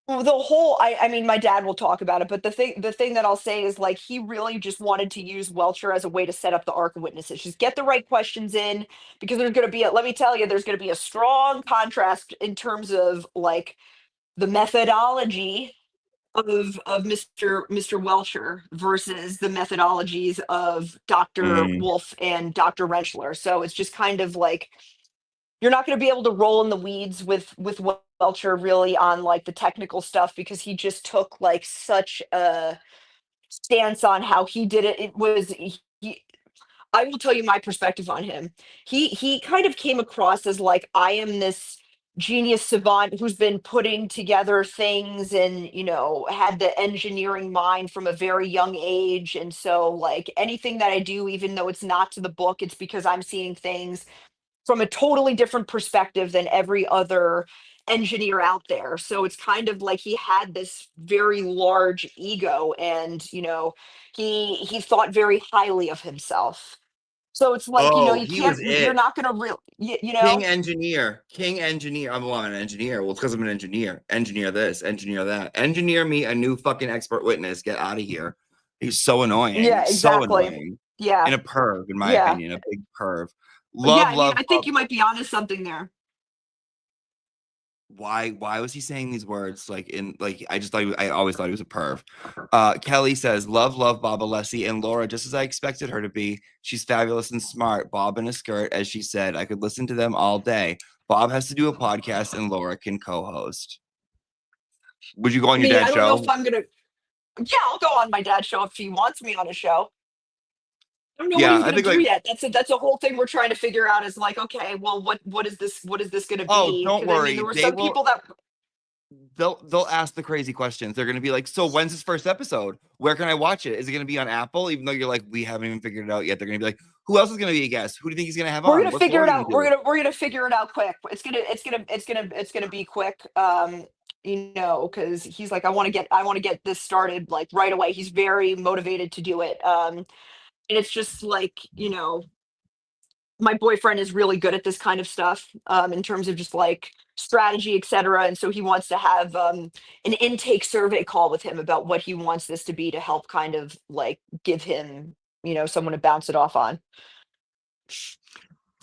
the whole. I mean, my dad will talk about it, but the thing that I'll say is like he really just wanted to use Welcher as a way to set up the arc of witnesses. Just get the right questions in because there's going to be let me tell you, there's going to be a strong contrast in terms of like the methodology of Mr. Welcher versus the methodologies of Dr. Mm. Wolf and Dr. Rentschler. So it's just kind of like you're not going to be able to roll in the weeds with Welcher really on like the technical stuff because he just took like such a stance on how he did it. It was he, I will tell you my perspective on him. He kind of came across as like I am this genius savant who's been putting together things and had the engineering mind from a very young age, and so like anything that I do, even though it's not to the book, it's because I'm seeing things from a totally different perspective than every other engineer out there. So it's kind of like he had this very large ego, and he thought very highly of himself. So it's like, Oh, you he was you're it. not going to real, King engineer. King engineer. I'm an engineer. Well, it's because I'm an engineer. Engineer this, engineer that. Engineer me a new fucking expert witness. Get out of here. He's so annoying. yeah, So exactly. annoying. Yeah. And a perv, in my Yeah. opinion. A big perv. Yeah. Love, I mean, love, I love. think you might be onto something there. Why was he saying these words I always thought he was a perv. Kelly says love Bob ALESSI and Laura just as I expected her to be. She's fabulous and smart. Bob in a skirt, as she said. I could listen to them all day. Bob has to do a podcast and Laura can co-host. Would you go on I your mean, I dad's don't know show? if I'm going to, yeah, I'll go on my dad's show if he wants me on a show. I don't know what Yeah, he's I going to think do yet. That's a whole thing we're trying to figure out is like, okay, well, what is this going to oh, be? don't Because I mean, worry. there were They some will people that, they'll ask the crazy questions. They're gonna be like, so when's his first episode? Where can I watch it? Is it gonna be on Apple? Even though you're like, we haven't even figured it out yet. They're gonna be like, who else is gonna be a guest? Who do you think he's gonna have we're on? going to What's figure Laura it gonna out. do? We're going to figure it out quick. It's going to be quick. Because he's like, I want to get this started like right away. He's very motivated to do it. And it's just like, my boyfriend is really good at this kind of stuff in terms of just like strategy, etc. And so he wants to have an intake survey call with him about what he wants this to be to help kind of like give him, someone to bounce it off on.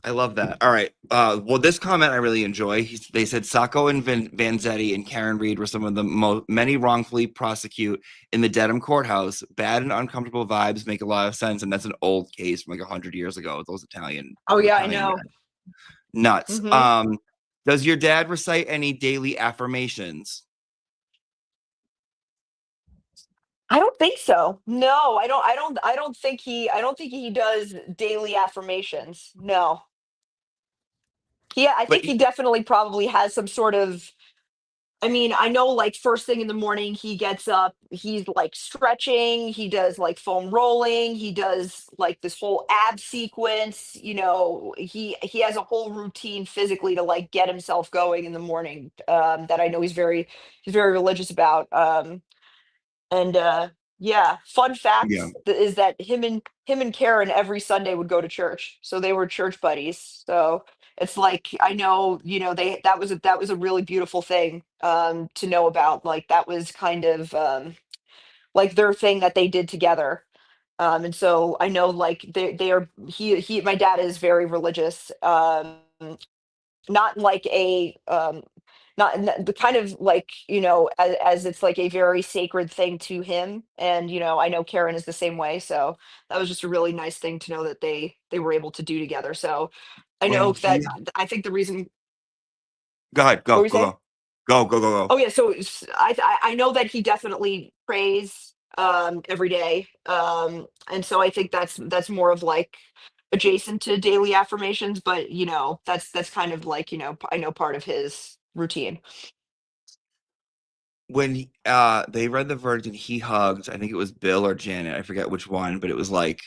I love that. All right. Well, this comment I really enjoy. They said Sacco and Vanzetti and Karen Reed were some of the many wrongfully prosecute in the Dedham courthouse. Bad and uncomfortable vibes make a lot of sense, and that's an old case from like 100 years ago. Those Italian. Oh yeah, I Italian know. guys. Nuts. Mhm. Does your dad recite any daily affirmations? I don't think so. No, I don't think he does daily affirmations. No. Yeah, I But think he definitely probably has some sort of, I mean, I know like first thing in the morning he gets up, he's like stretching, he does like foam rolling, he does like this whole ab sequence, he has a whole routine physically to like get himself going in the morning, that I know he's very religious about. And yeah, fun yeah, fact is that him and Karen every Sunday would go to church. So they were church buddies. So it's like I know, they that was a really beautiful thing to know about. Like that was kind of like their thing that they did together. And so I know like they are he my dad is very religious. Not like a the kind of like as it's like a very sacred thing to him, and I know Karen is the same way, so that was just a really nice thing to know that they were able to do together. So I when know he that I think the reason. go ahead, What go were you go saying? go go go go Oh go. yeah, so I know that he definitely prays every day. And so I think that's more of like adjacent to daily affirmations, but that's kind of like, I know part of his routine. When they read the verdict and he hugged, I think it was Bill or Janet, I forget which one, but it was like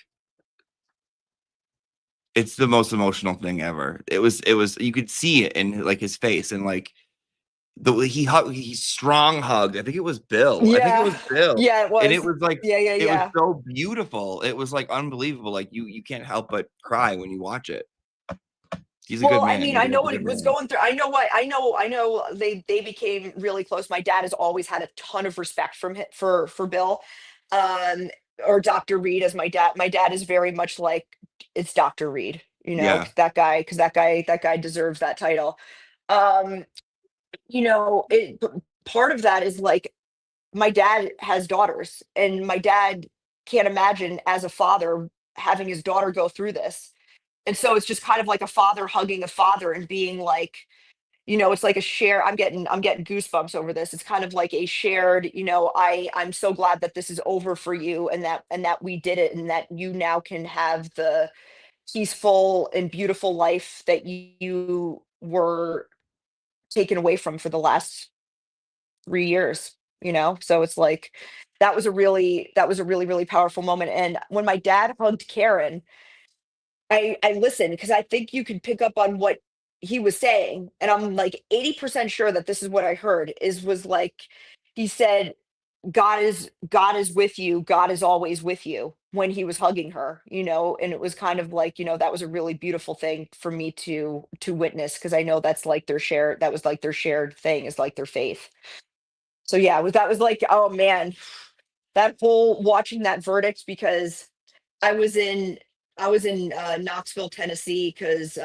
it's the most emotional thing ever. It was you could see it in like his face, and like he strong hugged. I think it was Bill. I think it Yeah. was Bill. Yeah, it And it was. was like Yeah, yeah, it was yeah. so beautiful. It was like unbelievable. Like you can't help but cry when you watch it. He's a good Well, I man. mean, He's I a know he's a what he good was man. going through. I know they became really close. My dad has always had a ton of respect from for Bill. Um or Dr. Reed, as my dad is very much like it's Dr. Reed, Yeah. that guy, because that guy deserves that title. Um part of that is like my dad has daughters, and my dad can't imagine as a father having his daughter go through this. And so it's just kind of like a father hugging a father and being like, it's like a share. I'm getting goosebumps over this. It's kind of like a shared, I'm so glad that this is over for you, and that we did it, and that you now can have the peaceful and beautiful life that you were taken away from for the last 3 years. So it's like that was a really really powerful moment. And when my dad hugged Karen, I listened because I think you could pick up on what he was saying, and I'm like 80% sure that this is what I heard was like he said, God is with you, God is always with you, when he was hugging her, and it was kind of like, that was a really beautiful thing for me to witness, because I know that was like their shared thing, is like their faith. So yeah, that was like, oh man, that whole watching that verdict, because I was in I was in Knoxville, Tennessee, because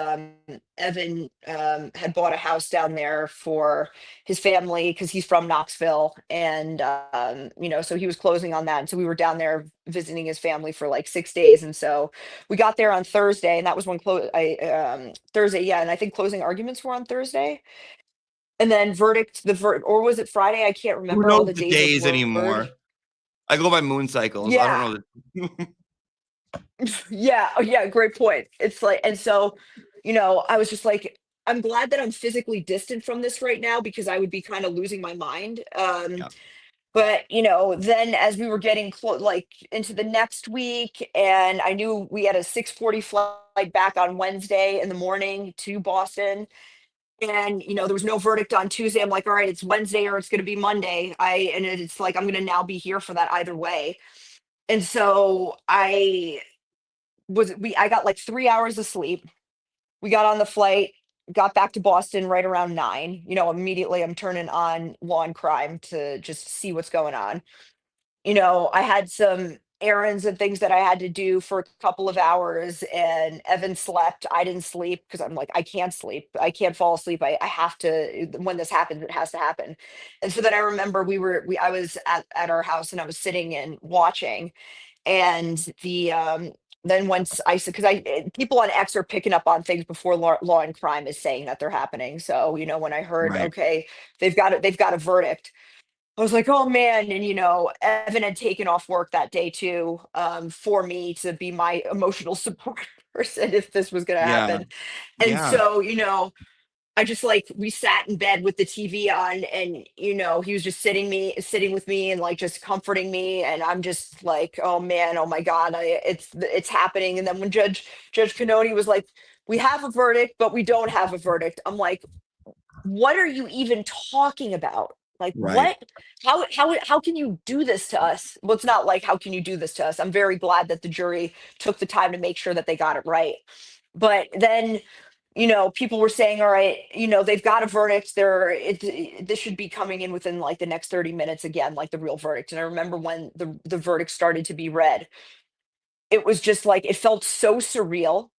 Evan had bought a house down there for his family, because he's from Knoxville, and so he was closing on that, and so we were down there visiting his family for like 6 days, and so we got there on Thursday, and that was when Thursday, yeah, and I think closing arguments were on Thursday, and then or was it Friday? I can't Who remember all knows the the days of days word. anymore? I go by moon cycles. I don't Yeah. know the Yeah, oh, yeah, great point. It's like, and so, I was just like, I'm glad that I'm physically distant from this right now, because I would be kind of losing my mind. yeah. But then as we were getting like into the next week, and I knew we had a 6:40 flight back on Wednesday in the morning to Boston, and there was no verdict on Tuesday. I'm like, all right, it's Wednesday or it's going to be Monday. And it's like I'm going to now be here for that either way. And so I got like 3 hours of sleep. We got on the flight, got back to Boston right around 9. Immediately I'm turning on Law and Crime to just see what's going on. I had some errands and things that I had to do for a couple of hours, and Evan slept. I didn't sleep because I'm like, I can't sleep. I can't fall asleep. I have to, when this happens, it has to happen. And so then I remember I was at our house, and I was sitting and watching, and then once I said, because people on X are picking up on things before Law and Crime is saying that they're happening. So when I heard, Right. okay, they've got a verdict, I was like, oh man. And, Evan had taken off work that day too, for me to be my emotional support person if this was going to Yeah. happen. And Yeah. so, I just like, we sat in bed with the TV on, and, he was just sitting with me and like just comforting me. And I'm just like, oh man, oh my God, it's happening. And then when Judge Canoni was like, we have a verdict, but we don't have a verdict. I'm like, what are you even talking about? Like, Right. what? How can you do this to us? Well, it's not like how can you do this to us. I'm very glad that the jury took the time to make sure that they got it right. But then, people were saying, all right, they've got a verdict. This should be coming in within like the next 30 minutes again, like the real verdict. And I remember when the verdict started to be read, it was just like it felt so surreal.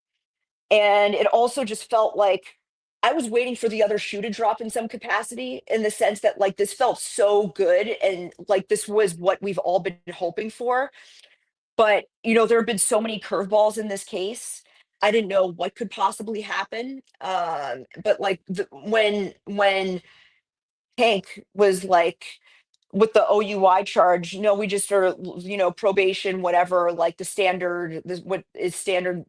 And it also just felt like I was waiting for the other shoe to drop in some capacity, in the sense that like this felt so good and like this was what we've all been hoping for. But, there have been so many curveballs in this case. I didn't know what could possibly happen. But like when Hank was like, with the OUI charge, we just are, probation, whatever, like the standard, this what is standard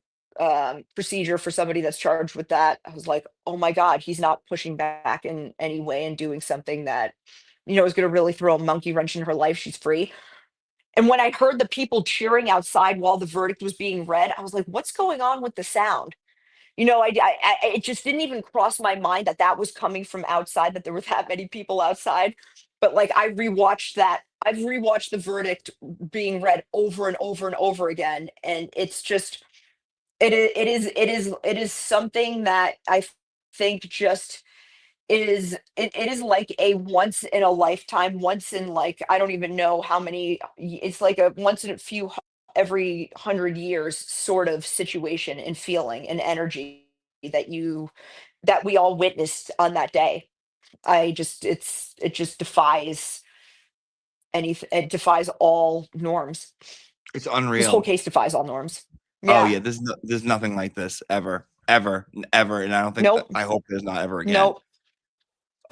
procedure for somebody that's charged with that. I was like, oh my God, he's not pushing back in any way and doing something that, is going to really throw a monkey wrench in her life. She's free. And when I heard the people cheering outside while the verdict was being read, I was like, what's going on with the sound? It just didn't even cross my mind that that was coming from outside, that there were that many people outside. But like I rewatched that, I've rewatched the verdict being read over and over and over again, and it's just it is something that I think just it is like a once in a lifetime, once in like I don't even know how many. It's like a once in a few every 100 years sort of situation and feeling and energy that we all witnessed on that day. It just defies anything. It defies all norms. It's This whole unreal. case defies all norms. Oh Yeah. yeah, there's nothing like this ever, ever, ever, and I don't think Nope. I hope there's not ever again. Nope.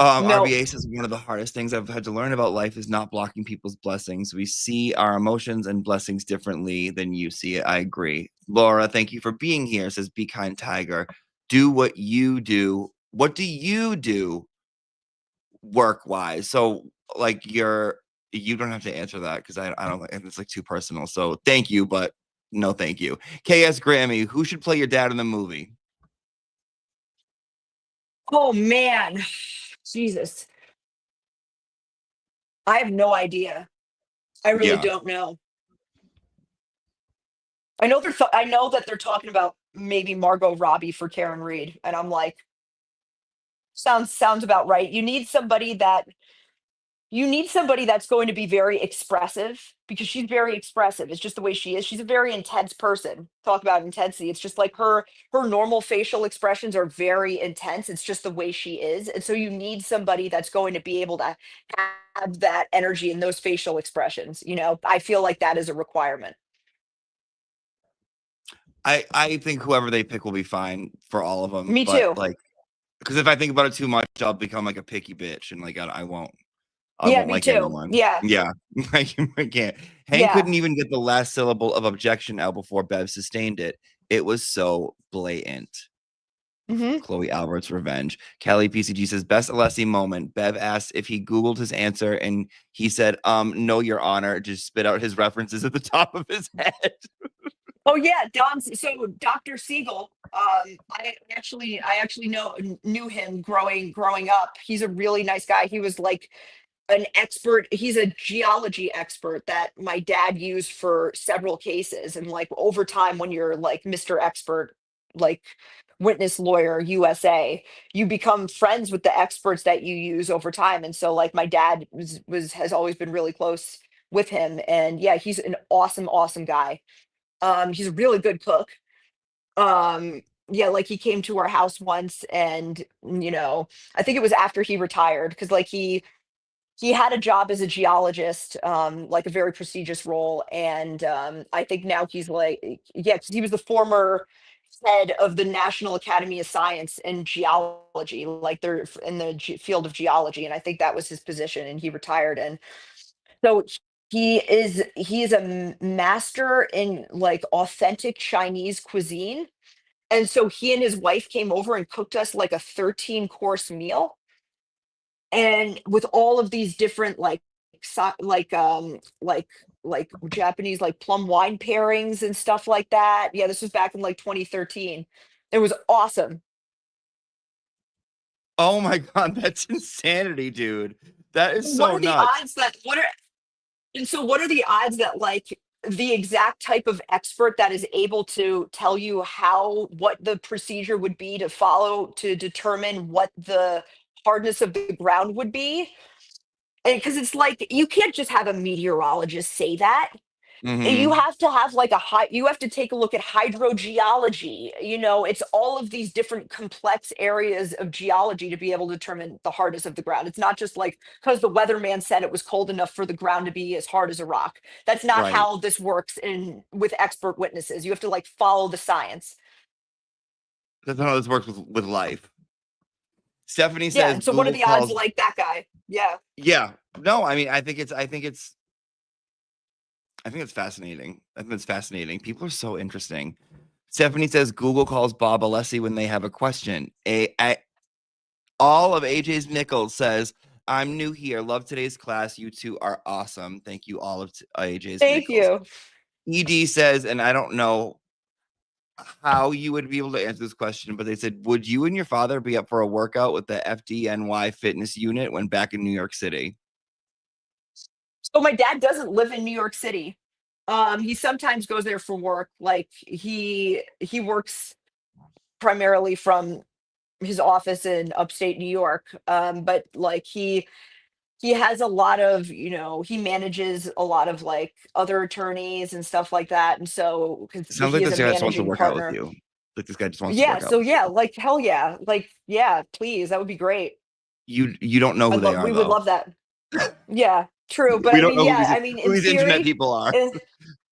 Nope. RBA says one of the hardest things I've had to learn about life is not blocking people's blessings. We see our emotions and blessings differently than you see it. I agree. Laura, thank you for being here. Says Be Kind Tiger. Do what you do. What do you do work wise? So like you don't have to answer that because I don't think it's like too personal. So thank you, but no thank you. KS Grammy, who should play your dad in the movie? Oh man. Jesus. I have no idea. I really Yeah. don't know. I know that they're talking about maybe Margot Robbie for Karen Reed, and I'm like, sounds about right. You need somebody that's going to be very expressive, because she's very expressive. It's just the way she is. She's a very intense person. Talk about intensity. It's just like her normal facial expressions are very intense. It's just the way she is. And so you need somebody that's going to be able to have that energy and those facial expressions. I feel like that is a requirement. I think whoever they pick will be fine for all of them. Me But too. like, because if I think about it too much, I'll become like a picky bitch, and like I won't. I Yeah, won't me like too. anyone. Yeah. Yeah, I can't. Hank Yeah. couldn't even get the last syllable of objection out before Bev sustained it. It was so blatant. Hmm. Chloe Albert's revenge. Kelly PCG says best Alessi moment. Bev asked if he Googled his answer, and he said, no, Your Honor. Just spit out his references at the top of his head. Oh yeah, so Dr. Siegel, I actually knew him growing up. He's a really nice guy. He was like an expert. He's a geology expert that my dad used for several cases. And like over time, when you're like Mr. Expert, like witness lawyer USA, you become friends with the experts that you use over time. And so like my dad has always been really close with him. And yeah, he's an awesome guy. He's a really good cook. Yeah, like he came to our house once, and I think it was after he retired, because like he had a job as a geologist, like a very prestigious role. And I think now he's like, yeah, 'cause he was the former head of the National Academy of Science and Geology, like they're in the field of geology, and I think that was his position, and he retired. And so he's a master in like authentic Chinese cuisine. And so he and his wife came over and cooked us like a 13-course meal, and with all of these different like like Japanese like plum wine pairings and stuff like that. Yeah, this was back in like 2013. It was awesome. Oh my god, that's insanity, dude. That is What so are the nuts. odds that what are And so what are the odds that like the exact type of expert that is able to tell you what the procedure would be to follow to determine what the hardness of the ground would be? And because it's like you can't just have a meteorologist say that. You Mhm. have to have like you have to take a look at hydrogeology. It's all of these different complex areas of geology to be able to determine the hardness of the ground. It's not just like because the weatherman said it was cold enough for the ground to be as hard as a rock. That's not Right. how this works in with expert witnesses. You have to like follow the science. That's how this works with life. Stephanie Yeah, says and so what are Google the odds calls. like that guy? Yeah. Yeah. No, I mean, I think it's fascinating. I think it's fascinating. People are so interesting. Stephanie says Google calls Bob Alessi when they have a question. All of AJ's Nichols says, I'm new here. Love today's class. You two are awesome. Thank you, all of AJ's Thank Nichols. you. ED says, and I don't know how you would be able to answer this question, but they said, would you and your father be up for a workout with the FDNY fitness unit when back in New York City? So my dad doesn't live in New York City. He sometimes goes there for work. Like he works primarily from his office in upstate New York. But like he has a lot of, he manages a lot of like other attorneys and stuff like that. And so because Sounds he like is a this guy just wants to managing work out with partner. you. Like this guy just wants to Yeah. work out So with you. yeah, like hell yeah. Like, yeah, please. That would be great. You don't know who they are We would though. love that. Yeah, true. But We I don't mean, know yeah, I mean, who in these internet theory, people are. in,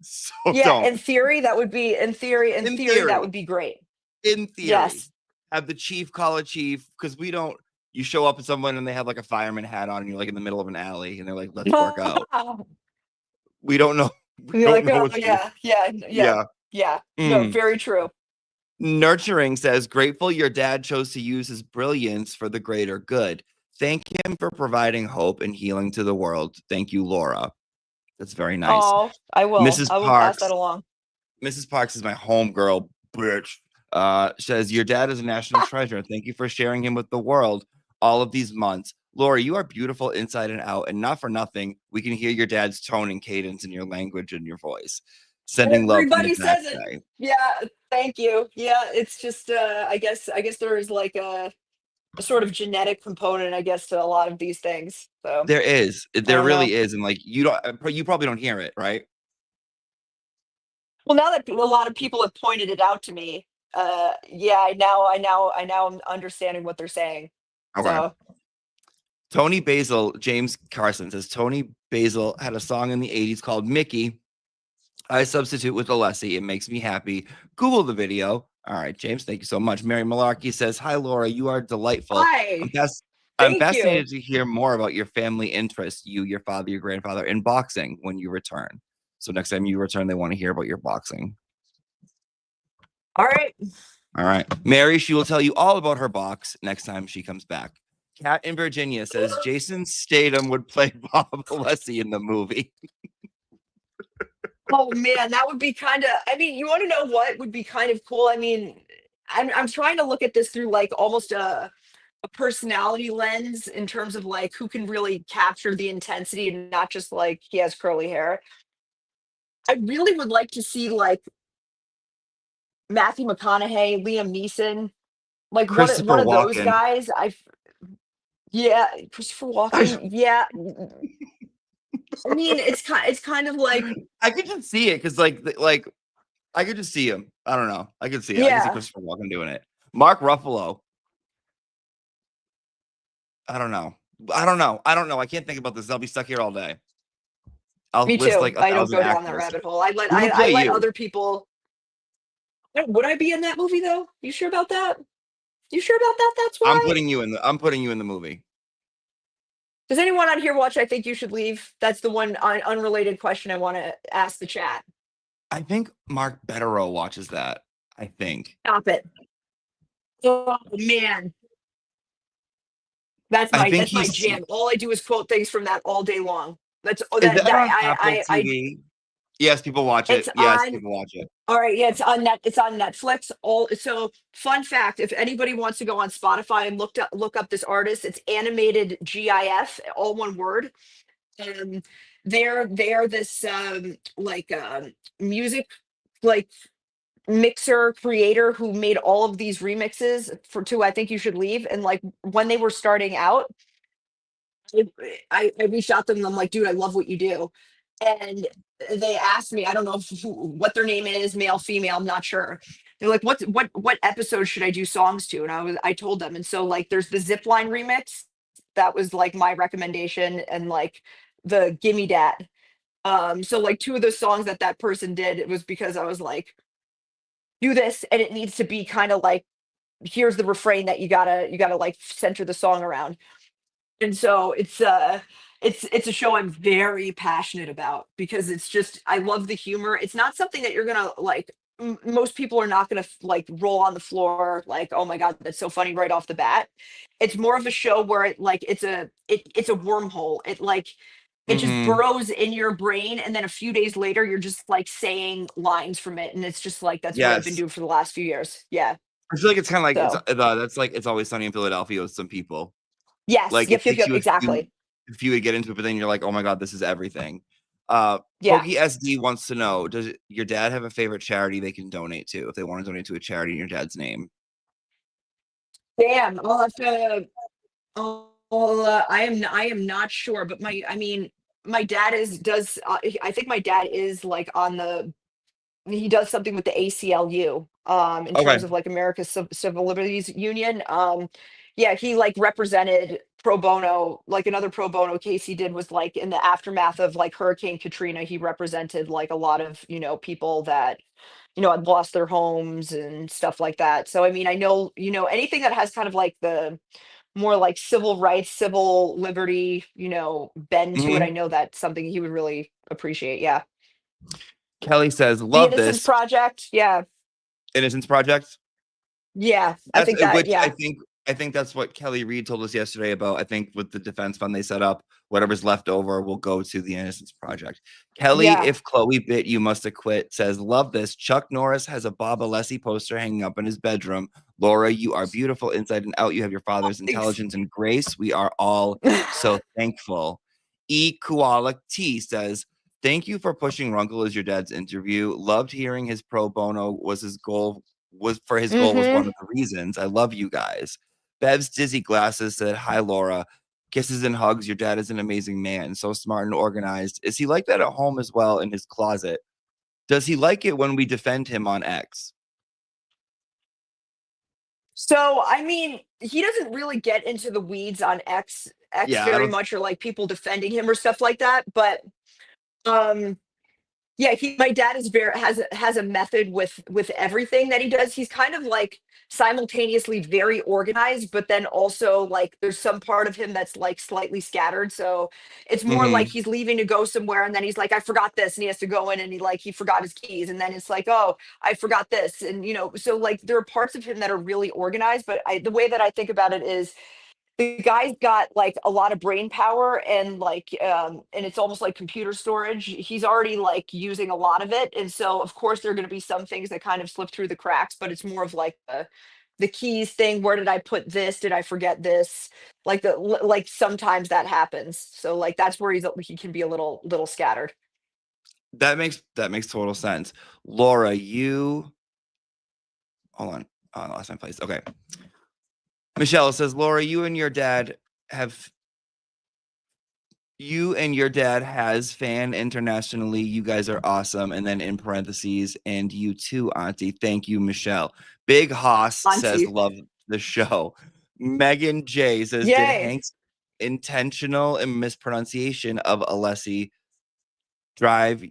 So yeah, don't. in theory, that would be in In theory, that would theory. be great. In theory. Yes. Have the chief call a chief because we don't. You show up with someone and they have like a fireman hat on and you're like in the middle of an alley and they're like, let's work out. We don't know. We You're don't like, know oh what's yeah, yeah, yeah, yeah. yeah. No, Mm. very true. Nurturing says, grateful your dad chose to use his brilliance for the greater good. Thank him for providing hope and healing to the world. Thank you, Laura. That's very nice. Oh, I will. Mrs. I will pass that Parks. along. Mrs. Parks is my homegirl, bitch. Says, your dad is a national treasure. Thank you for sharing him with the world all of these months. Laura, you are beautiful inside and out, and not for nothing, we can hear your dad's tone and cadence in your language and your voice. Sending love from the Everybody dad says it. guy. Yeah, thank you. Yeah, it's just I guess there is like a sort of genetic component, I guess, to a lot of these things. So There is. I There don't know. really is. And like you probably don't hear it, right? Well, now that a lot of people have pointed it out to me, yeah, I now am understanding what they're saying. Okay. So Tony Basil, James Carson says Tony Basil had a song in the 80s called Mickey. I substitute with Alessi. It makes me happy. Google the video. All right, James, thank you so much. Mary Malarkey says, hi, Laura, you are delightful. hi, I'm thank you. fascinated to hear more about your family interests, you, your father, your grandfather, in boxing when you return. So next time you return, they want to hear about your boxing. All right. All right. Mary, she will tell you all about her box next time she comes back. Kat in Virginia says Jason Statham would play Bob Alessi in the movie. Oh man, that would be kind of. I mean, you want to know what would be kind of cool? I mean, I'm trying to look at this through like almost a personality lens in terms of like who can really capture the intensity and not just like he has curly hair. I really would like to see like Matthew McConaughey, Liam Neeson, like one Christopher of those Walken. guys. Yeah, Christopher Walken. Yeah, I mean it's kind of like I could just see it because like I could just see him. I don't know. I could see it. I could see yeah. Christopher Walken doing it. Mark Ruffalo. I don't know. I can't think about this. I'll be stuck here all day. I'll Me list too. like I don't 1,000 go down that actors. rabbit hole. I let Who would play I let you? other people. Would I be in that movie though? You sure about that? You sure about that? That's I'm why. putting you in the movie. Does anyone on here watch I Think You Should Leave? That's the one unrelated question I want to ask the chat. I think Mark Betterow watches that. I think. Stop it. Oh man. That's I my think jam. All I do is quote things from that all day long. That's Is that on Apple TV? Yes, people watch it. It's Yes, on. people watch it. All right, yeah, it's on Netflix. So fun fact, if anybody wants to go on Spotify and look up this artist, it's animated GIF, all one word. They're this music like mixer creator who made all of these remixes to I Think You Should Leave. And like when they were starting out, I reached out to them. I'm like, dude, I love what you do. And they asked me, I don't know what their name is, male, female, I'm not sure. They're like, what episode should I do songs to? And I told them. And so like there's the Zipline remix. That was like my recommendation, and like the Gimme Dat. So like two of the songs that person did, it was because I was like, do this, and it needs to be kind of like, here's the refrain that you gotta like center the song around. And so it's a show I'm very passionate about because it's just, I love the humor. It's not something that you're gonna like, most people are not gonna like roll on the floor like, oh my god, that's so funny right off the bat. It's more of a show where it's a wormhole. It just Mhm. burrows in your brain, and then a few days later you're just like saying lines from it, and it's just like, that's what I've been Yes. doing for the last few years. Yeah. I feel like it's kind of like So that's like It's Always Sunny in Philadelphia with some people. yes, Like it takes yep, you exactly. a few to get into it, but then you're like, oh my god, this is everything. Yeah. Pokey SD wants to know: does your dad have a favorite charity they can donate to if they want to donate to a charity in your dad's name? Damn, I'll have to. I am not sure, but my dad does. I think my dad is like on the. He does something with the ACLU, in Okay. terms of like America's Civil Liberties Union. Yeah, he like represented pro bono. Like another pro bono case he did was like in the aftermath of like Hurricane Katrina. He represented like a lot of people that had lost their homes and stuff like that. So I mean, I know anything that has kind of like the more like civil rights, civil liberty, bend to it. I Mhm. know that's something he would really appreciate. Yeah. Kelly says, The "Love Innocence this Project. Yeah. Innocence Project." Yeah. I That's think that, which yeah. I think that's what Kelly Reed told us yesterday about. I think with the defense fund they set up, whatever's left over will go to the Innocence Project. Kelly, Yeah. if Chloe bit, you must have quit. Says, love this. Chuck Norris has a Bob ALESSI poster hanging up in his bedroom. Laura, you are beautiful inside and out. You have your father's Thanks. intelligence and grace. We are all so thankful. E Koala T says, thank you for pushing Runkle as your dad's interview. Loved hearing his pro bono was was one of the reasons. I love you guys. Bev's Dizzy Glasses said, hi, Laura. Kisses and hugs. Your dad is an amazing man. So smart and organized. Is he like that at home as well in his closet? Does he like it when we defend him on X? So, I mean, he doesn't really get into the weeds on X Yeah, I very don't. much, or like people defending him or stuff like that. But, um, yeah, my dad is has a method with everything that he does. He's kind of like simultaneously very organized, but then also like there's some part of him that's like slightly scattered. So it's more like Mhm. he's leaving to go somewhere, and then he's like, I forgot this, and he has to go in, and he forgot his keys, and then it's like, oh, I forgot this, and so like there are parts of him that are really organized. But the way that I think about it is, the guy's got like a lot of brain power, and and it's almost like computer storage. He's already like using a lot of it, and so of course there are going to be some things that kind of slip through the cracks, but it's more of like the keys thing. Where did I put this? Did I forget this? Like sometimes that happens, so like that's where he can be a little scattered. That makes total sense. Laura, you hold on. I lost my place. Okay. Michelle says, Laura, you and your dad has fan internationally. You guys are awesome. And then in parentheses, and you too, Auntie. Thank you, Michelle. Big Haas says, Auntie. love the show. Megan J says, did Yay. Hank's intentional and mispronunciation of ALESSI drive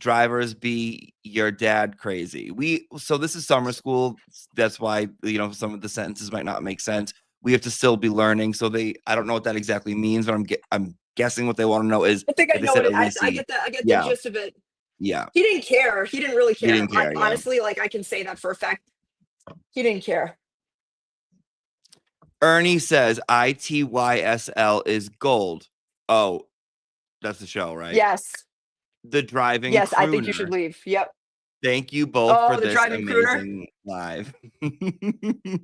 drivers be your dad crazy. So this is summer school. That's why, some of the sentences might not make sense. We have to still be learning. So I don't know what that exactly means, but I'm guessing what they want to know is I think I if they know said it. I ALESSI. get that. I get the Yeah, gist of it. yeah. He didn't care. He didn't really He care. didn't care, yeah. Honestly, like I can say that for a fact. He didn't care. Ernie says ITYSL is gold. Oh, that's the show, right? Yes. The driving Yes, crooner. I think you should leave. Yep. Thank you both for Oh, the this driving crooner? amazing live.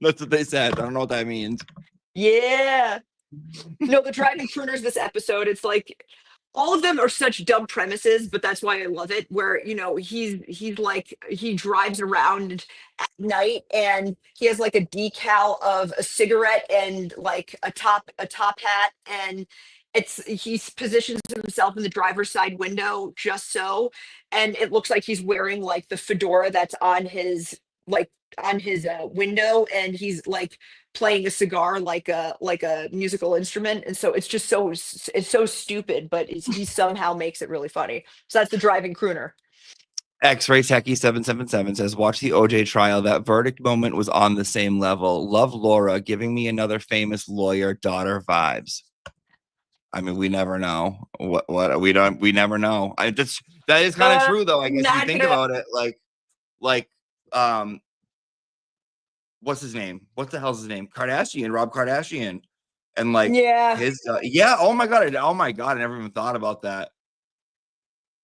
That's what they said. I don't know what that means. Yeah. No, the driving crooners this episode, it's like all of them are such dumb premises, but that's why I love it. Where, he's like he drives around at night and he has like a decal of a cigarette and like a top hat, and he positions himself in the driver's side window just so, and it looks like he's wearing like the fedora that's on his window, and he's like playing a cigar like a musical instrument, and so it's just it's so stupid, but he somehow makes it really funny. So that's the driving crooner. X-Ray Techie 777 says, watch the OJ trial. That verdict moment was on the same level. Love Laura, giving me another famous lawyer daughter vibes. I mean, we never know what we never know. That is kind of true though. I guess if you think about it, like what's his name? What the hell's his name? Rob Kardashian. And like his oh my god, I never even thought about that.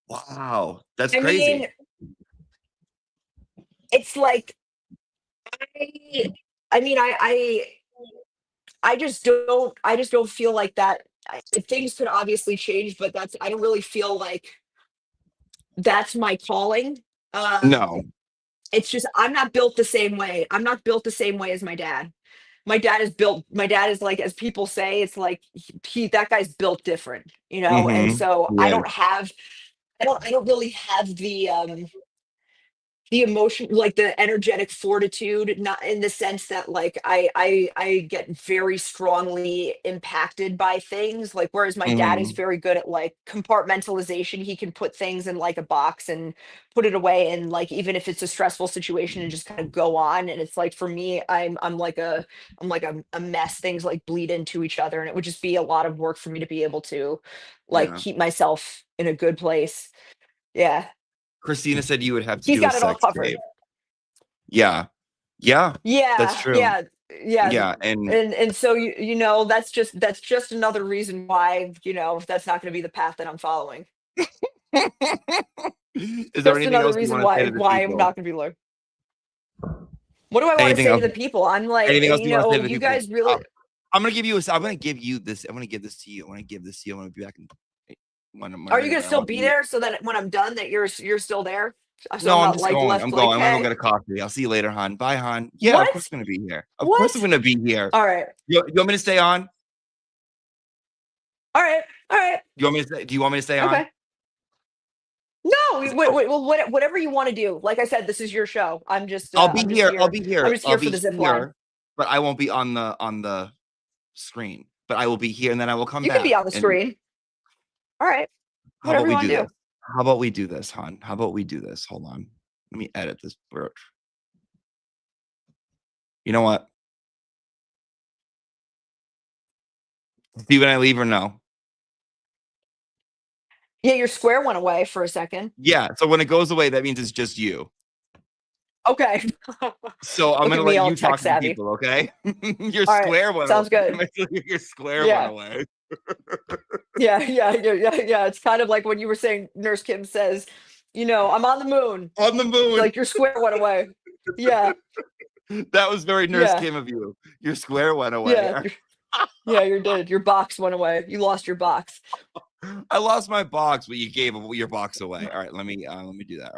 Wow, that's crazy. Mean, it's like I just don't feel like that. Things could obviously change, but I don't really feel like that's my calling. No. It's just I'm not built the same way. I'm not built the same way as my dad. My dad is like, as people say, it's like that guy's built different, and so Yeah. I don't really have the emotion, like the energetic fortitude, not in the sense that like I get very strongly impacted by things, like whereas my dad is very good at like compartmentalization. He can put things in like a box and put it away, and like even if it's a stressful situation, and just kind of go on. And it's like for me, I'm like a mess. Things like bleed into each other, and it would just be a lot of work for me to be able to like keep myself in a good place. Yeah. Christina said you would have to He's do a got it all sex covered. tape. Yeah. That's true. Yeah. And so that's just another reason why that's not going to be the path that I'm following. Is there anything else you want to say to the why I'm people? not going to be learned. What do I want to say to the people? I'm like, you guys really. I'm gonna give you this. I'm gonna give this to you. I'm gonna be back in. Are you gonna still be there so that when I'm done, that you're still there? So no, I'm just going. I'm going. I'm gonna go get a coffee. I'll see you later, hon. Bye, hon. Yeah, what? Of course I'm gonna be here. Of course I'm gonna be here. All right. You want me to stay on? All right. Do you want me to stay on? Okay. No, well, whatever you want to do. Like I said, this is your show. I'll be here. I'll be here. I'm just here for the zip line. But I won't be on the screen. But I will be here, and then I will come back. You can be on the screen. All right. Whatever you want to do. How about we do this, hon? How about we do this? Hold on. Let me edit this. You know what? See when I leave or no? Yeah, your square went away for a second. Yeah, so when it goes away, that means it's just you. Okay. So I'm gonna let you talk to people, okay? Your square went away. Sounds good. Your square went away. Yeah. It's kind of like when you were saying, Nurse Kim says, I'm on the moon. On the moon. Like your square went away. Yeah. That was very Nurse Kim of you. Your square went away. Yeah, you did. Your box went away. You lost your box. I lost my box, but you gave your box away. All right, let me do that.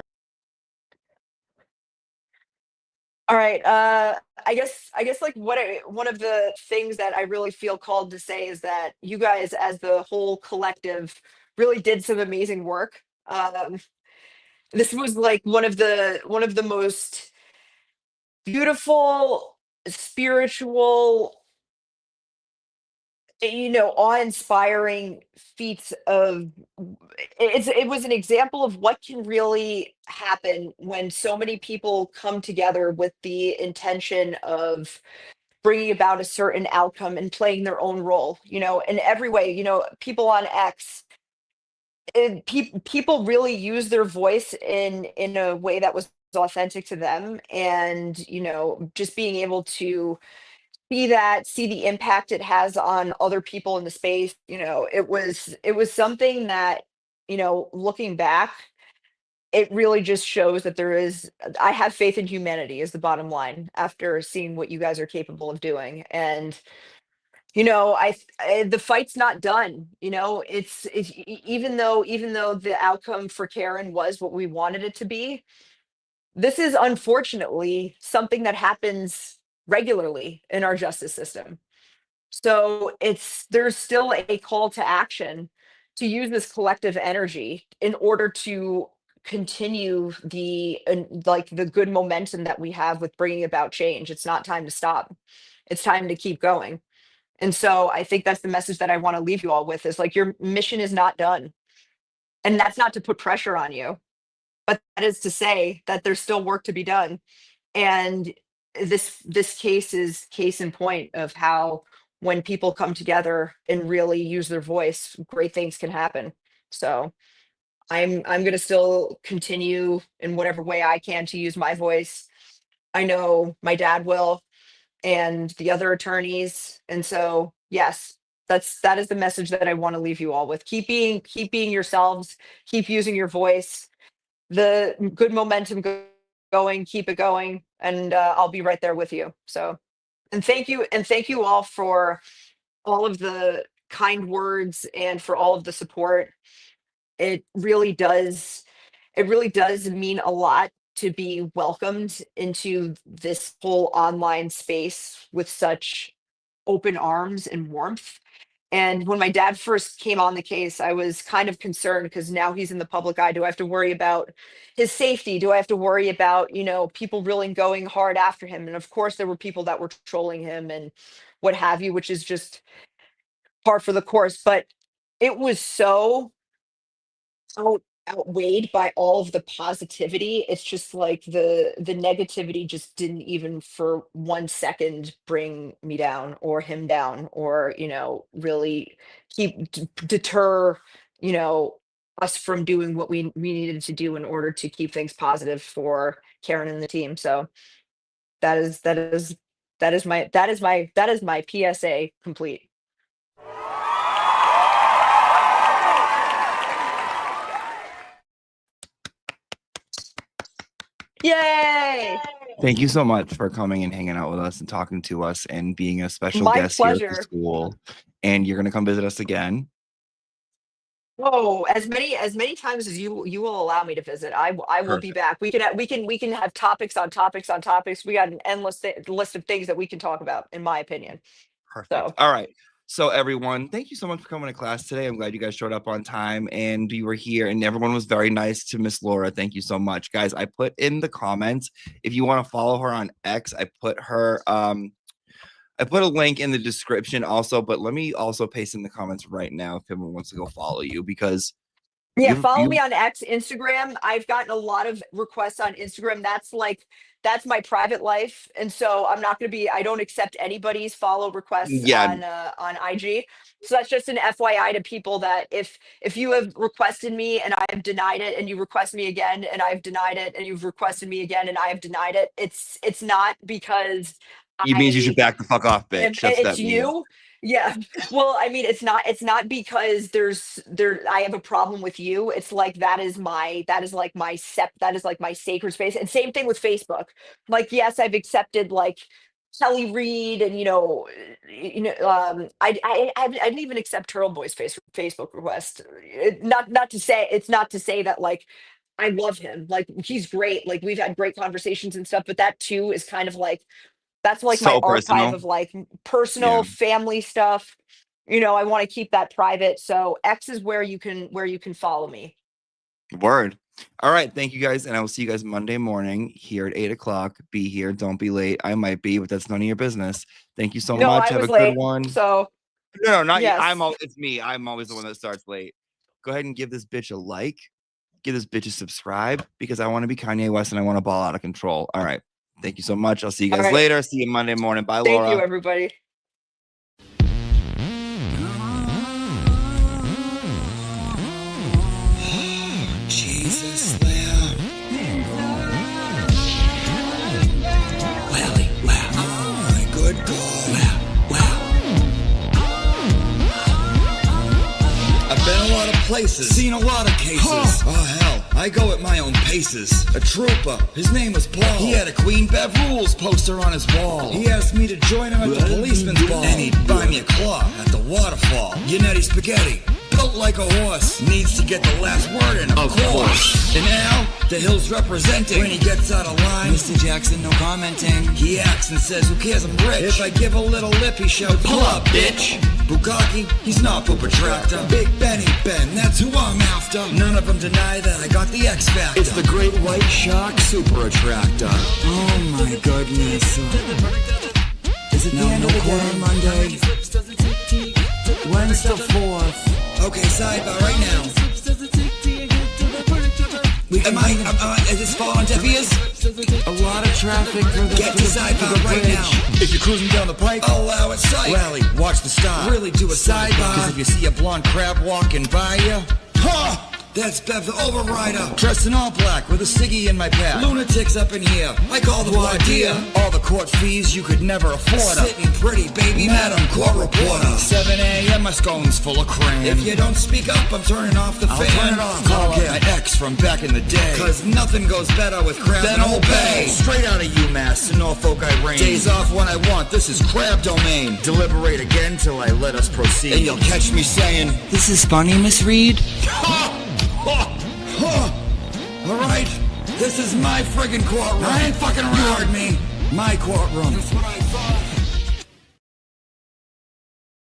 All right. I guess like one of the things that I really feel called to say is that you guys, as the whole collective, really did some amazing work. This was like one of the most beautiful, spiritual, awe-inspiring feats of it was an example of what can really happen when so many people come together with the intention of bringing about a certain outcome and playing their own role, in every way. People on X, people really use their voice in a way that was authentic to them, and just being able to see the impact it has on other people in the space. It was something that, looking back, it really just shows that I have faith in humanity is the bottom line after seeing what you guys are capable of doing. And the fight's not done. Even though the outcome for Karen was what we wanted it to be, this is unfortunately something that happens regularly in our justice system. So there's still a call to action to use this collective energy in order to continue the good momentum that we have with bringing about change. It's not time to stop. It's time to keep going. And so I think that's the message that I want to leave you all with, is like, your mission is not done. And that's not to put pressure on you, but that is to say that there's still work to be done. And this case is case in point of how, when people come together and really use their voice, great things can happen. So I'm going to still continue in whatever way I can to use my voice. I know my dad will, and the other attorneys. And so, yes, that is the message that I want to leave you all with. Keep being yourselves, keep using your voice, the good momentum going, keep it going. And I'll be right there with you. So, and thank you all for all of the kind words and for all of the support. It really does mean a lot to be welcomed into this whole online space with such open arms and warmth. And when my dad first came on the case, I was kind of concerned, because now he's in the public eye. Do I have to worry about his safety? Do I have to worry about, people really going hard after him? And of course, there were people that were trolling him and what have you, which is just par for the course. But it was so outweighed by all of the positivity. It's just like the negativity just didn't even for 1 second bring me down or him down, or really deter us from doing what we needed to do in order to keep things positive for Karen and the team. So that is my PSA complete. Yay! Thank you so much for coming and hanging out with us and talking to us and being a special My guest here at pleasure. the school. And you're going to come visit us again. Whoa, as many times as you will allow me to visit, I will be Perfect. back. We can have topics on topics on topics. We got an endless list of things that we can talk about, in my opinion. Perfect. So, All right. So everyone, thank you so much for coming to class today. I'm glad you guys showed up on time and you were here, and everyone was very nice to Miss Laura. Thank you so much, guys. I put in the comments, if you want to follow her on X, I put a link in the description also, but let me also paste in the comments right now if anyone wants to go follow you, because yeah, follow me on X, Instagram. I've gotten a lot of requests on Instagram. That's my private life, and so I don't accept anybody's follow requests on IG. So that's just an FYI to people, that if you have requested me and I have denied it, and you request me again and I've denied it, and you've requested me again and I have denied it, it's not because it means you should back the fuck off, bitch. That's it's that means. you. Yeah. Well, I mean, it's not because I have a problem with you. It's like that is like my sacred space. And same thing with Facebook. Like, yes, I've accepted like Kelly Reed, and I didn't even accept Turtle Boy's Facebook request. Not to say that like I love him. Like, he's great. Like, we've had great conversations and stuff, but that too is kind of like, that's like my So archive personal. of like personal family stuff. I want to keep that private. So X is where you can follow me. Word. All right. Thank you guys. And I will see you guys Monday morning here at 8 o'clock. Be here. Don't be late. I might be, but that's none of your business. Thank you so No, much. I Have was a late. good one. So No, not you. Yes. It's me. I'm always the one that starts late. Go ahead and give this bitch a like. Give this bitch a subscribe because I want to be Kanye West and I want to ball out of control. All right. Thank you so much. I'll see you All guys right. later. See you Monday morning. Bye, Thank Laura. you, everybody. Jesus, Leah. Lally, wow. Oh, my good God. Wow. I've been a lot of places, seen a lot of cases. Oh, hell. I go at my own paces. A trooper, his name was Paul. He had a Queen Bev Rules poster on his wall. He asked me to join him at the policeman's ball. And he'd buy me a claw at the waterfall. Yannetti spaghetti, built like a horse. Needs to get the last word in, of course. And Al, the Hills representing. When he gets out of line, Mr. Jackson, no commenting. He acts and says, who cares, I'm rich. If I give a little lip, he shouts, pull up, bitch. Bukaki, he's not Poopa Tractor. Big Benny Ben, that's who I'm after. None of them deny that I got the X Factor. It's the Great White Shark Super Attractor. Oh my goodness. Is it the end of the day? Monday? When's the 4th? Okay, sidebar right now. Is this fall on deaf ears? A lot of traffic for the Get to sidebar right now. If you're cruising down the pike, I'll allow it sight. Rally, watch the stop. Really do a sidebar. Cause if you see a blonde crab walking by you, ha! That's Bev the Overrider. Dressed in all black with a ciggy in my pack. Lunatics up in here. I call the voir dire. All the court fees you could never afford. Sitting pretty, baby, Madam Court Reporter. 7 a.m. my scone's full of cran. If you don't speak up, I'm turning off the fan. Turn it off. Call up my ex from back in the day. Cause nothing goes better with crab than Old Bay. Straight out of UMass to Norfolk I reign. Days off when I want, this is crab domain. Deliberate again till I let us proceed. And you'll catch me saying, this is funny, Miss Reed. Alright, this is my friggin' courtroom. I ain't fucking around. You heard me. My courtroom. That's what I